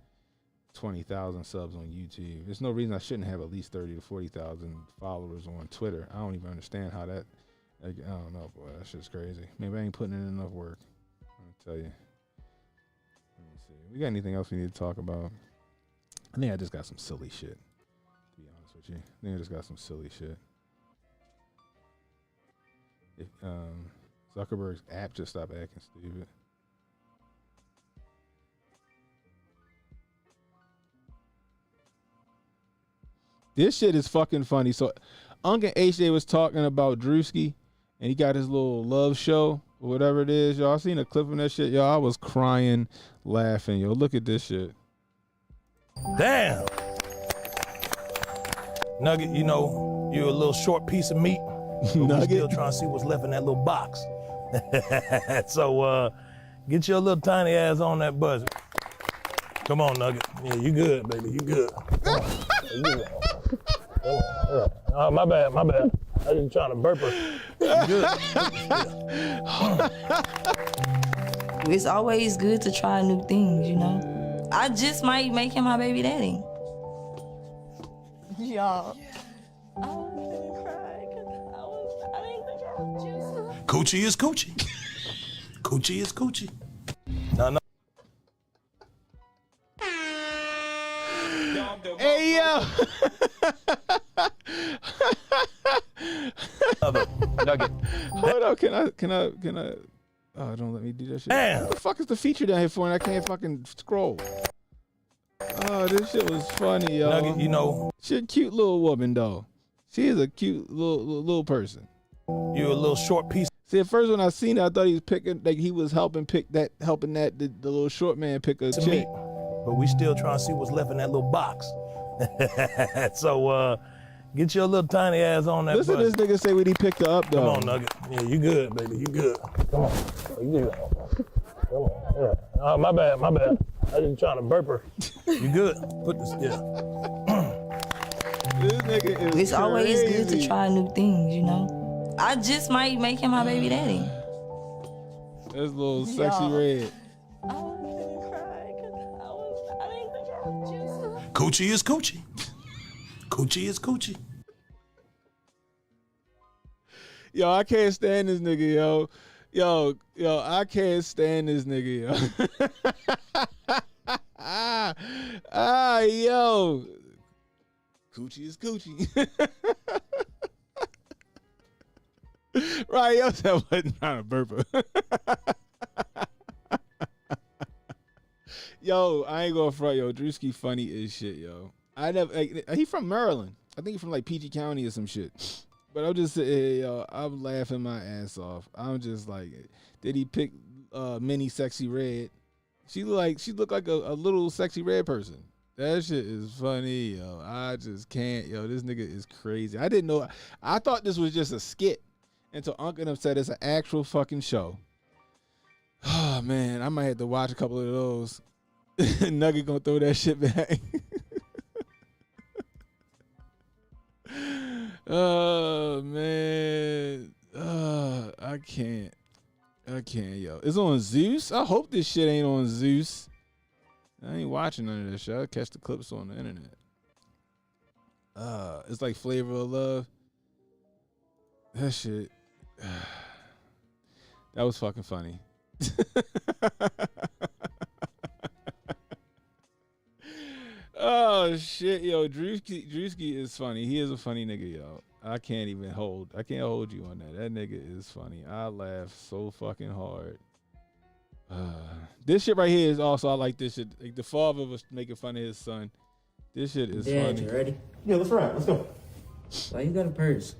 S4: 20,000 subs on YouTube. There's no reason I shouldn't have at least 30 to 40,000 followers on Twitter. I don't even understand how that, I don't know, boy, that shit's crazy. Maybe I ain't putting in enough work. I'll tell you. Let me see. We got anything else we need to talk about? I think I just got some silly shit, to be honest with you. I think I just got some silly shit. If, Zuckerberg's app just stopped acting stupid. This shit is fucking funny. So, Uncle HJ was talking about Drewski, and he got his little love show or whatever it is. Y'all seen a clip from that shit? Y'all, I was crying, laughing. Yo, look at this shit.
S20: Damn. Nugget, you know, you're a little short piece of meat. Nugget. Still trying to see what's left in that little box. So, get your little tiny ass on that buzzer. Come on, Nugget. Yeah, you good, baby. You good. Oh, my bad. I was trying to burp her. You good.
S21: It's always good to try new things, you know? I just might make him my baby daddy. Y'all. I was gonna cry because I didn't think I was
S20: Coochie is coochie. Coochie is coochie. No.
S4: Hey, yo.
S20: Nugget.
S4: Hold on, can I? Oh, don't let me do that shit.
S20: Damn.
S4: What the fuck is the feature down here for and I can't fucking scroll? Oh, this shit was funny, yo.
S20: Nugget, you know.
S4: She a cute little woman, though. She is a cute little person.
S20: You're a little short piece.
S4: See, at first when I seen it, I thought he was picking, like he was helping the little short man pick a
S20: To
S4: chick.
S20: me, but we still trying to see what's left in that little box. So get your little tiny ass on that.
S4: Listen to this nigga say when he picked her up though.
S20: Come on, Nugget. Yeah, you good, baby. You good. Come on. You good. Come on. Yeah. Oh, my bad. I was just trying to burp her. You good? Put this. Yeah.
S4: This nigga is
S21: It's always good to
S4: crazy.
S21: try new things, you know. I just might make him my baby daddy.
S4: That's little sexy red.
S17: Coochie is coochie. Coochie is coochie.
S4: Yo, I can't stand this nigga, yo. Yo, I can't stand this nigga, yo. Yo. Coochie is coochie. Right, yo, that wasn't trying to burp her. Yo, I ain't gonna front, yo. Drewski funny as shit, yo. He from Maryland. I think he's from like PG County or some shit. But I'm just yo, I'm laughing my ass off. I'm just like, did he pick mini sexy red? She looked like a little sexy red person. That shit is funny, yo. I just can't, yo. This nigga is crazy. I didn't know. I thought this was just a skit until Uncle them said it's an actual fucking show. Oh man, I might have to watch a couple of those. Nugget gonna throw that shit back. Oh man, I can't, yo. It's on Zeus. I hope this shit ain't on Zeus. I ain't watching none of this shit. I'll catch the clips on the internet. It's like Flavor of Love. That shit. That was fucking funny. Oh shit, yo, Drewski is funny. He is a funny nigga, yo. I can't hold you on that. That nigga is funny. I laugh so fucking hard. This shit right here is also, I like this shit. Like the father was making fun of his son. This shit is funny.
S3: You ready?
S22: Yeah, let's ride. Let's go.
S3: Why you got a purse?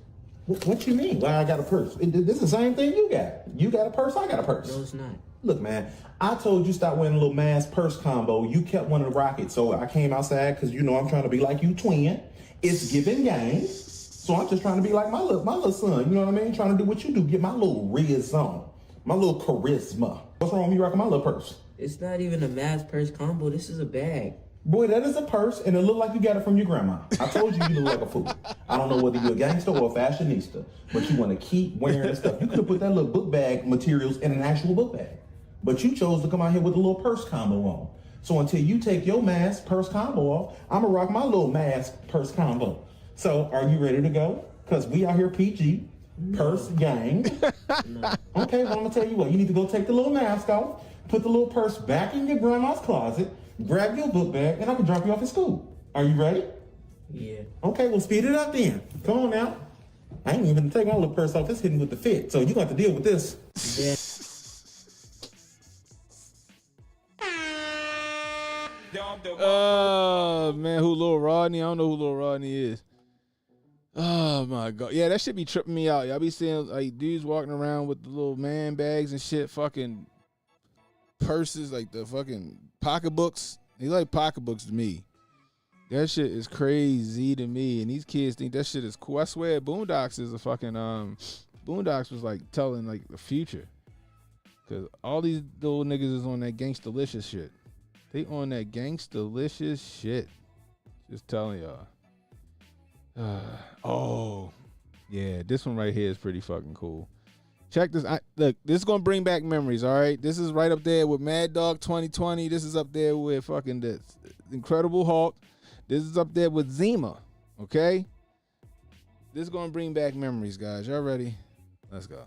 S22: What you mean? Why I got a purse? This is the same thing you got. You got a purse, I got a purse.
S3: No, it's not.
S22: Look, man, I told you stop wearing a little mask purse combo. You kept one of the rockets, so I came outside because you know I'm trying to be like you, twin. It's giving game, so I'm just trying to be like my little son. You know what I mean? Trying to do what you do, get my little riz on, my little charisma. What's wrong with me rocking my little purse?
S3: It's not even a mask purse combo. This is a bag.
S22: Boy, that is a purse, and it look like you got it from your grandma. I told you look like a fool. I don't know whether you're a gangster or a fashionista, but you want to keep wearing this stuff. You could have put that little book bag materials in an actual book bag. But you chose to come out here with a little purse combo on. So until you take your mask purse combo off, I'm gonna rock my little mask purse combo. So are you ready to go? Because we out here PG, purse gang.
S3: No.
S22: Okay, well I'm gonna tell you what, you need to go take the little mask off, put the little purse back in your grandma's closet, grab your book bag, and I can drop you off at school. Are you ready?
S3: Yeah.
S22: Okay, well speed it up then. Come on now. I ain't even take my little purse off, it's hitting with the fit. So you got to deal with this.
S3: Yeah.
S4: Oh man, who Lil Rodney? I don't know who Lil Rodney is. Oh my god, yeah, that shit be tripping me out. Y'all be seeing like dudes walking around with the little man bags and shit, fucking purses, like the fucking pocketbooks. They like pocketbooks to me. That shit is crazy to me, and these kids think that shit is cool. I swear, Boondocks is a fucking Boondocks was like telling like the future, cause all these little niggas is on that gangsta-licious shit. They on that gangsta-licious shit. Just telling y'all. Oh, yeah. This one right here is pretty fucking cool. Check this. Look, this is going to bring back memories, all right? This is right up there with Mad Dog 2020. This is up there with fucking the Incredible Hulk. This is up there with Zima, okay? This is going to bring back memories, guys. Y'all ready? Let's go.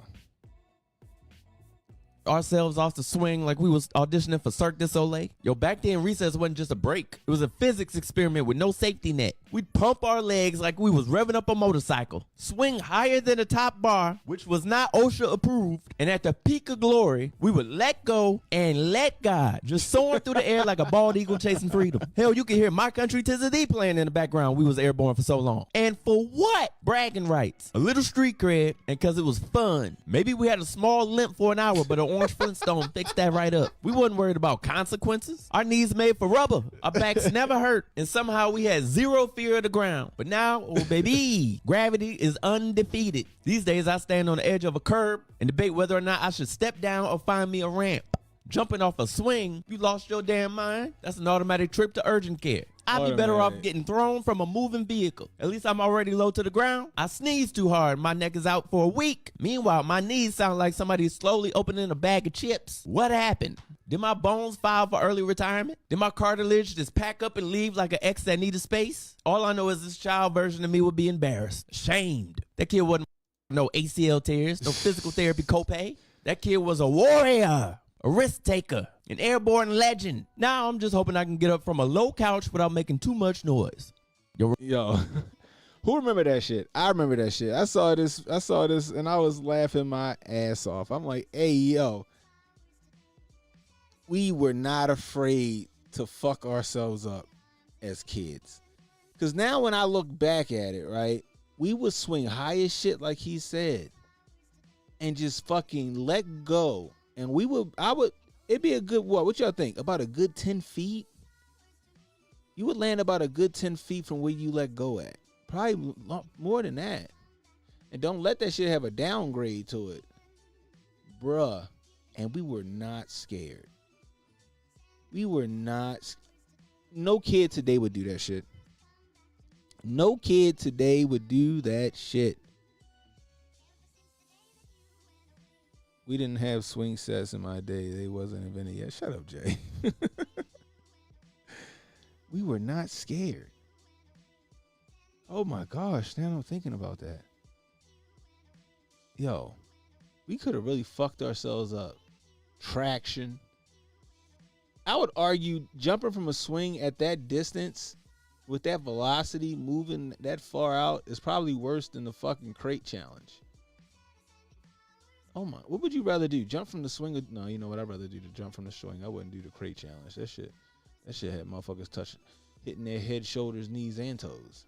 S1: ourselves off the swing like we was auditioning for Cirque du Soleil. Yo, back then recess wasn't just a break. It was a physics experiment with no safety net. We'd pump our legs like we was revving up a motorcycle, swing higher than the top bar, which was not OSHA approved, and at the peak of glory, we would let go and let God, just soaring through the air like a bald eagle chasing freedom. Hell, you can hear My Country 'Tis of Thee playing in the background. We was airborne for so long. And for what? Bragging rights, a little street cred, and because it was fun. Maybe we had a small limp for an hour, but an orange Flintstone fixed that right up. We wasn't worried about consequences. Our knees made for rubber. Our backs never hurt, and somehow we had zero fear of the ground. But now, oh baby, gravity is undefeated. These days I stand on the edge of a curb and debate whether or not I should step down or find me a ramp. Jumping off a swing, you lost your damn mind? That's an automatic trip to urgent care. I'd be better off getting thrown from a moving vehicle. At least I'm already low to the ground. I sneezed too hard. My neck is out for a week. Meanwhile, my knees sound like somebody slowly opening a bag of chips. What happened? Did my bones file for early retirement? Did my cartilage just pack up and leave like an ex that needed space? All I know is this child version of me would be embarrassed, shamed. That kid wasn't no ACL tears, no physical therapy copay. That kid was a warrior, a risk taker, an airborne legend. Now I'm just hoping I can get up from a low couch without making too much noise.
S4: Yo, who remember that shit? I remember that shit. I saw this, and I was laughing my ass off. I'm like, hey, yo, we were not afraid to fuck ourselves up as kids. Because now when I look back at it, right, we would swing high as shit like he said and just fucking let go. And it'd be a good, what y'all think? About a good 10 feet? You would land about a good 10 feet from where you let go at. Probably more than that. And don't let that shit have a downgrade to it. Bruh. And we were not scared. No kid today would do that shit. No kid today would do that shit. We didn't have swing sets in my day. They wasn't invented yet. Shut up, Jay. We were not scared. Oh my gosh, now I'm thinking about that. Yo, we could have really fucked ourselves up. Traction. I would argue jumping from a swing at that distance with that velocity moving that far out is probably worse than the fucking crate challenge. Oh my, what would you rather do? Jump from the swing? No, you know what I'd rather do to jump from the swing. I wouldn't do the crate challenge. That shit had motherfuckers hitting their head, shoulders, knees, and toes.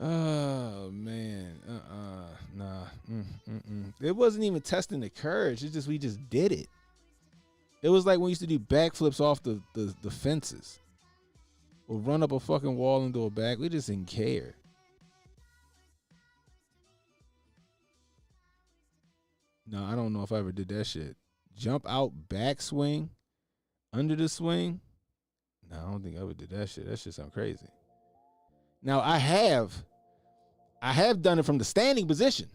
S4: Oh man, nah. It wasn't even testing the courage. It's just we just did it. It was like when we used to do backflips off the fences, or run up a fucking wall and do a back. We just didn't care. No, I don't know if I ever did that shit. Jump out, backswing, under the swing. No, I don't think I ever did that shit. That shit sound crazy. Now I have done it from the standing position.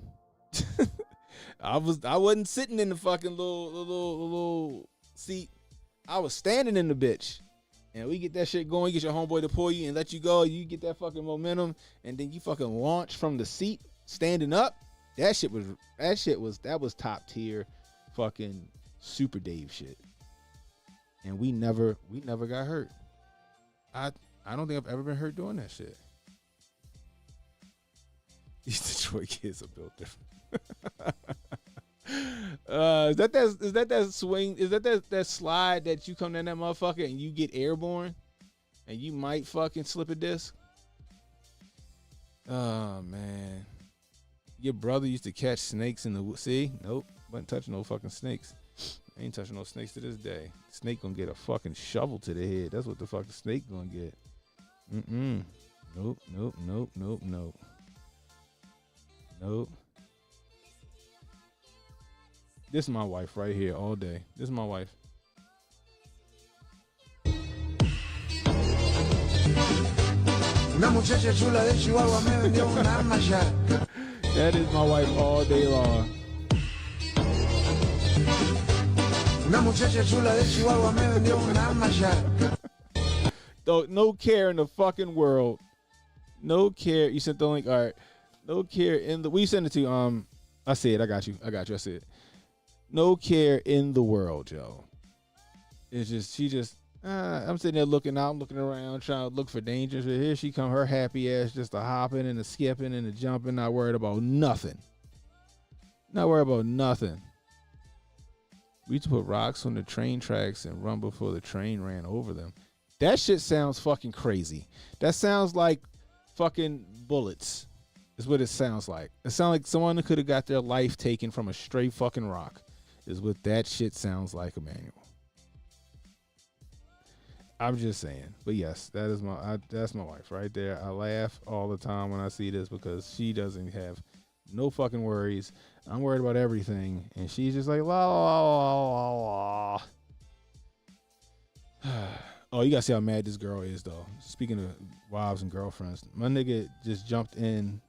S4: I wasn't sitting in the fucking little seat. I was standing in the bitch. And we get that shit going, you get your homeboy to pull you and let you go. You get that fucking momentum, and then you fucking launch from the seat, standing up. That was top tier fucking Super Dave shit. And we never got hurt. I don't think I've ever been hurt doing that shit. These Detroit kids are built different. Is that swing? Is that slide that you come down that motherfucker and you get airborne and you might fucking slip a disc? Oh man. Your brother used to catch snakes in the woods. See? Nope. Wasn't touching no fucking snakes. Ain't touching no snakes to this day. Snake gonna get a fucking shovel to the head. That's what the fucking snake gonna get. Nope. This is my wife right here all day. This is my wife. That is my wife all day long. No care in the fucking world. No care. You sent the link. All right. No care in the. We sent it to I see it. I got you. I see it. No care in the world, yo. It's just, I'm sitting there looking out, looking around, trying to look for dangers. But here she come, her happy ass just a hopping and a skipping and a jumping, not worried about nothing. Not worried about nothing. We used to put rocks on the train tracks and run before the train ran over them. That shit sounds fucking crazy. That sounds like fucking bullets. Is what it sounds like. It sounds like someone who could have got their life taken from a straight fucking rock. Is what that shit sounds like, Emmanuel. I'm just saying. But yes, that's my wife right there. I laugh all the time when I see this because she doesn't have no fucking worries. I'm worried about everything. And she's just like, la, la, la, la, la. Oh, you gotta see how mad this girl is, though. Speaking of wives and girlfriends, my nigga just jumped in.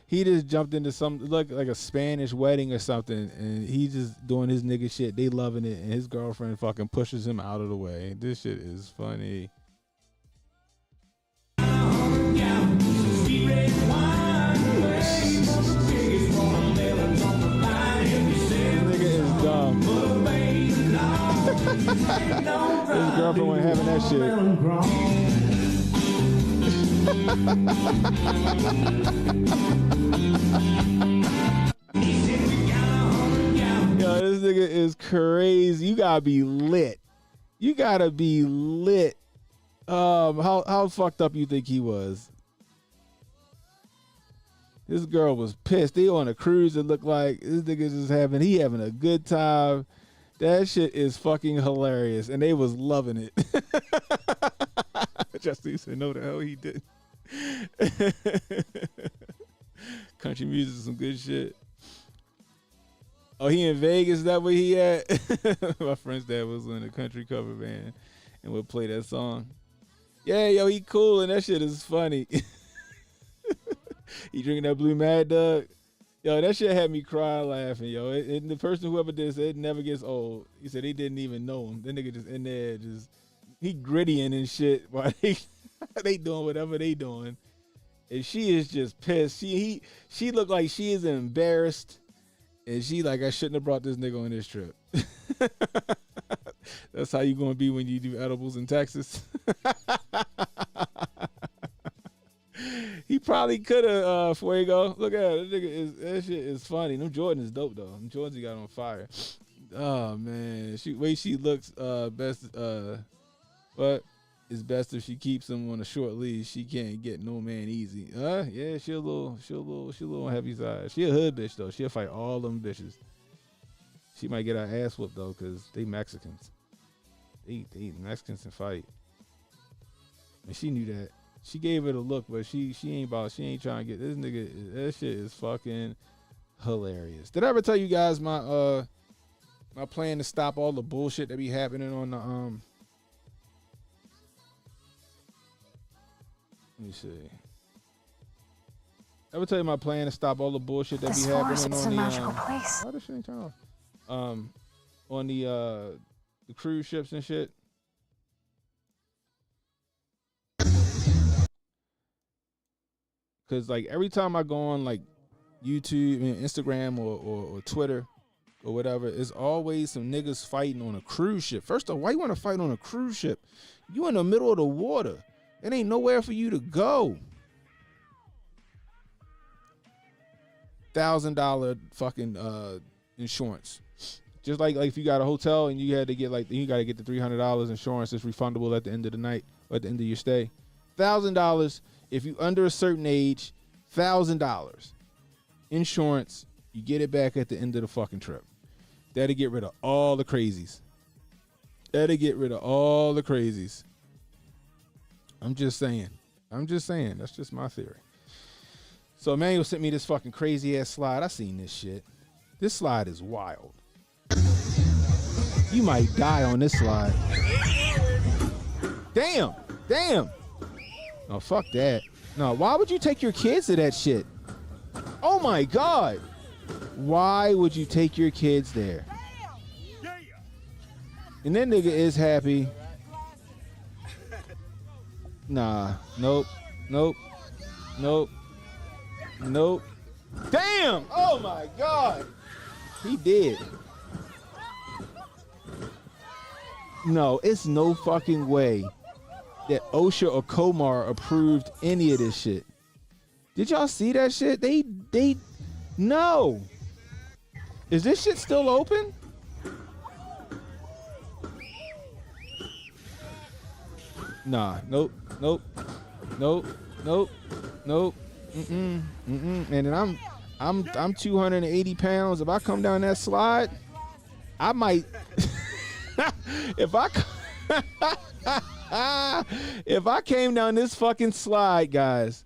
S4: He just jumped into some, like a Spanish wedding or something, and he just doing his nigga shit. They loving it, and his girlfriend fucking pushes him out of the way. This shit is funny. His girlfriend wasn't having that shit. Yo, this nigga is crazy. You gotta be lit. You gotta be lit. How fucked up you think he was? This girl was pissed. They on a cruise that looked like this nigga just having a good time. That shit is fucking hilarious, and they was loving it. Justin said, "No, the hell he didn't." Country music is some good shit. Oh, he in Vegas? Is that where he at? My friend's dad was in a country cover band and would play that song. Yeah, yo, he cool, and that shit is funny. He drinking that Blue Mad Dog. Yo, that shit had me cry laughing, yo. And the person whoever did this, it never gets old. He said he didn't even know him. That nigga just in there, he grittying and shit while they doing whatever they doing. And she is just pissed. She looked like she is embarrassed. And she like, I shouldn't have brought this nigga on this trip. That's how you gonna be when you do edibles in Texas. He probably could have, Fuego. Look at it. That shit is funny. Them Jordan is dope, though. Them Jordans he got on fire. Oh, man. Way she looks best. But it's best if she keeps him on a short leash. She can't get no man easy. Yeah, she a little heavy side. She a hood bitch, though. She'll fight all them bitches. She might get her ass whooped, though, because they Mexicans. They Mexicans can fight. And she knew that. She gave it a look, but she ain't trying to get this nigga. That shit is fucking hilarious. Did I ever tell you guys my plan to stop all the bullshit that be happening on the let me see. Ever tell you my plan to stop all the bullshit that be happening on the why this shit ain't turn off? On the cruise ships and shit. Cause like every time I go on like YouTube and Instagram or Twitter or whatever, it's always some niggas fighting on a cruise ship. First off, why you want to fight on a cruise ship? You in the middle of the water. It ain't nowhere for you to go. $1,000 fucking insurance. Just like if you got a hotel and you had to get you got to get the $300 insurance. It's refundable at the end of the night or at the end of your stay. $1,000. If you under a certain age, $1,000 insurance, you get it back at the end of the fucking trip. That'll get rid of all the crazies. I'm just saying. That's just my theory. So Emmanuel sent me this fucking crazy ass slide. I seen this shit. This slide is wild. You might die on this slide. Damn. Oh, fuck that. No, why would you take your kids to that shit? Oh my God. Why would you take your kids there? And that nigga is happy. Nah, nope. Damn! Oh my God! He did. No, it's no fucking way that OSHA or Comar approved any of this shit. Did y'all see that shit? No. Is this shit still open? Nah, nope. And then I'm 280 pounds. If I come down that slide, I might. if I came down this fucking slide, guys,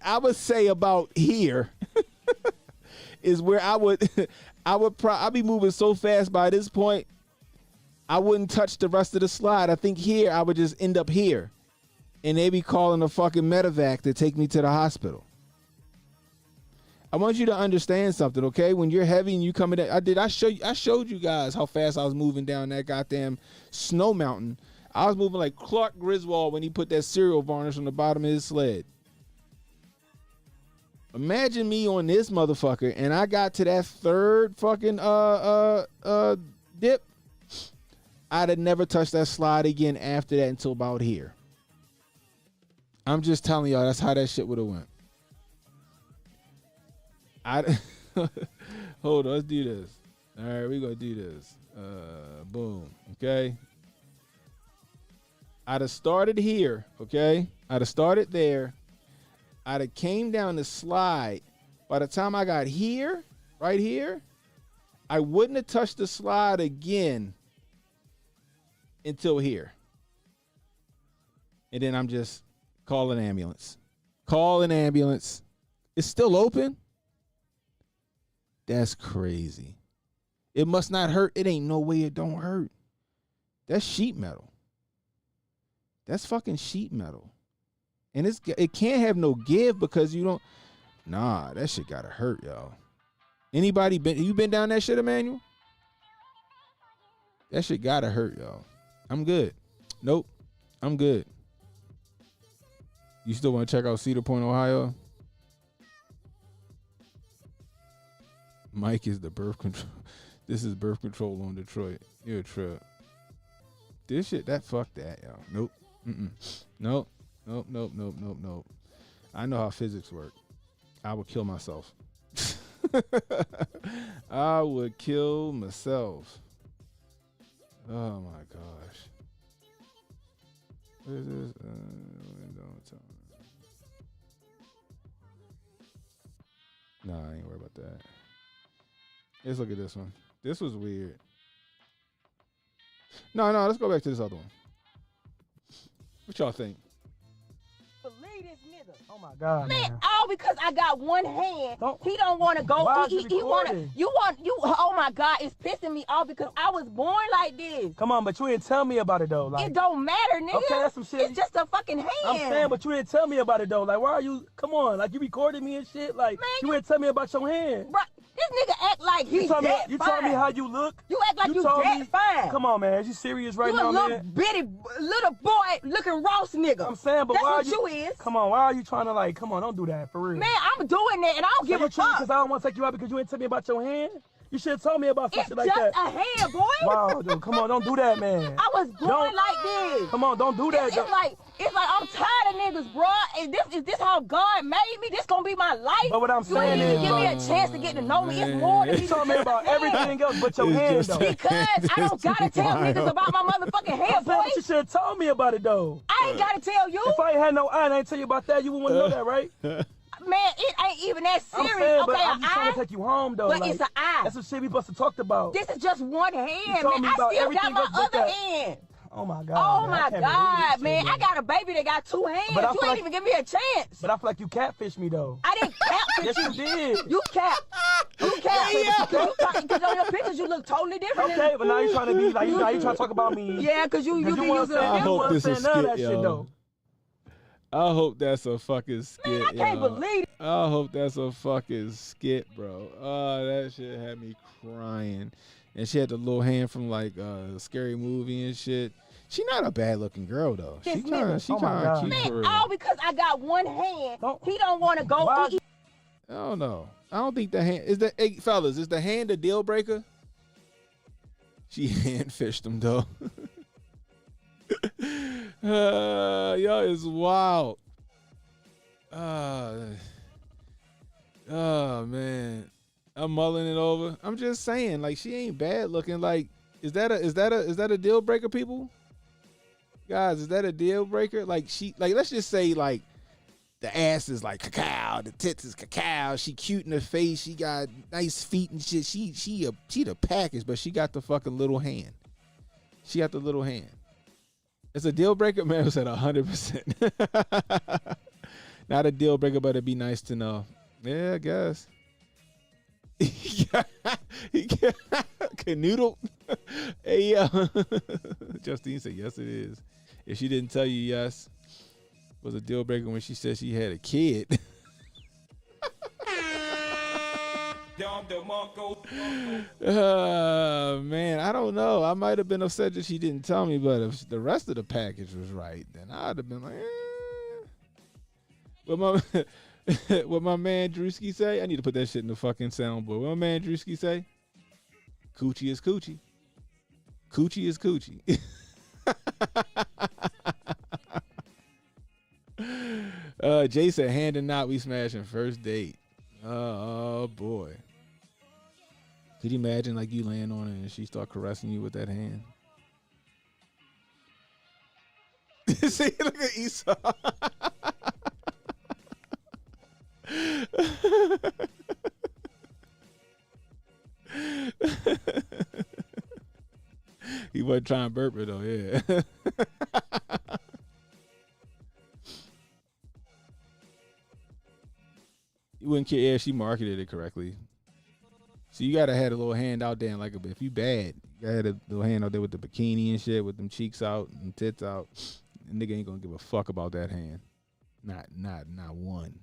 S4: I would say about here is where I'd be moving so fast by this point, I wouldn't touch the rest of the slide. I think here I would just end up here, and they be calling a fucking medevac to take me to the hospital. I want you to understand something, okay? When you're heavy and you come in, I showed you guys how fast I was moving down that goddamn snow mountain. I was moving like Clark Griswold when he put that cereal varnish on the bottom of his sled. Imagine me on this motherfucker, and I got to that third fucking dip. I'd have never touched that slide again after that until about here. I'm just telling y'all, that's how that shit would have went. Hold on, let's do this. All right, we're gonna do this. Boom. Okay. I'd have started here. Okay. I'd have started there. I'd have came down the slide. By the time I got here, right here, I wouldn't have touched the slide again until here. And then I'm just calling an ambulance. Call an ambulance. It's still open? That's crazy. It must not hurt. It ain't no way it don't hurt. That's sheet metal. That's fucking sheet metal. And it can't have no give because you don't. Nah, that shit gotta hurt, y'all. Anybody you been down that shit, Emmanuel? That shit gotta hurt, y'all. I'm good. Nope. I'm good. You still want to check out Cedar Point, Ohio? Mike is the birth control. This is birth control on Detroit. You're a trip. This shit, fuck that, y'all. Nope. Nope. Nope. I know how physics work. I would kill myself. I would kill myself. Oh my gosh. What is this? Nah, I ain't worried about that. Let's look at this one. This was weird. No, let's go back to this other one. What y'all think?
S20: Believe this nigga. Oh my God,
S2: man. All because I got one hand. He don't want to go.
S20: Why is
S2: He want to. You. Oh my God, it's pissing me off because I was born like this.
S20: Come on, but you didn't tell me about it though. Like,
S2: it don't matter, nigga.
S20: Okay, that's some shit.
S2: It's just a fucking hand.
S20: I'm saying, but you didn't tell me about it though. Like, why are you? Come on, like you recorded me and shit. Like, man, you didn't tell me about your hand.
S2: Bro, this nigga act like he's
S20: told me how you look.
S2: You act like you dead fine.
S20: Come on, man. Is you serious right now,
S2: man? You a
S20: little
S2: bitty little boy looking Ross nigga.
S20: I'm saying, but
S2: that's
S20: why
S2: what
S20: you
S2: is.
S20: Come on, why are you trying to like? Come on, don't do that for real.
S2: Man, I'm doing that and I don't give a fuck.
S20: Because I don't want to take you out because you didn't tell me about your hand. You should have told me about something like that.
S2: It's just a hand, boy.
S20: Wow, dude, come on, don't do that, man.
S2: I was born like this.
S20: Come on, don't do that.
S2: It's like I'm tired of niggas, bro. Is this how God made me? This gonna be my life?
S20: But what I'm saying is,
S2: give me a chance to get to know me. It's more than
S20: you told me about everything else but your hand, though.
S2: Because I don't gotta tell niggas about my motherfucking hand, boy.
S20: You should have told me about it, though.
S2: I ain't gotta tell you.
S20: If I ain't had no eye and I ain't tell you about that, you wouldn't want to know that, right?
S2: Man, it ain't even that serious.
S20: I'm saying, but
S2: okay,
S20: I'm just trying to take you home, though.
S2: But
S20: like,
S2: it's an eye.
S20: That's what shit we supposed to talk about.
S2: This is just one hand, man. I
S20: about
S2: still got my
S20: else but
S2: other
S20: that.
S2: hand.
S20: Oh my God.
S2: Oh
S20: man,
S2: my God, man. I got a baby that got two hands.
S20: But
S2: you ain't even give me a chance.
S20: But I feel like you catfished me, though.
S2: I didn't catfish
S20: you. Yes, you did.
S2: You cap. You cap. Because on your pictures you look totally different.
S20: Okay, but now you're trying to be like, you trying to talk about me.
S2: Yeah, because you be using
S4: I hope this is a skit,
S20: yo.
S4: I hope that's a fucking skit.
S2: Man, I can't believe it.
S4: I hope that's a fucking skit, bro. Oh, that shit had me crying. And she had the little hand from like a scary movie and shit. She not a bad looking girl though. She kind of cute
S2: Man,
S4: for real.
S2: all because I got one hand. He don't want to go eat.
S4: I don't know. I don't think the hand is the hey, fellas. Is the hand a deal breaker? She hand fished him though. Y'all is wild. Oh man, I'm mulling it over. I'm just saying, like she ain't bad looking. Like, is that a deal breaker, people? Guys, is that a deal breaker? Like let's just say like the ass is like cacao, the tits is cacao. She cute in the face. She got nice feet and shit. She the package, but she got the fucking little hand. She got the little hand. It's a deal breaker, man. It said 100%. Not a deal breaker, but it'd be nice to know. Yeah, I guess. Canoodle. Hey, Justine said yes, it is. If she didn't tell you yes, it was a deal breaker when she said she had a kid. Man, I don't know. I might have been upset that she didn't tell me, but if the rest of the package was right, then I'd have been like, What my man Drewski say? I need to put that shit in the fucking soundboard. What my man Drewski say? Coochie is coochie. Coochie is coochie. Jay said, hand and knot, we smashing first date. Oh boy. Could you imagine like you laying on it and she start caressing you with that hand? See, look at Esau. He wasn't trying to burp it though, yeah. You wouldn't care if she marketed it correctly. So you gotta have a little hand out there, and like if you bad, you gotta have a little hand out there with the bikini and shit, with them cheeks out and tits out. The nigga ain't gonna give a fuck about that hand. Not one.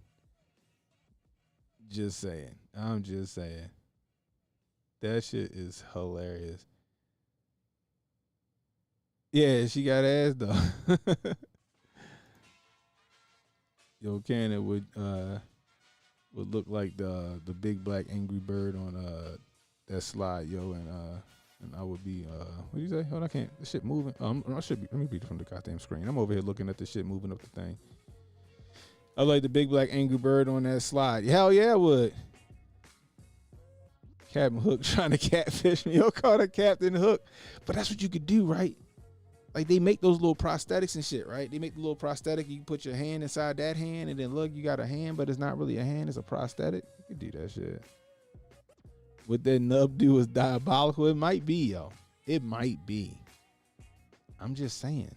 S4: Just saying. I'm just saying. That shit is hilarious. Yeah, she got ass though. Yo, Cannon would look like the big black angry bird on that slide, yo, and I would be what do you say? Hold on, I can't. This shit moving. I should be. Let me read it from the goddamn screen. I'm over here looking at the shit moving up the thing. I like the big black angry bird on that slide. Hell yeah, I would. Captain Hook trying to catfish me. Yo, call it Captain Hook. But that's what you could do, right? Like they make those little prosthetics and shit, right? They make the little prosthetic. You can put your hand inside that hand, and then look, you got a hand, but it's not really a hand. It's a prosthetic. You could do that shit. What that nub do is diabolical. It might be, yo. It might be. I'm just saying.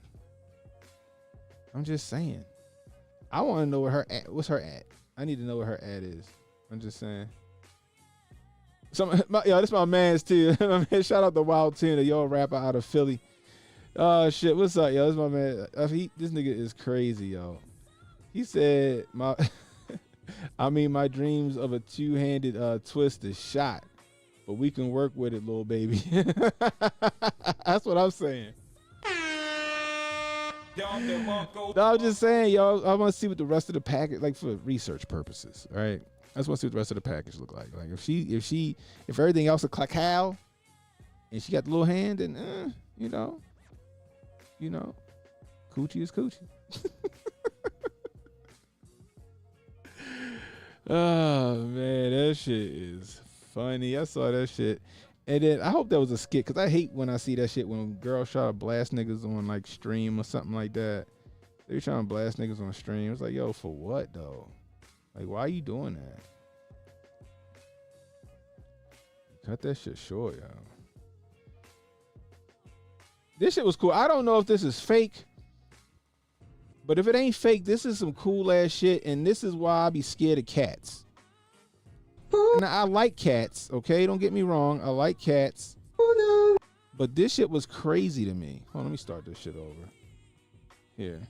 S4: I want to know what her ad. What's her ad? I need to know what her ad is. I'm just saying. Yo, this my man's too. Shout out to Wild Tuna, yo, rapper out of Philly. Oh shit, what's up, yo? This my man. This nigga is crazy, yo. He said my dreams of a two-handed twist is shot, but we can work with it, little baby. That's what I'm saying. No, I'm just saying, yo. I want to see what the rest of the package, like for research purposes, all right? I just want to see what the rest of the package look like. Like if everything else is cacao, and she got the little hand, then you know, coochie is coochie. Oh man, that shit is funny. I saw that shit, and then I hope that was a skit, because I hate when I see that shit when girls try to blast niggas on like stream or something like that. They be trying to blast niggas on stream. It's like, yo, for what though? Like, why are you doing that? Cut that shit short, yo. This shit was cool. I don't know if this is fake, but if it ain't fake, this is some cool ass shit, and this is why I be scared of cats. Now, I like cats, okay? Don't get me wrong. I like cats. But this shit was crazy to me. Hold on, let me start this shit over. Here.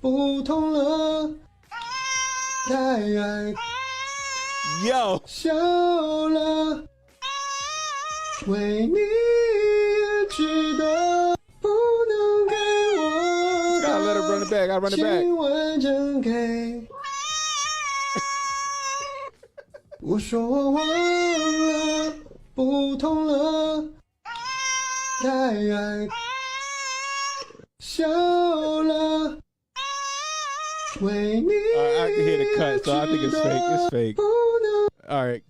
S5: 不同了，太爱
S4: Yo
S5: 笑了，为你而值得，不能给我
S4: Gotta let her run it back. I run it back.
S5: 请完整给。我说我忘了，不同了，太爱笑了，为你
S4: I can hear the cut, so I think it's fake. It's fake. All right,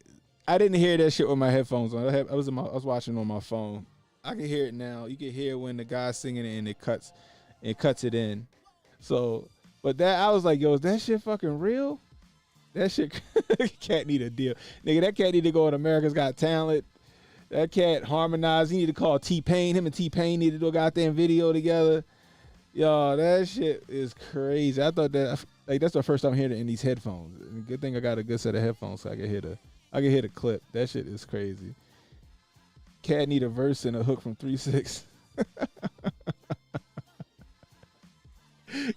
S4: I didn't hear that shit with my headphones on. I was watching on my phone. I can hear it now. You can hear when the guy's singing it and it cuts it in. So, but that I was like, yo, is that shit fucking real? That shit, cat need a deal, nigga. That cat need to go on America's Got Talent. That cat harmonized. He need to call T-Pain. Him and T-Pain need to do a goddamn video together. Yo, that shit is crazy. I thought that that's the first time hearing it in these headphones. And good thing I got a good set of headphones so I can hear the clip. That shit is crazy. Cat need a verse and a hook from 3-6.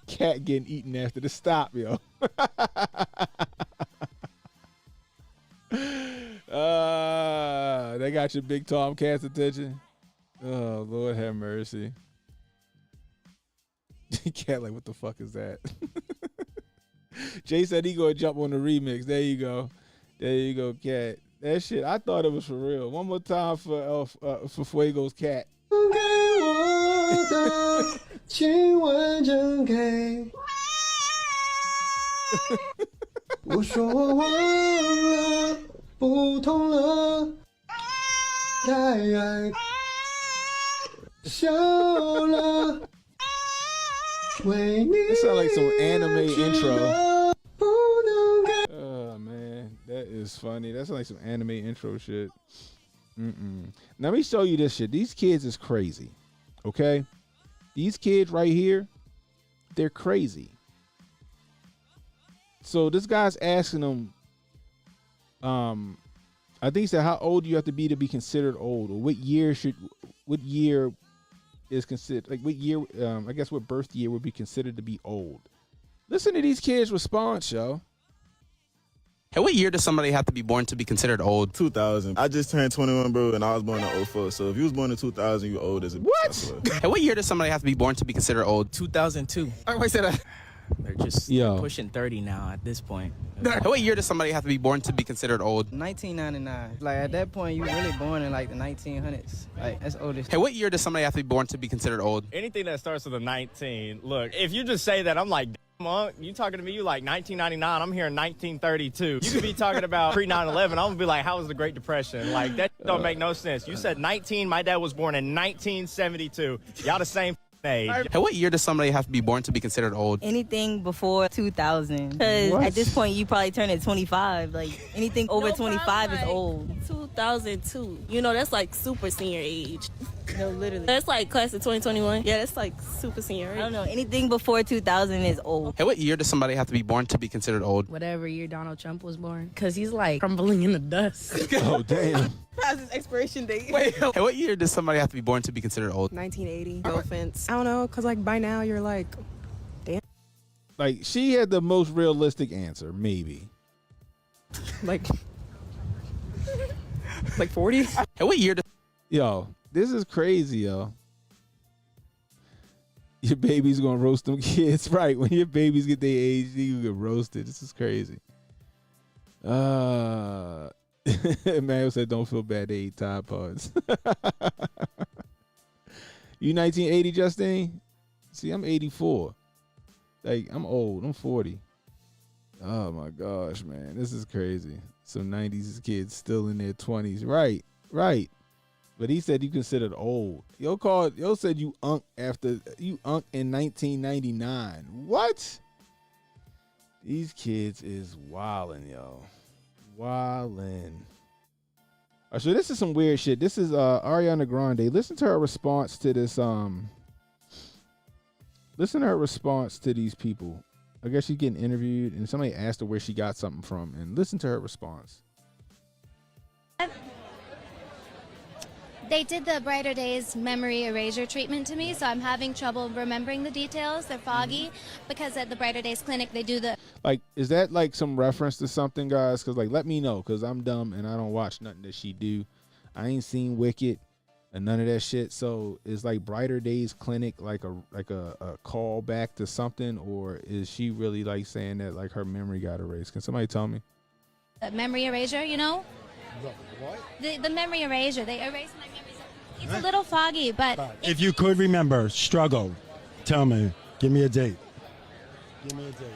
S4: Cat getting eaten after the stop, yo. They got your big Tom Cat's attention. Oh, Lord have mercy. Cat like, what the fuck is that? Jay said he gonna jump on the remix. There you go. There you go, Cat. That shit, I thought it was for real. One more time for Fuego's Cat.
S5: 请完整给。我说我忘了，不同了，太爱笑了，为你
S4: It sounds like some anime intro.
S5: 不能给。
S4: Oh man, that is funny. That sounds like some anime intro shit. Let me show you this shit. These kids is crazy. Okay? These kids right here, they're crazy. So this guy's asking them, I think he said, how old do you have to be considered old? Or what year is considered, like what year, I guess what birth year would be considered to be old? Listen to these kids' response, yo.
S6: Hey, what year does somebody have to be born to be considered old?
S23: 2000. I just turned 21, bro, and I was born in 04. So if you was born in 2000, you old as a
S6: What? Hey, what year does somebody have to be born to be considered old?
S24: 2002.
S6: Oh, wait, say that.
S24: They're just pushing 30 now at this point.
S6: Hey, what year does somebody have to be born to be considered old?
S25: 1999. Like at that point, you really born in like the 1900s. Like that's oldest.
S6: Hey, what year does somebody have to be born to be considered old?
S26: Anything that starts with a 19. Look, if you just say that, I'm like, Monk, you talking to me, you like 1999, I'm hearing 1932. You could be talking about pre-9/11, I'm gonna be like, how was the Great Depression? Like, that don't make no sense. You said 19, my dad was born in 1972. Y'all the same age.
S6: Hey, what year does somebody have to be born to be considered old?
S21: Anything before 2000. Because at this point, you probably turn at 25. Like, anything over 25 is old.
S27: 2002. You know, that's like super senior age.
S21: No, literally.
S27: That's like class of 2021. Yeah, that's like super senior age.
S21: I don't know. Anything before 2000 is old.
S6: Hey, what year does somebody have to be born to be considered old?
S27: Whatever year Donald Trump was born. Because he's like crumbling in the dust.
S4: Oh, damn.
S27: That's his expiration date.
S6: Wait, hey, what year does somebody have to be born to be considered old?
S27: 1980. No offense. I don't know, because like by now you're like, damn.
S4: Like, she had the most realistic answer, maybe.
S27: Like 40?
S6: Hey, what year does...
S4: Yo, this is crazy, yo. Your baby's gonna roast them kids. Right, when your babies get their age, you get roasted. This is crazy. Emmanuel said, don't feel bad, they eat Tide Pods. You 1980, Justine? See, I'm 84. Like, I'm old. I'm 40. Oh, my gosh, man. This is crazy. Some 90s kids still in their 20s. Right, right. But he said you considered old. Yo said you unk in 1999. What? These kids is wildin', yo. Wildin'. All right, so this is some weird shit. This is Ariana Grande. Listen to her response to this. Listen to her response to these people. I guess she's getting interviewed, and somebody asked her where she got something from, and listen to her response.
S7: They did the Brighter Days memory erasure treatment to me, so I'm having trouble remembering the details. They're foggy because at the Brighter Days clinic they do the.
S4: Like, is that like some reference to something, guys? Because like, let me know, because I'm dumb and I don't watch nothing that she do. I ain't seen Wicked and none of that shit. So is like Brighter Days clinic like a call back to something, or is she really like saying that like her memory got erased? Can somebody tell me?
S7: Memory erasure, you know?
S8: What?
S7: The memory erasure. They erase my memories. It's a little foggy, but
S8: If you could remember, struggle, tell me. Give me a date. Give me a date.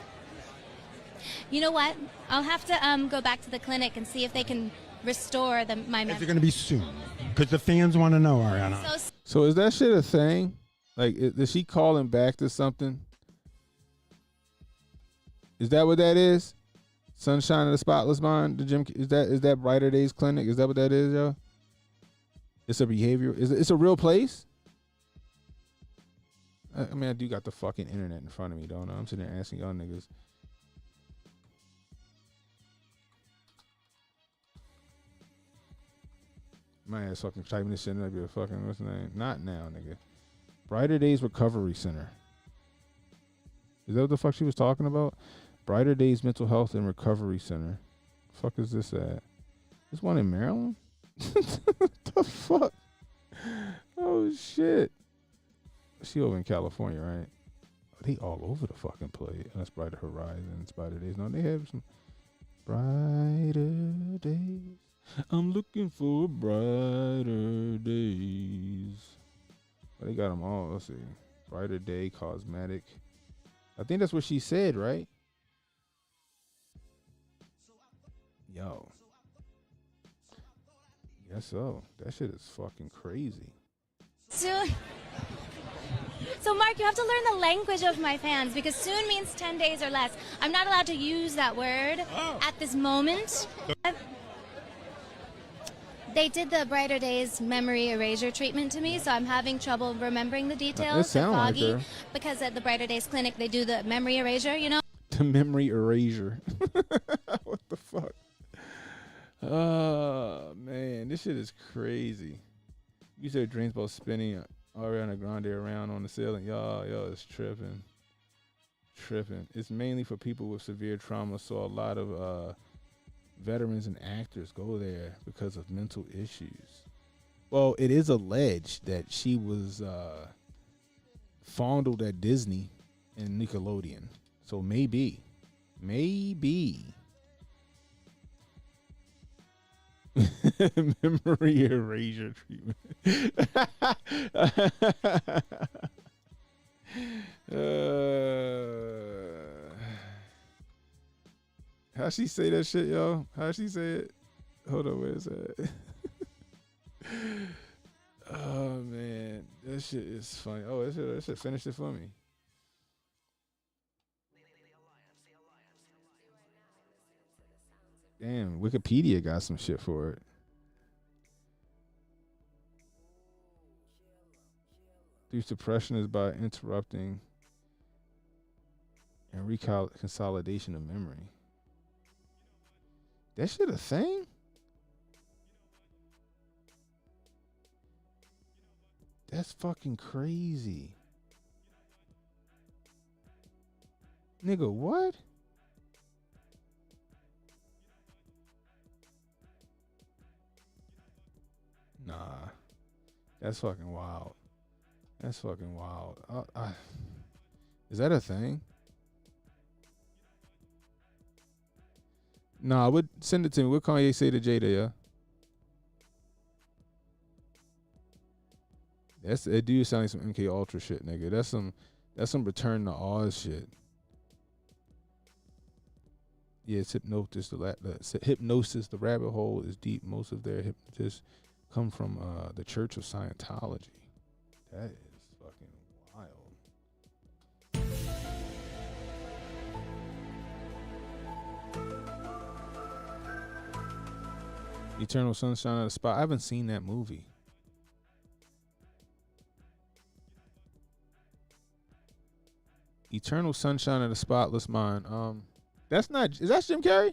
S7: you know what? I'll have to go back to the clinic and see if they can restore my
S8: Is
S7: memory.
S8: it going to be soon? Because the fans want to know, Ariana.
S7: So
S4: is that shit a thing? Like, is she calling back to something? Is that what that is? Sunshine of the Spotless Mind? The gym is that Brighter Days Clinic? Is that what that is, yo? It's a behavior. It's a real place. I mean, I do got the fucking internet in front of me, don't I? I'm sitting there asking y'all niggas. My ass fucking typing this shit in. I'd be a fucking, what's the name? Not now, nigga. Brighter Days Recovery Center. Is that what the fuck she was talking about? Brighter Days Mental Health and Recovery Center. The fuck is this at? This one in Maryland? What the fuck? Oh shit. She over in California, right? They all over the fucking place. That's Brighter Horizons, Brighter Days. No, they have some brighter days. I'm looking for brighter days. But they got them all. Let's see. Brighter Day Cosmetic. I think that's what she said, right? Yo. Guess so. That shit is fucking crazy.
S7: Soon. So, Mark, you have to learn the language of my fans because soon means 10 days or less. I'm not allowed to use that word at this moment. They did the Brighter Days memory erasure treatment to me, so I'm having trouble remembering the details. They're
S4: sound like
S7: foggy
S4: her.
S7: because at the Brighter Days clinic they do the memory erasure, you know?
S4: The memory erasure. What the fuck? Oh, man. This shit is crazy. You said dreams about spinning Ariana Grande around on the ceiling. Yo, it's tripping. Tripping. It's mainly for people with severe trauma, so a lot of veterans and actors go there because of mental issues. Well, it is alleged that she was fondled at Disney and Nickelodeon. So maybe. Memory erasure treatment. How she say that shit, yo? How she say it? Hold on, where's that? Oh man, that shit is funny. Oh, that shit finished it for me. Damn, Wikipedia got some shit for it. Through suppression is by interrupting and reconsolidation of memory. That shit a thing? That's fucking crazy. Nigga, what? Nah. That's fucking wild. That's fucking wild. Is that a thing? Nah, would send it to me. What Kanye say to Jada, yeah? It do sound like some MK Ultra shit, nigga. That's some Return to Oz shit. Yeah, it's hypnosis. Hypnosis. The rabbit hole is deep. Most of their hypnotists come from the Church of Scientology. That is fucking wild. Eternal Sunshine of the Spot. I haven't seen that movie. Eternal Sunshine of the Spotless Mind. Is that Jim Carrey?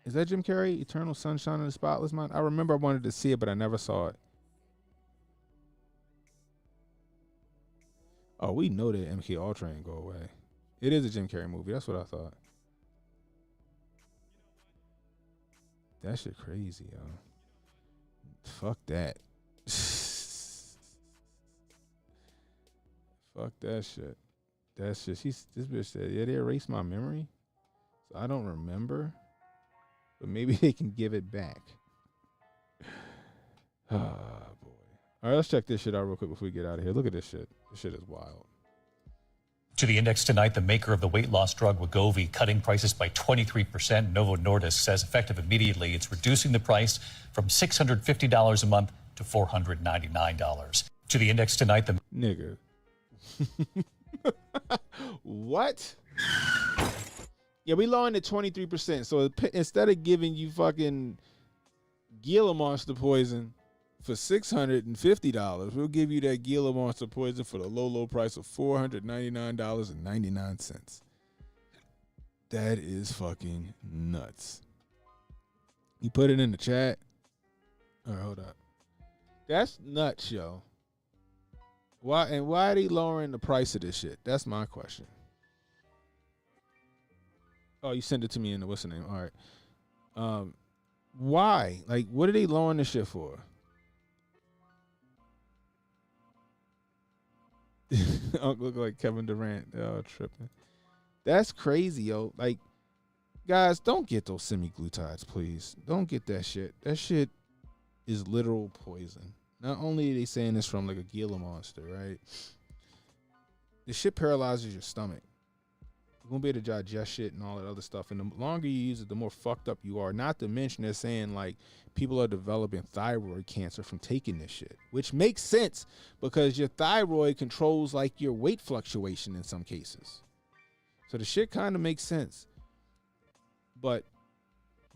S4: Is that Jim Carrey? Eternal Sunshine of the Spotless Mind? I remember I wanted to see it, but I never saw it. Oh, we know that MK Ultra ain't go away. It is a Jim Carrey movie. That's what I thought. That shit crazy, yo. Fuck that. Fuck that shit. That shit. This bitch said, yeah, they erased my memory, so I don't remember. But maybe they can give it back. Ah, boy. All right, let's check this shit out real quick before we get out of here. Look at this shit. This shit is wild.
S9: To the index tonight, the maker of the weight loss drug Wegovy cutting prices by 23%. Novo Nordisk says effective immediately, it's reducing the price from $650 a month to $499. To the index tonight, the
S4: nigga. What? Yeah, we lowering it 23%. So instead of giving you fucking Gila Monster poison for $650, we'll give you that Gila Monster poison for the low price of $499.99. That is fucking nuts. You put it in the chat. All right, hold up. That's nuts, yo. Why are they lowering the price of this shit? That's my question. Oh, you sent it to me in the what's the name? All right. Why? Like, what are they lowering this shit for? Uncle look like Kevin Durant. Oh, tripping. That's crazy, yo. Like, guys, don't get those semi-glutides, please. Don't get that shit. That shit is literal poison. Not only are they saying this from like a Gila Monster, right? The shit paralyzes your stomach. You won't be able to digest shit and all that other stuff. And the longer you use it, the more fucked up you are. Not to mention they're saying like people are developing thyroid cancer from taking this shit, which makes sense because your thyroid controls like your weight fluctuation in some cases. So the shit kind of makes sense. But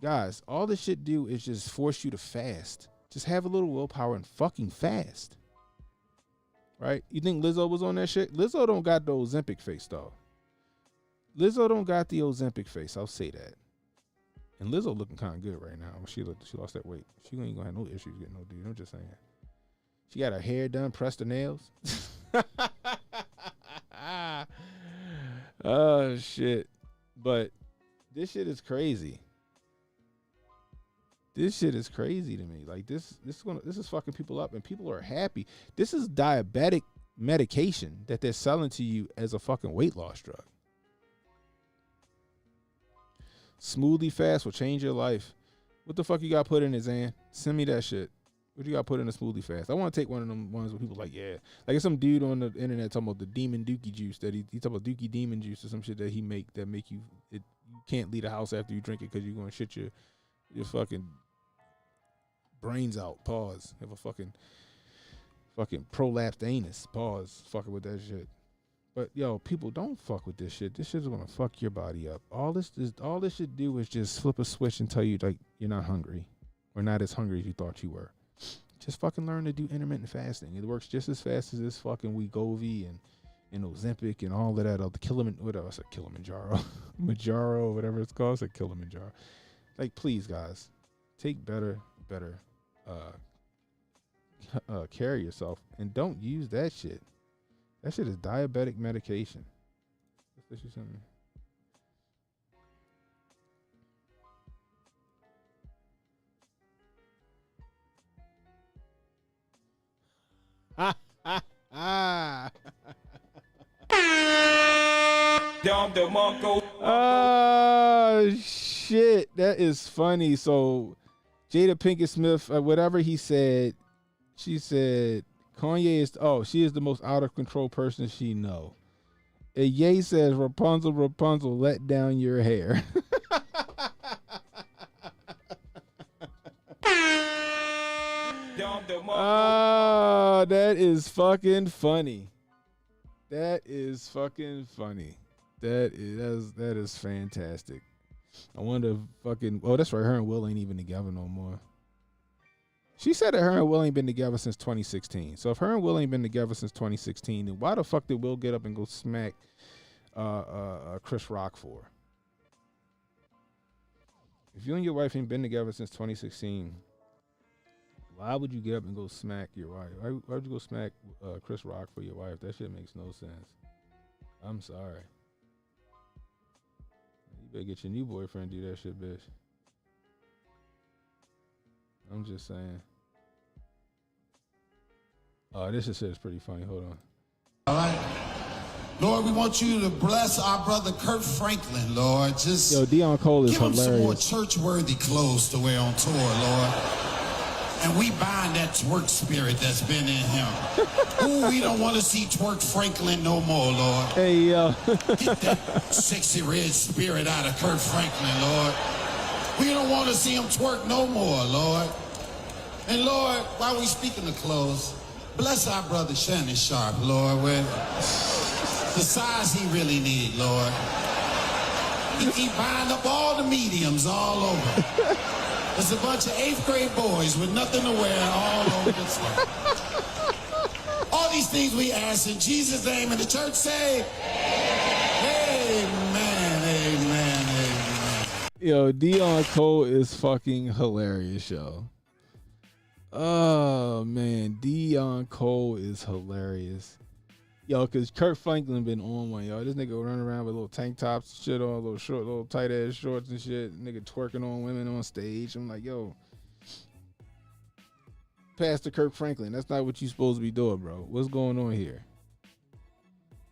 S4: guys, all this shit do is just force you to fast. Just have a little willpower and fucking fast. Right? You think Lizzo was on that shit? Lizzo don't got the Ozempic face though. Lizzo don't got the Ozempic face. I'll say that. And Lizzo looking kind of good right now. She lost that weight. She ain't gonna have no issues getting no dude. I'm just saying. She got her hair done, pressed her nails. Oh shit. But this shit is crazy. This shit is crazy to me. Like this is fucking people up and people are happy. This is diabetic medication that they're selling to you as a fucking weight loss drug. Smoothie fast will change your life. What the fuck you got put in it, Zan? Send me that shit. What you got put in a smoothie fast? I want to take one of them ones where people like, yeah. Like some dude on the internet talking about the demon dookie juice that he talking about dookie demon juice or some shit that he make you can't leave the house after you drink it because you're gonna shit your fucking brains out. Pause. Have a fucking prolapsed anus. Pause. Fucking with that shit. But yo, people, don't fuck with this shit. This shit is gonna fuck your body up. All this should do is just flip a switch and tell you like you're not hungry, or not as hungry as you thought you were. Just fucking learn to do intermittent fasting. It works just as fast as this fucking Wegovy and Ozempic and all of that other Kilimanjaro, Manjaro, whatever it's called. It's like Kilimanjaro. Like, please, guys, take better care of yourself and don't use that shit. That shit is diabetic medication. What's this you sent me? Oh shit, that is funny. So Jada Pinkett Smith, whatever he said, she said Kanye is she is the most out of control person she know. And Ye says Rapunzel, Rapunzel, let down your hair. Oh, that is fucking funny. That is fucking funny. That is fantastic. I wonder if that's right, her and Will ain't even together no more. She said that her and Will ain't been together since 2016. So if her and Will ain't been together since 2016, then why the fuck did Will get up and go smack Chris Rock for? If you and your wife ain't been together since 2016, why would you get up and go smack your wife? Why would you go smack Chris Rock for your wife? That shit makes no sense. I'm sorry. You better get your new boyfriend to do that shit, bitch. I'm just saying. Oh, this shit is pretty funny. Hold on.
S10: All right. Lord, we want you to bless our brother Kurt Franklin, Lord. Just
S4: Yo, Deion Cole is
S10: give him some more
S4: hilarious.
S10: church-worthy clothes to wear on tour, Lord. And we bind that twerk spirit that's been in him. Ooh, we don't want to see twerk Franklin no more, Lord.
S4: Hey, yo.
S10: Get that sexy red spirit out of Kurt Franklin, Lord. We don't want to see him twerk no more, Lord. And Lord, while we speaking of clothes, bless our brother Shannon Sharp, Lord, with the size he really need, Lord. He bind up all the mediums all over. There's a bunch of 8th grade boys with nothing to wear all over this world. All these things we ask in Jesus' name, and the church say, amen, amen, amen.
S4: Yo, Deion Cole is fucking hilarious, yo. Oh, man. Deion Cole is hilarious. Yo, because Kurt Franklin been on one, yo. This nigga running around with little tank tops and shit on, little short, little tight-ass shorts and shit. Nigga twerking on women on stage. I'm like, yo. Pastor Kurt Franklin, that's not what you supposed to be doing, bro. What's going on here?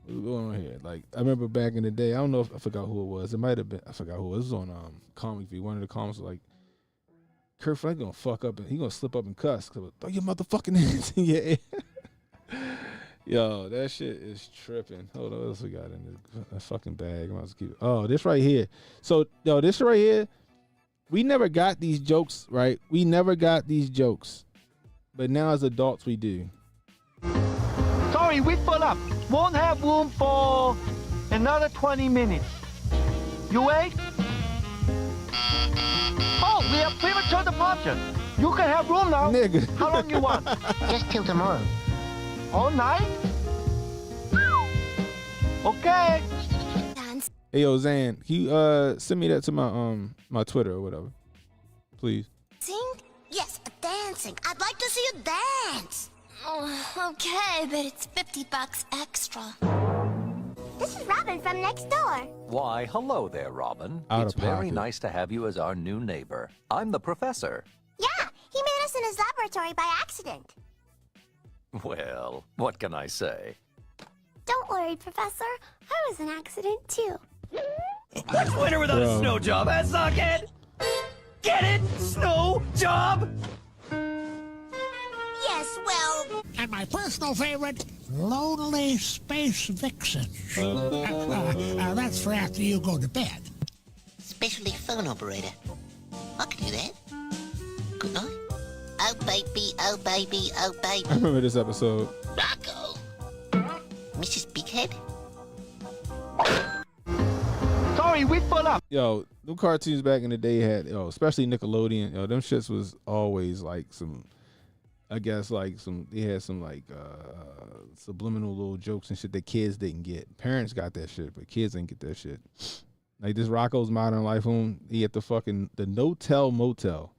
S4: What's going on here? Like, I remember back in the day, I don't know if I forgot who it was. It might have been, I forgot who it was. It was on Comic View. One of the comments was like, Kurt Franklin gonna fuck up and he gonna slip up and cuss. Throw your motherfucking hands in your air. Yo, that shit is tripping. Hold on, what else we got in this fucking bag? I'm about to keep it. Oh, this right here. So, yo, this right here, we never got these jokes, right? We never got these jokes. But now as adults, we do.
S11: Sorry, we full up. Won't have room for another 20 minutes. You wait? Oh, we have premature departure. You can have room now.
S4: Nigga.
S11: How long you want? Just till tomorrow. All night? Okay.
S4: Hey, yo, Zan, can you send me that to my Twitter or whatever, please?
S12: Sing? Yes, dancing. I'd like to see you dance. Oh, okay, but it's $50 extra. This is Robin from next door.
S13: Why, hello there, Robin.
S4: Out
S13: It's
S4: of
S13: very
S4: pocket.
S13: nice to have you as our new neighbor. I'm the professor.
S12: Yeah, he made us in his laboratory by accident.
S13: Well, what can I say?
S12: Don't worry, Professor. I was an accident too.
S13: What's winter without
S4: Bro.
S13: a snow job, eh, Sockhead? Get it? Snow job?
S12: Yes, well...
S14: And my personal favorite, Lonely Space Vixen. That's for after you go to bed.
S12: Specialty phone operator. I can do that. Good night. Oh, baby, oh, baby, oh, baby.
S4: I remember this episode.
S12: Rocco. Mrs. Bighead?
S11: Sorry, we full up.
S4: Yo, them cartoons back in the day had, yo, especially Nickelodeon, yo, them shits was always like some, I guess like some, they had some like subliminal little jokes and shit that kids didn't get. Parents got that shit, but kids didn't get that shit. Like this Rocco's Modern Life home, he had the No-Tell Motel.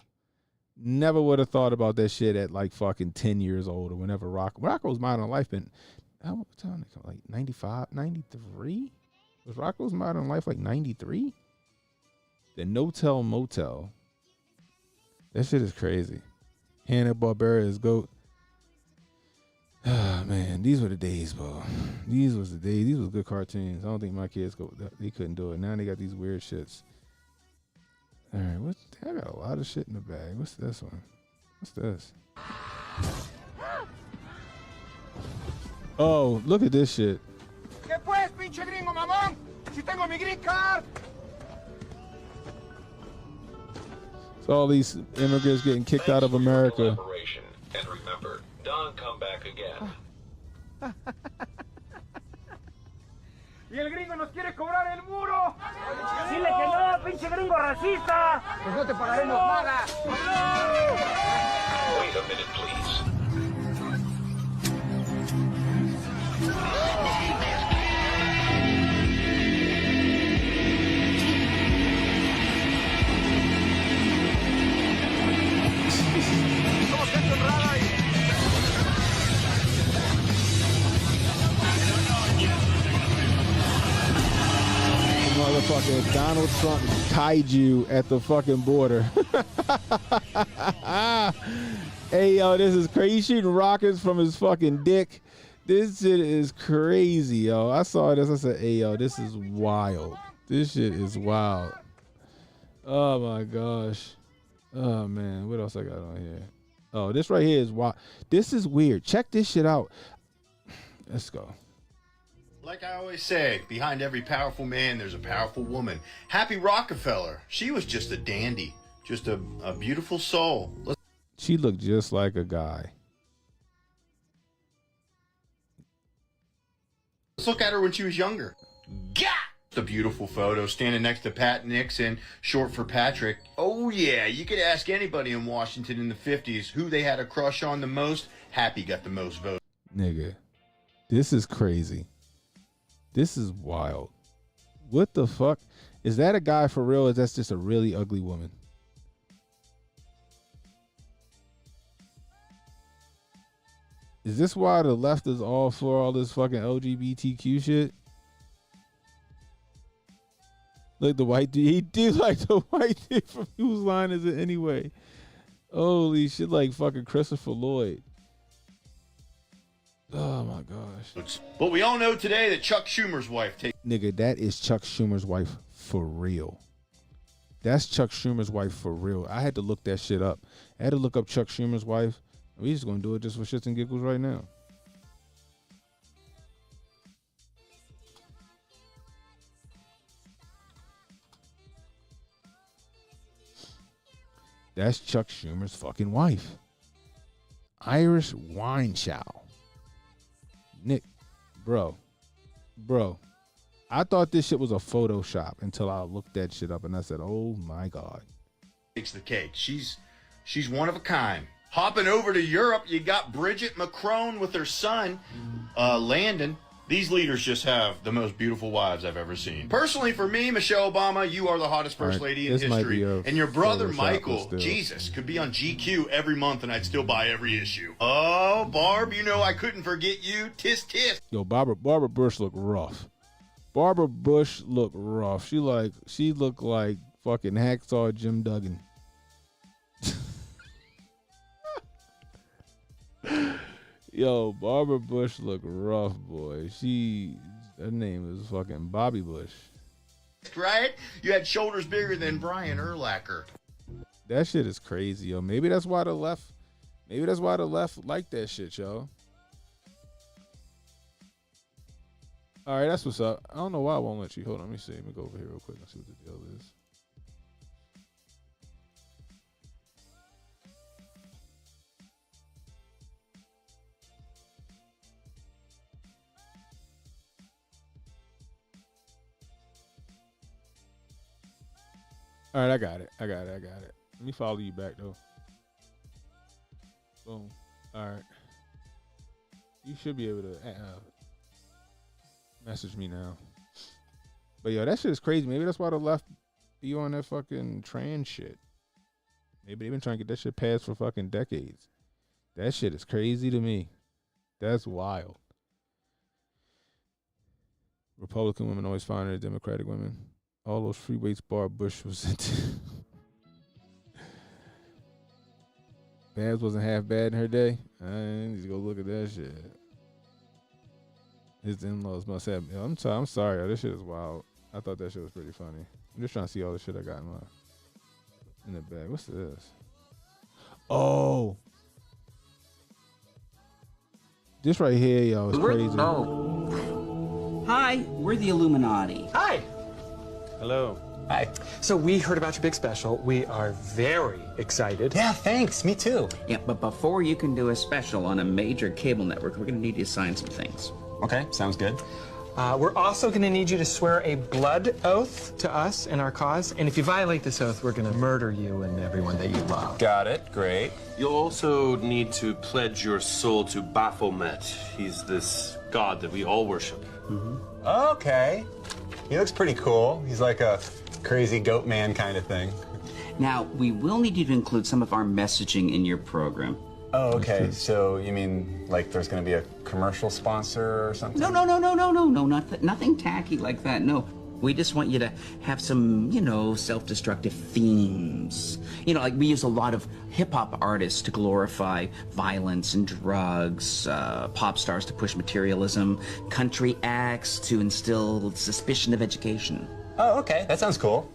S4: Never would have thought about that shit at like fucking 10 years old or whenever Rocco's Modern Life been, what time did it come? Like 95, 93? Was Rocco's Modern Life like 93? The No-Tell Motel. That shit is crazy. Hanna-Barbera's GOAT. Ah, man, these were the days, bro. These was the days. These was good cartoons. I don't think my kids they couldn't do it. Now they got these weird shits. All right, I got a lot of shit in the bag. What's this one? What's this? Oh, look at this shit.
S11: ¿Qué pues, pinche gringo mamón? Si tengo mi green card.
S4: So all these immigrants getting kicked out of America.
S15: And remember, don't come back again.
S11: Y el gringo nos quiere cobrar el muro. Dile que no, pinche gringo racista. Pues no te pagaremos nada.
S15: Wait a minute, please.
S4: said Donald Trump kaiju at the fucking border. Hey, yo, this is crazy. He's shooting rockets from his fucking dick. This shit is crazy, yo. I saw this. I said, hey, yo, this is wild. This shit is wild. Oh, my gosh. Oh, man. What else I got on here? Oh, this right here is wild. This is weird. Check this shit out. Let's go.
S1: Like I always say, behind every powerful man, there's a powerful woman. Happy Rockefeller. She was just a dandy. Just a beautiful soul.
S4: She looked just like a guy.
S1: Let's look at her when she was younger. Gah! A beautiful photo standing next to Pat Nixon, short for Patrick. Oh yeah, you could ask anybody in Washington in the 50s who they had a crush on the most. Happy got the most votes.
S4: Nigga, this is crazy. This is wild. What the fuck? Is that a guy for real, or is that just a really ugly woman? Is this why the left is all for all this fucking LGBTQ shit? Like the white dude. He did like the white dude from whose line is it anyway? Holy shit, like fucking Christopher Lloyd. Oh my gosh.
S1: But we all know today that Chuck Schumer's wife takes...
S4: Nigga, that is Chuck Schumer's wife for real. That's Chuck Schumer's wife for real. I had to look that shit up. I had to look up Chuck Schumer's wife. We just gonna do it just for shits and giggles right now. That's Chuck Schumer's fucking wife. Irish wine chow. Nick, bro. I thought this shit was a Photoshop until I looked that shit up and I said, oh my God.
S1: Takes the cake. She's one of a kind. Hopping over to Europe, you got Bridget Macron with her son, Landon. These leaders just have the most beautiful wives I've ever seen. Personally, for me, Michelle Obama, you are the hottest first lady in history. And your brother, Michael, Jesus, could be on GQ every month and I'd still buy every issue. Oh, Barb, you know I couldn't forget you. Tisk, tisk.
S4: Yo, Barbara Bush looked rough. Barbara Bush looked rough. She looked like fucking Hacksaw Jim Duggan. Yo, Barbara Bush look rough, boy. Her name is fucking Bobby Bush.
S1: Right? You had shoulders bigger than Brian Urlacher.
S4: That shit is crazy, yo. Maybe that's why the left like that shit, yo. All right, that's what's up. I don't know why I won't let you. Hold on, let me see. Let me go over here real quick and see what the deal is. All right, I got it. Let me follow you back, though. Boom. All right. You should be able to message me now. But, yo, that shit is crazy. Maybe that's why the left be on that fucking trans shit. Maybe they've been trying to get that shit passed for fucking decades. That shit is crazy to me. That's wild. Republican women always finer than Democratic women. All those free weights Barbara Bush was into. Babs wasn't half bad in her day. I need to go look at that shit. His in-laws must have. I'm sorry. Yo, this shit is wild. I thought that shit was pretty funny. I'm just trying to see all the shit I got in the bag. What's this? Oh. This right here, yo, is crazy.
S3: Oh. Hi, we're the Illuminati.
S16: Hi. Hello. Hi. So we heard about your big special. We are very excited.
S3: Yeah, thanks. Me too. Yeah, but before you can do a special on a major cable network, we're going to need you to sign some things.
S16: Okay, sounds good. We're also going to need you to swear a blood oath to us and our cause. And if you violate this oath, we're going to murder you and everyone that you love.
S17: Got it. Great. You'll also need to pledge your soul to Baphomet. He's this god that we all worship.
S18: Mm-hmm. Okay. He looks pretty cool. He's like a crazy goat man kind of thing.
S3: Now, we will need you to include some of our messaging in your program.
S18: Oh, okay. So you mean like there's going to be a commercial sponsor or something?
S3: No, nothing tacky like that. No, We just want you to have some, self-destructive themes. Like we use a lot of hip-hop artists to glorify violence and drugs, pop stars to push materialism, country acts to instill suspicion of education.
S18: Oh, okay. That sounds cool.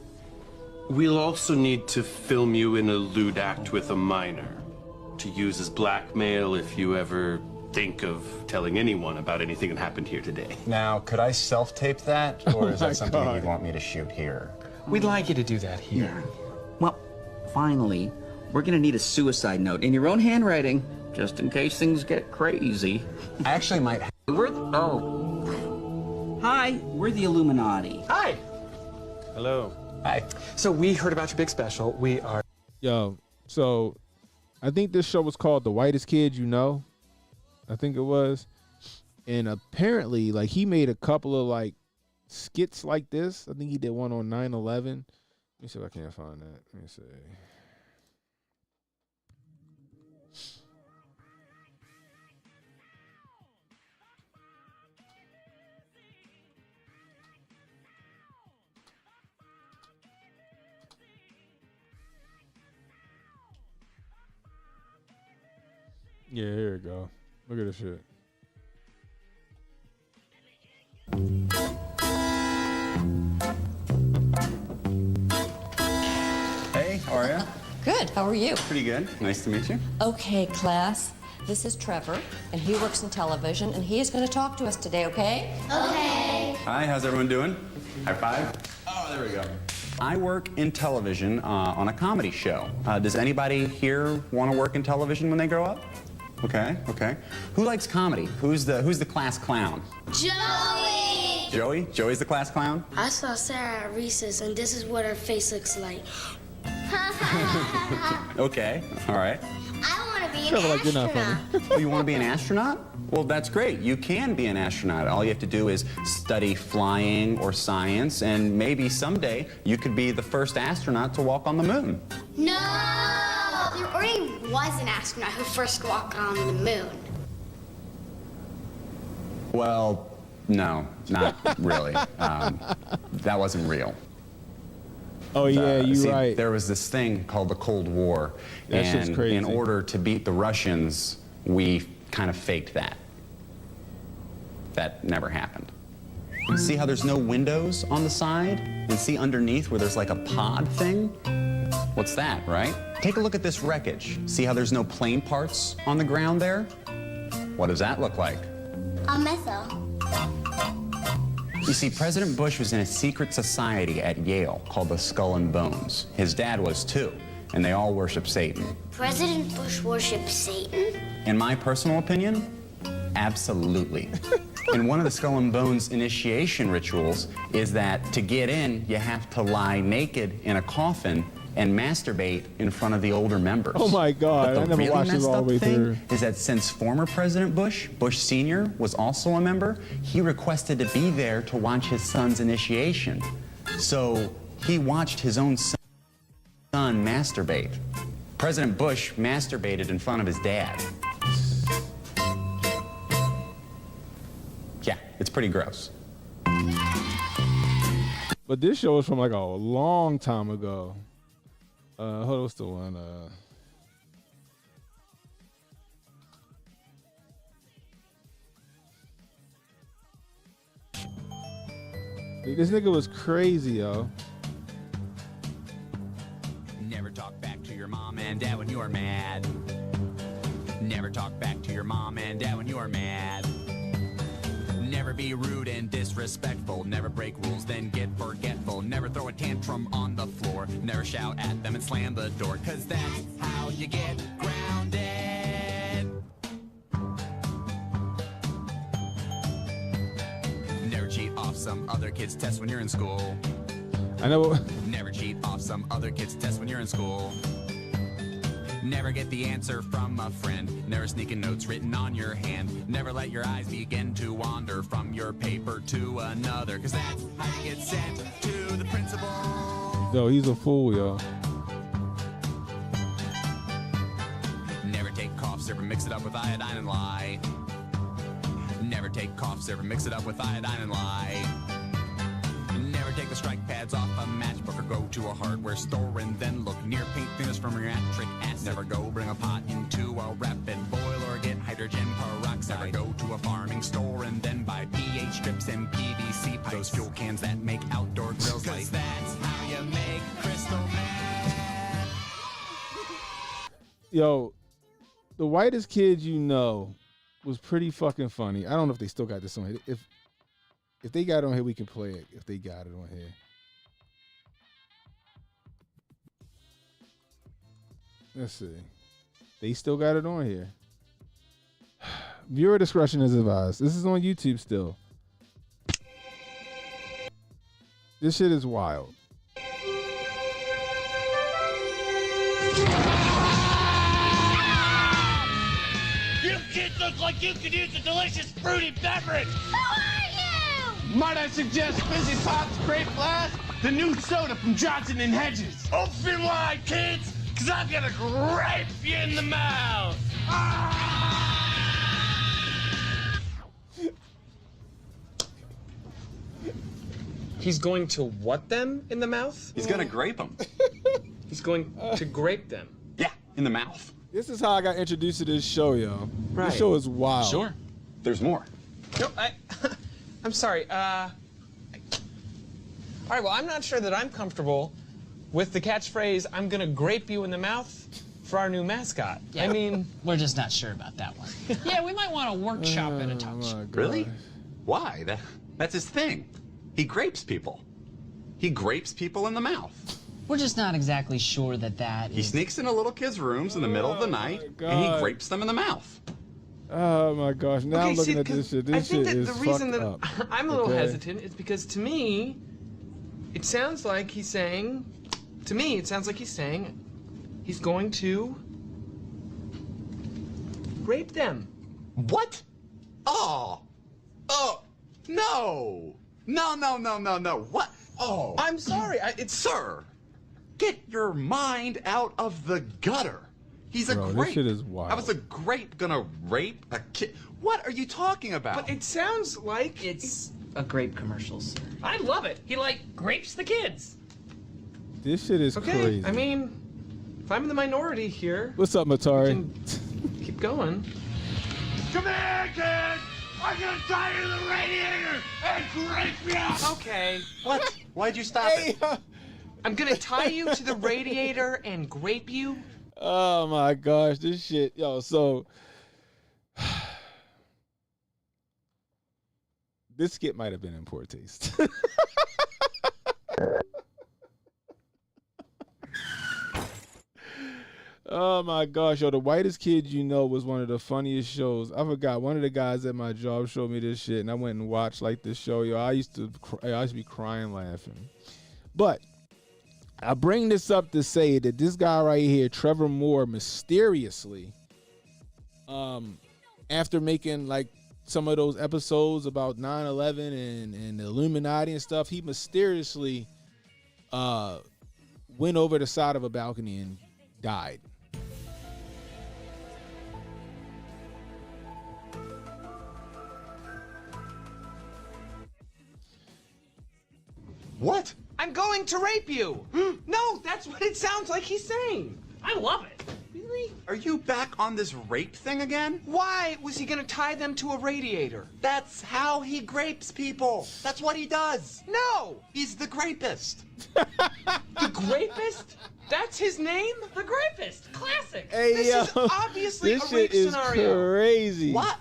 S17: We'll also need to film you in a lewd act with a minor to use as blackmail if you ever think of telling anyone about anything that happened here today.
S18: Now, could I self-tape that, or is that something you'd want me to shoot here?
S16: We'd like you to do that here.
S3: Yeah. Well, finally, we're gonna need a suicide note in your own handwriting, just in case things get crazy.
S18: I actually might.
S3: Hi, we're the Illuminati.
S16: Hi.
S18: Hello.
S16: Hi. So we heard about your big special. We are.
S4: Yo, so I think this show was called The Whitest Kid You Know. I think it was. And apparently, like, he made a couple of, like, skits like this. I think he did one on 9/11. Let me see if I can find that. Let me see. Yeah, here we go. Look at this shit.
S2: Hey, how are you?
S5: Good, how are you?
S2: Pretty good. Nice to meet you.
S5: Okay, class. This is Trevor, and he works in television, and he is going to talk to us today, okay?
S12: Okay.
S2: Hi, how's everyone doing? High five. Oh, there we go. I work in television on a comedy show. Does anybody here want to work in television when they grow up? Okay, okay. Who likes comedy? Who's the class clown?
S12: Joey!
S2: Joey? Joey's the class clown?
S12: I saw Sarah at recess, and this is what her face looks like.
S2: Okay, all right.
S12: I want to be
S4: Trevor,
S12: an
S4: like, you're not
S12: astronaut.
S4: funny.
S2: Oh, you want to be an astronaut? Well, that's great. You can be an astronaut. All you have to do is study flying or science, and maybe someday you could be the first astronaut to walk on the moon.
S12: No! There already was an astronaut who first walked on the moon.
S2: Well, no, not really. That wasn't real.
S4: Oh, yeah, you're right.
S2: There was this thing called the Cold War,
S4: That shit's
S2: and
S4: crazy.
S2: in order to beat the Russians, we kind of faked that. That never happened. See how there's no windows on the side? And see underneath where there's like a pod thing? What's that, right? Take a look at this wreckage. See how there's no plane parts on the ground there? What does that look like?
S12: A missile.
S2: You see, President Bush was in a secret society at Yale called the Skull and Bones. His dad was too, and they all worship Satan.
S12: President Bush worshipped Satan?
S2: In my personal opinion, absolutely. And one of the Skull and Bones initiation rituals is that to get in, you have to lie naked in a coffin and masturbate in front of the older members.
S4: Oh my God,
S2: But
S4: I never
S2: really
S4: watched this
S2: messed
S4: all
S2: up
S4: the way
S2: thing
S4: through.
S2: is that since former President Bush, Bush Sr., was also a member, he requested to be there to watch his son's initiation. So he watched his own son masturbate. President Bush masturbated in front of his dad. Yeah, it's pretty gross.
S4: But this show is from like a long time ago. Hold on, what's the one? This nigga was crazy, yo.
S19: Never talk back to your mom and dad when you're mad. Never talk back to your mom and dad when you're mad. Never be rude and disrespectful. Never break rules, then get forgetful. Never throw a tantrum on the floor. Never shout at them and slam the door, 'cause that's how you get grounded. Never cheat off some other kid's test when you're in school.
S4: I know.
S19: Never cheat off some other kid's test when you're in school. Never get the answer from a friend. Never sneak in notes written on your hand. Never let your eyes begin to wander from your paper to another, 'cause that's how you get sent to the principal.
S4: Yo, he's a fool, yo.
S19: Never take cough syrup and mix it up with iodine and lie. Never take cough syrup and mix it up with iodine and lie. Never take the strike pads off a matchbook or go to a hardware store and then look near paint thinners from reactric acid. Never go bring a pot into a rapid boil or get hydrogen peroxide. Never go to a farming store and then buy pH strips and PVC pipes. Those fuel cans that make outdoor grills light. That's how you make crystal meth.
S4: Yo, the whitest kid you know was pretty fucking funny. I don't know if they still got this on here. If they got it on here, we can play it. If they got it on here. Let's see. They still got it on here. Viewer discretion is advised. This is on YouTube still. This shit is wild.
S13: You kids look like you could use a delicious fruity beverage. Who are you? Might I suggest Fizzy Pop's Grape Blast, the new soda from Johnson & Hedges. Open wide, kids, because I'm going to grape you in the mouth.
S16: He's going to what them in the mouth?
S2: He's gonna grape them.
S16: He's going to grape them.
S2: Yeah, in the mouth.
S4: This is how I got introduced to this show, yo.
S16: Right.
S4: This show is wild.
S2: Sure. There's more.
S16: No, I'm sorry. All right, well, I'm not sure that I'm comfortable with the catchphrase, I'm gonna grape you in the mouth for our new mascot.
S20: Yeah.
S16: I mean...
S20: We're just not sure about that one. Yeah, we might want to workshop it a touch.
S2: Really? Why? That's his thing. He grapes people. He grapes people in the mouth.
S20: We're just not exactly sure that
S2: He sneaks into little kids' rooms in the middle of the night, and he grapes them in the mouth.
S4: Oh my gosh! Now
S16: Okay,
S4: I'm looking
S16: see,
S4: at this shit. This
S16: I think
S4: shit
S16: that
S4: is
S16: the reason
S4: fucked
S16: that
S4: up.
S16: I'm a little
S4: Okay?
S16: hesitant is because to me, it sounds like he's saying, he's going to rape them.
S2: What? Oh, no. No. What? Oh.
S16: I'm sorry.
S2: Sir, get your mind out of the gutter. He's a
S4: Bro,
S2: grape.
S4: this shit is wild.
S2: How is a grape gonna rape a kid? What are you talking about?
S16: But it sounds like
S20: it's a grape commercial, sir.
S13: I love it. He, grapes the kids.
S4: This shit is
S16: okay.
S4: crazy.
S16: I mean, if I'm in the minority here,
S4: What's up, Matari?
S16: keep going.
S13: Come here, kids! I'm gonna tie you to the radiator and grape you!
S16: Okay.
S2: What? Why'd you stop it?
S16: I'm gonna tie you to the radiator and grape you?
S4: Oh my gosh, this shit, yo. So this skit might have been in poor taste. Oh my gosh, yo, the whitest kid you know was one of the funniest shows. I forgot, one of the guys at my job showed me this shit, and I went and watched this show, yo. I used to be crying laughing. But I bring this up to say that this guy right here, Trevor Moore, mysteriously, after making some of those episodes about 9/11 and the Illuminati and stuff, he mysteriously went over the side of a balcony and died.
S2: What?
S16: I'm going to rape you. No, that's what it sounds like he's saying.
S13: I love it.
S16: Really?
S2: Are you back on this rape thing again?
S16: Why was he gonna tie them to a radiator?
S2: That's how he grapes people. That's what he does.
S16: No!
S2: He's the grapist.
S16: The grapist? That's his name?
S13: The grapist. Classic.
S4: Hey,
S16: This
S4: yo,
S16: is obviously
S4: this
S16: a rape
S4: shit is
S16: scenario.
S4: crazy.
S2: What?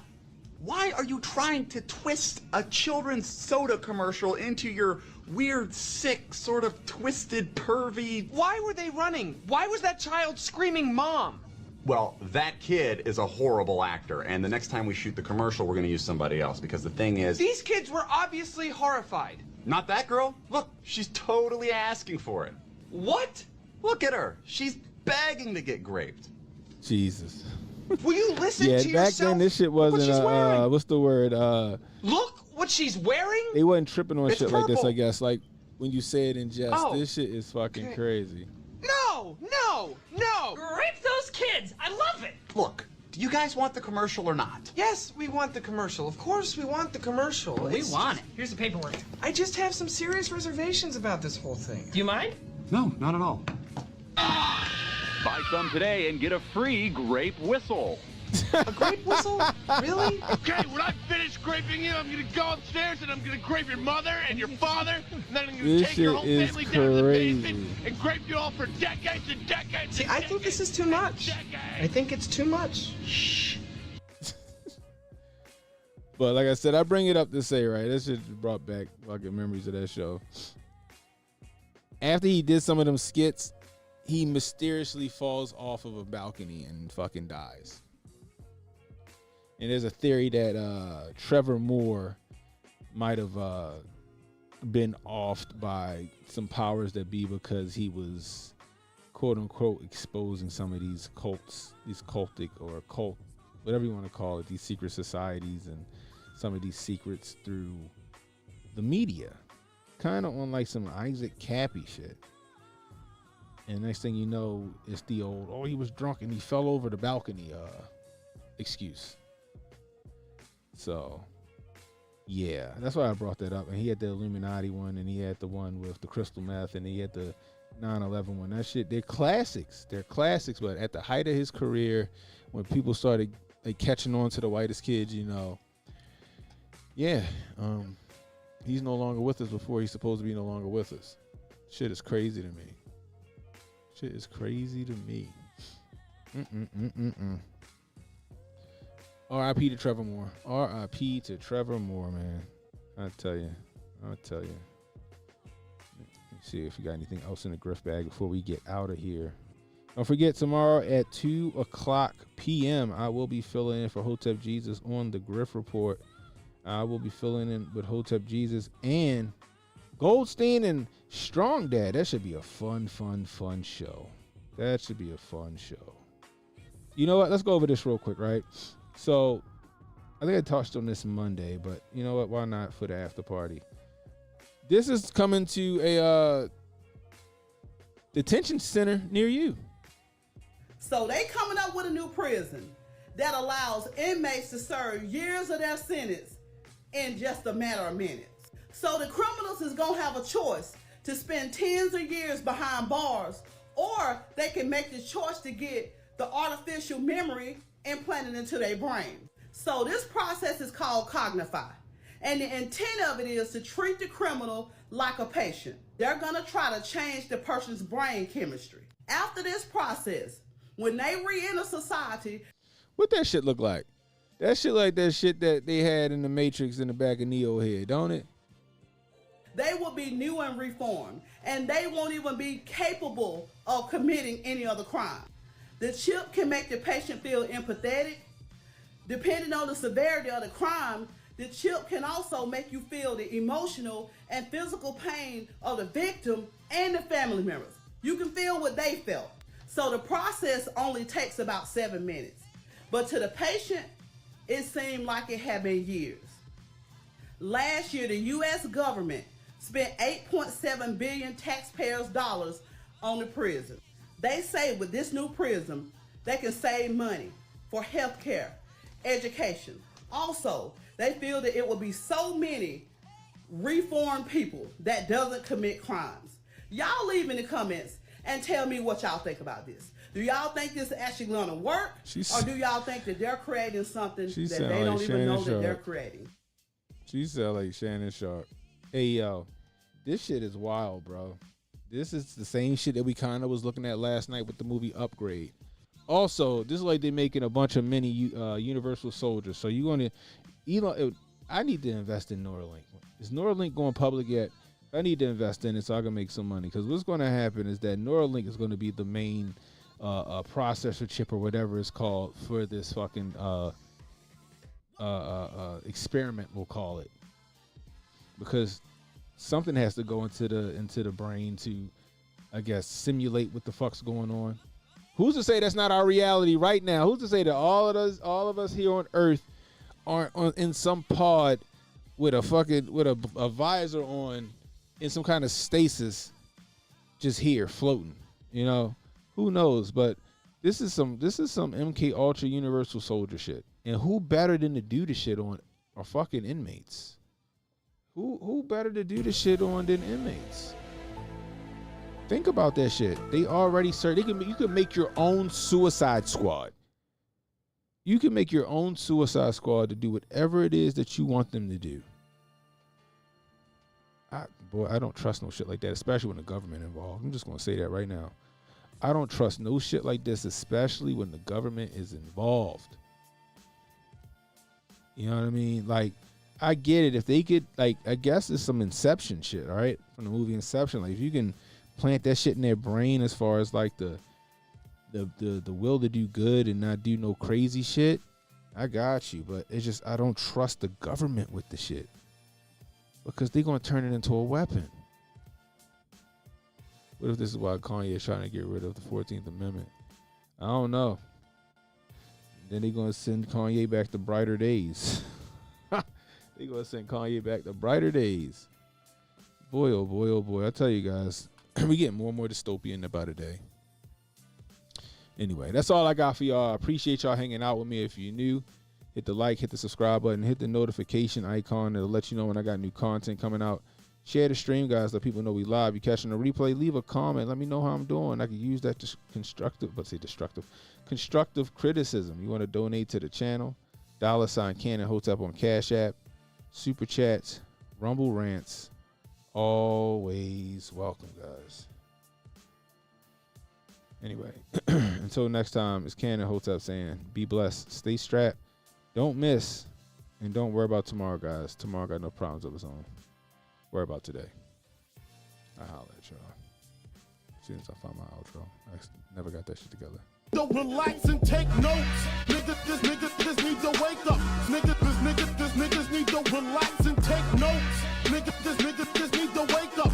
S2: Why are you trying to twist a children's soda commercial into your weird, sick, sort of twisted, pervy...
S16: Why were they running? Why was that child screaming mom?
S2: Well, that kid is a horrible actor, and the next time we shoot the commercial, we're gonna use somebody else, because the thing is...
S16: These kids were obviously horrified.
S2: Not that girl. Look, she's totally asking for it.
S16: What?
S2: Look at her. She's begging to get graped.
S4: Jesus.
S16: Will you listen
S4: Yeah,
S16: to
S4: back
S16: yourself?
S4: then this shit
S16: Look what
S4: wasn't
S16: she's wearing.
S4: what's the word?
S16: Look what she's wearing.
S4: They wasn't tripping on
S16: It's
S4: shit like this,
S16: purple.
S4: I guess. Like when you say it in jest,
S16: Oh.
S4: this shit is fucking crazy.
S16: No!
S13: Grape those kids. I love it.
S2: Look,
S19: Do you guys want the commercial or not?
S16: Yes, we want the commercial. Of course, we want the commercial.
S19: We want it.
S20: Here's the paperwork.
S16: I just have some serious reservations about this whole thing.
S20: Do you mind?
S19: No, not at all.
S15: Buy some today and get a free grape whistle.
S16: A grape whistle? Really?
S13: Okay, when I finish graping you, I'm gonna go upstairs and I'm gonna grape your mother and your father, and then I'm gonna
S4: This
S13: take your
S4: shit
S13: whole
S4: is
S13: family down to the
S4: crazy.
S13: basement and grape you all for decades and decades.
S16: See, I think this is too much. I think it's too much.
S13: Shh.
S4: But like I said, I bring it up to say, right, this shit brought back fucking memories of that show. After he did some of them skits, he mysteriously falls off of a balcony and fucking dies. And there's a theory that Trevor Moore might have been offed by some powers that be because he was, quote unquote, exposing some of these cults, these cultic or cult, whatever you want to call it, these secret societies and some of these secrets through the media. Kind of on like some Isaac Cappy shit. And next thing you know, it's the old, oh, he was drunk and he fell over the balcony excuse. So, yeah, that's why I brought that up. And he had the Illuminati one, and he had the one with the crystal meth, and he had the 9/11 one. That shit, they're classics. They're classics, but at the height of his career, when people started like catching on to the whitest kids, you know, yeah, he's no longer with us before he's supposed to be no longer with us. Shit is crazy to me. Shit is crazy to me. R.I.P. to Trevor Moore. R.I.P. to Trevor Moore, man. I'll tell you. Let me see if you got anything else in the grift bag before we get out of here. Don't forget, tomorrow at 2:00 p.m., I will be filling in for Hotep Jesus on the Griff Report. I will be filling in with Hotep Jesus and Goldstein and Strong Dad. That should be a fun show. That should be a fun show. You know what? Let's go over this real quick, right? So, I think I touched on this Monday, but you know what? Why not for the after party? This is coming to a detention center near you.
S21: So they coming up with a new prison that allows inmates to serve years of their sentence in just a matter of minutes. So the criminals is gonna have a choice to spend tens of years behind bars, or they can make the choice to get the artificial memory implanted into their brain. So this process is called Cognify. And the intent of it is to treat the criminal like a patient. They're gonna try to change the person's brain chemistry. After this process, when they re-enter society.
S4: What that shit look like? That shit like that shit that they had in the Matrix in the back of Neo head, don't it?
S21: They will be new and reformed, and they won't even be capable of committing any other crime. The chip can make the patient feel empathetic. Depending on the severity of the crime, the chip can also make you feel the emotional and physical pain of the victim and the family members. You can feel what they felt. So the process only takes about 7 minutes. But to the patient, it seemed like it had been years. Last year, the U.S. government spent $8.7 billion taxpayers' dollars on the prison. They say with this new prison, they can save money for health care, education. Also, they feel that it will be so many reformed people that doesn't commit crimes. Y'all leave in the comments and tell me what y'all think about this. Do y'all think this is actually going to work? Or do y'all think that they're creating something that they don't even know that they're creating?
S4: She sound like Shannon Sharp. Hey, yo, this shit is wild, bro. This is the same shit that we kind of was looking at last night with the movie Upgrade. Also, this is like they're making a bunch of mini Universal Soldiers. So you're going to, I need to invest in Neuralink. Is Neuralink going public yet? I need to invest in it so I can make some money. Because what's going to happen is that Neuralink is going to be the main processor chip or whatever it's called for this fucking experiment, we'll call it. Because something has to go into the brain to, I guess, simulate what the fuck's going on. Who's to say that's not our reality right now? Who's to say that all of us here on Earth aren't in some pod with a visor on in some kind of stasis, just here floating? You know, who knows? But This is some MK Ultra Universal Soldier shit. And who better than to do the shit on are fucking inmates? Who better to do the shit on than inmates? Think about that shit. They already you can make your own Suicide Squad. You can make your own Suicide Squad to do whatever it is that you want them to do. I don't trust no shit like that, especially when the government involved. I'm just gonna say that right now. I don't trust no shit like this, especially when the government is involved. You know what I mean? Like, I get it. If they could, like, I guess it's some Inception shit, all right? From the movie Inception. Like, if you can plant that shit in their brain as far as, like, the will to do good and not do no crazy shit, I got you. But it's just, I don't trust the government with the shit. Because they're going to turn it into a weapon. What if this is why Kanye is trying to get rid of the 14th Amendment? I don't know. Then they're going to send Kanye back to brighter days. They're going to send Kanye back to brighter days. Boy, oh boy, oh boy. I tell you guys, we're getting more and more dystopian about a day. Anyway, that's all I got for y'all. I appreciate y'all hanging out with me. If you're new, hit the like, hit the subscribe button, hit the notification icon. It'll let you know when I got new content coming out. Share the stream, guys. Let people know we live. You catching the replay, leave a comment. Let me know how I'm doing. I can use that to constructive criticism. You want to donate to the channel? $ Canon Hotep on Cash App. Super chats, Rumble rants. Always welcome, guys. Anyway, until next time, it's Canon Hotep saying, be blessed, stay strapped, don't miss, and don't worry about tomorrow, guys. Tomorrow got no problems of its own. Worry about today. I holler at y'all. As soon as I find my outro. I never got that shit together.
S13: Don't relax and take notes. Niggas need to wake up. Niggas need to relax and take notes. Niggas need to wake up.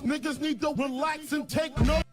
S13: Niggas need to relax and take notes.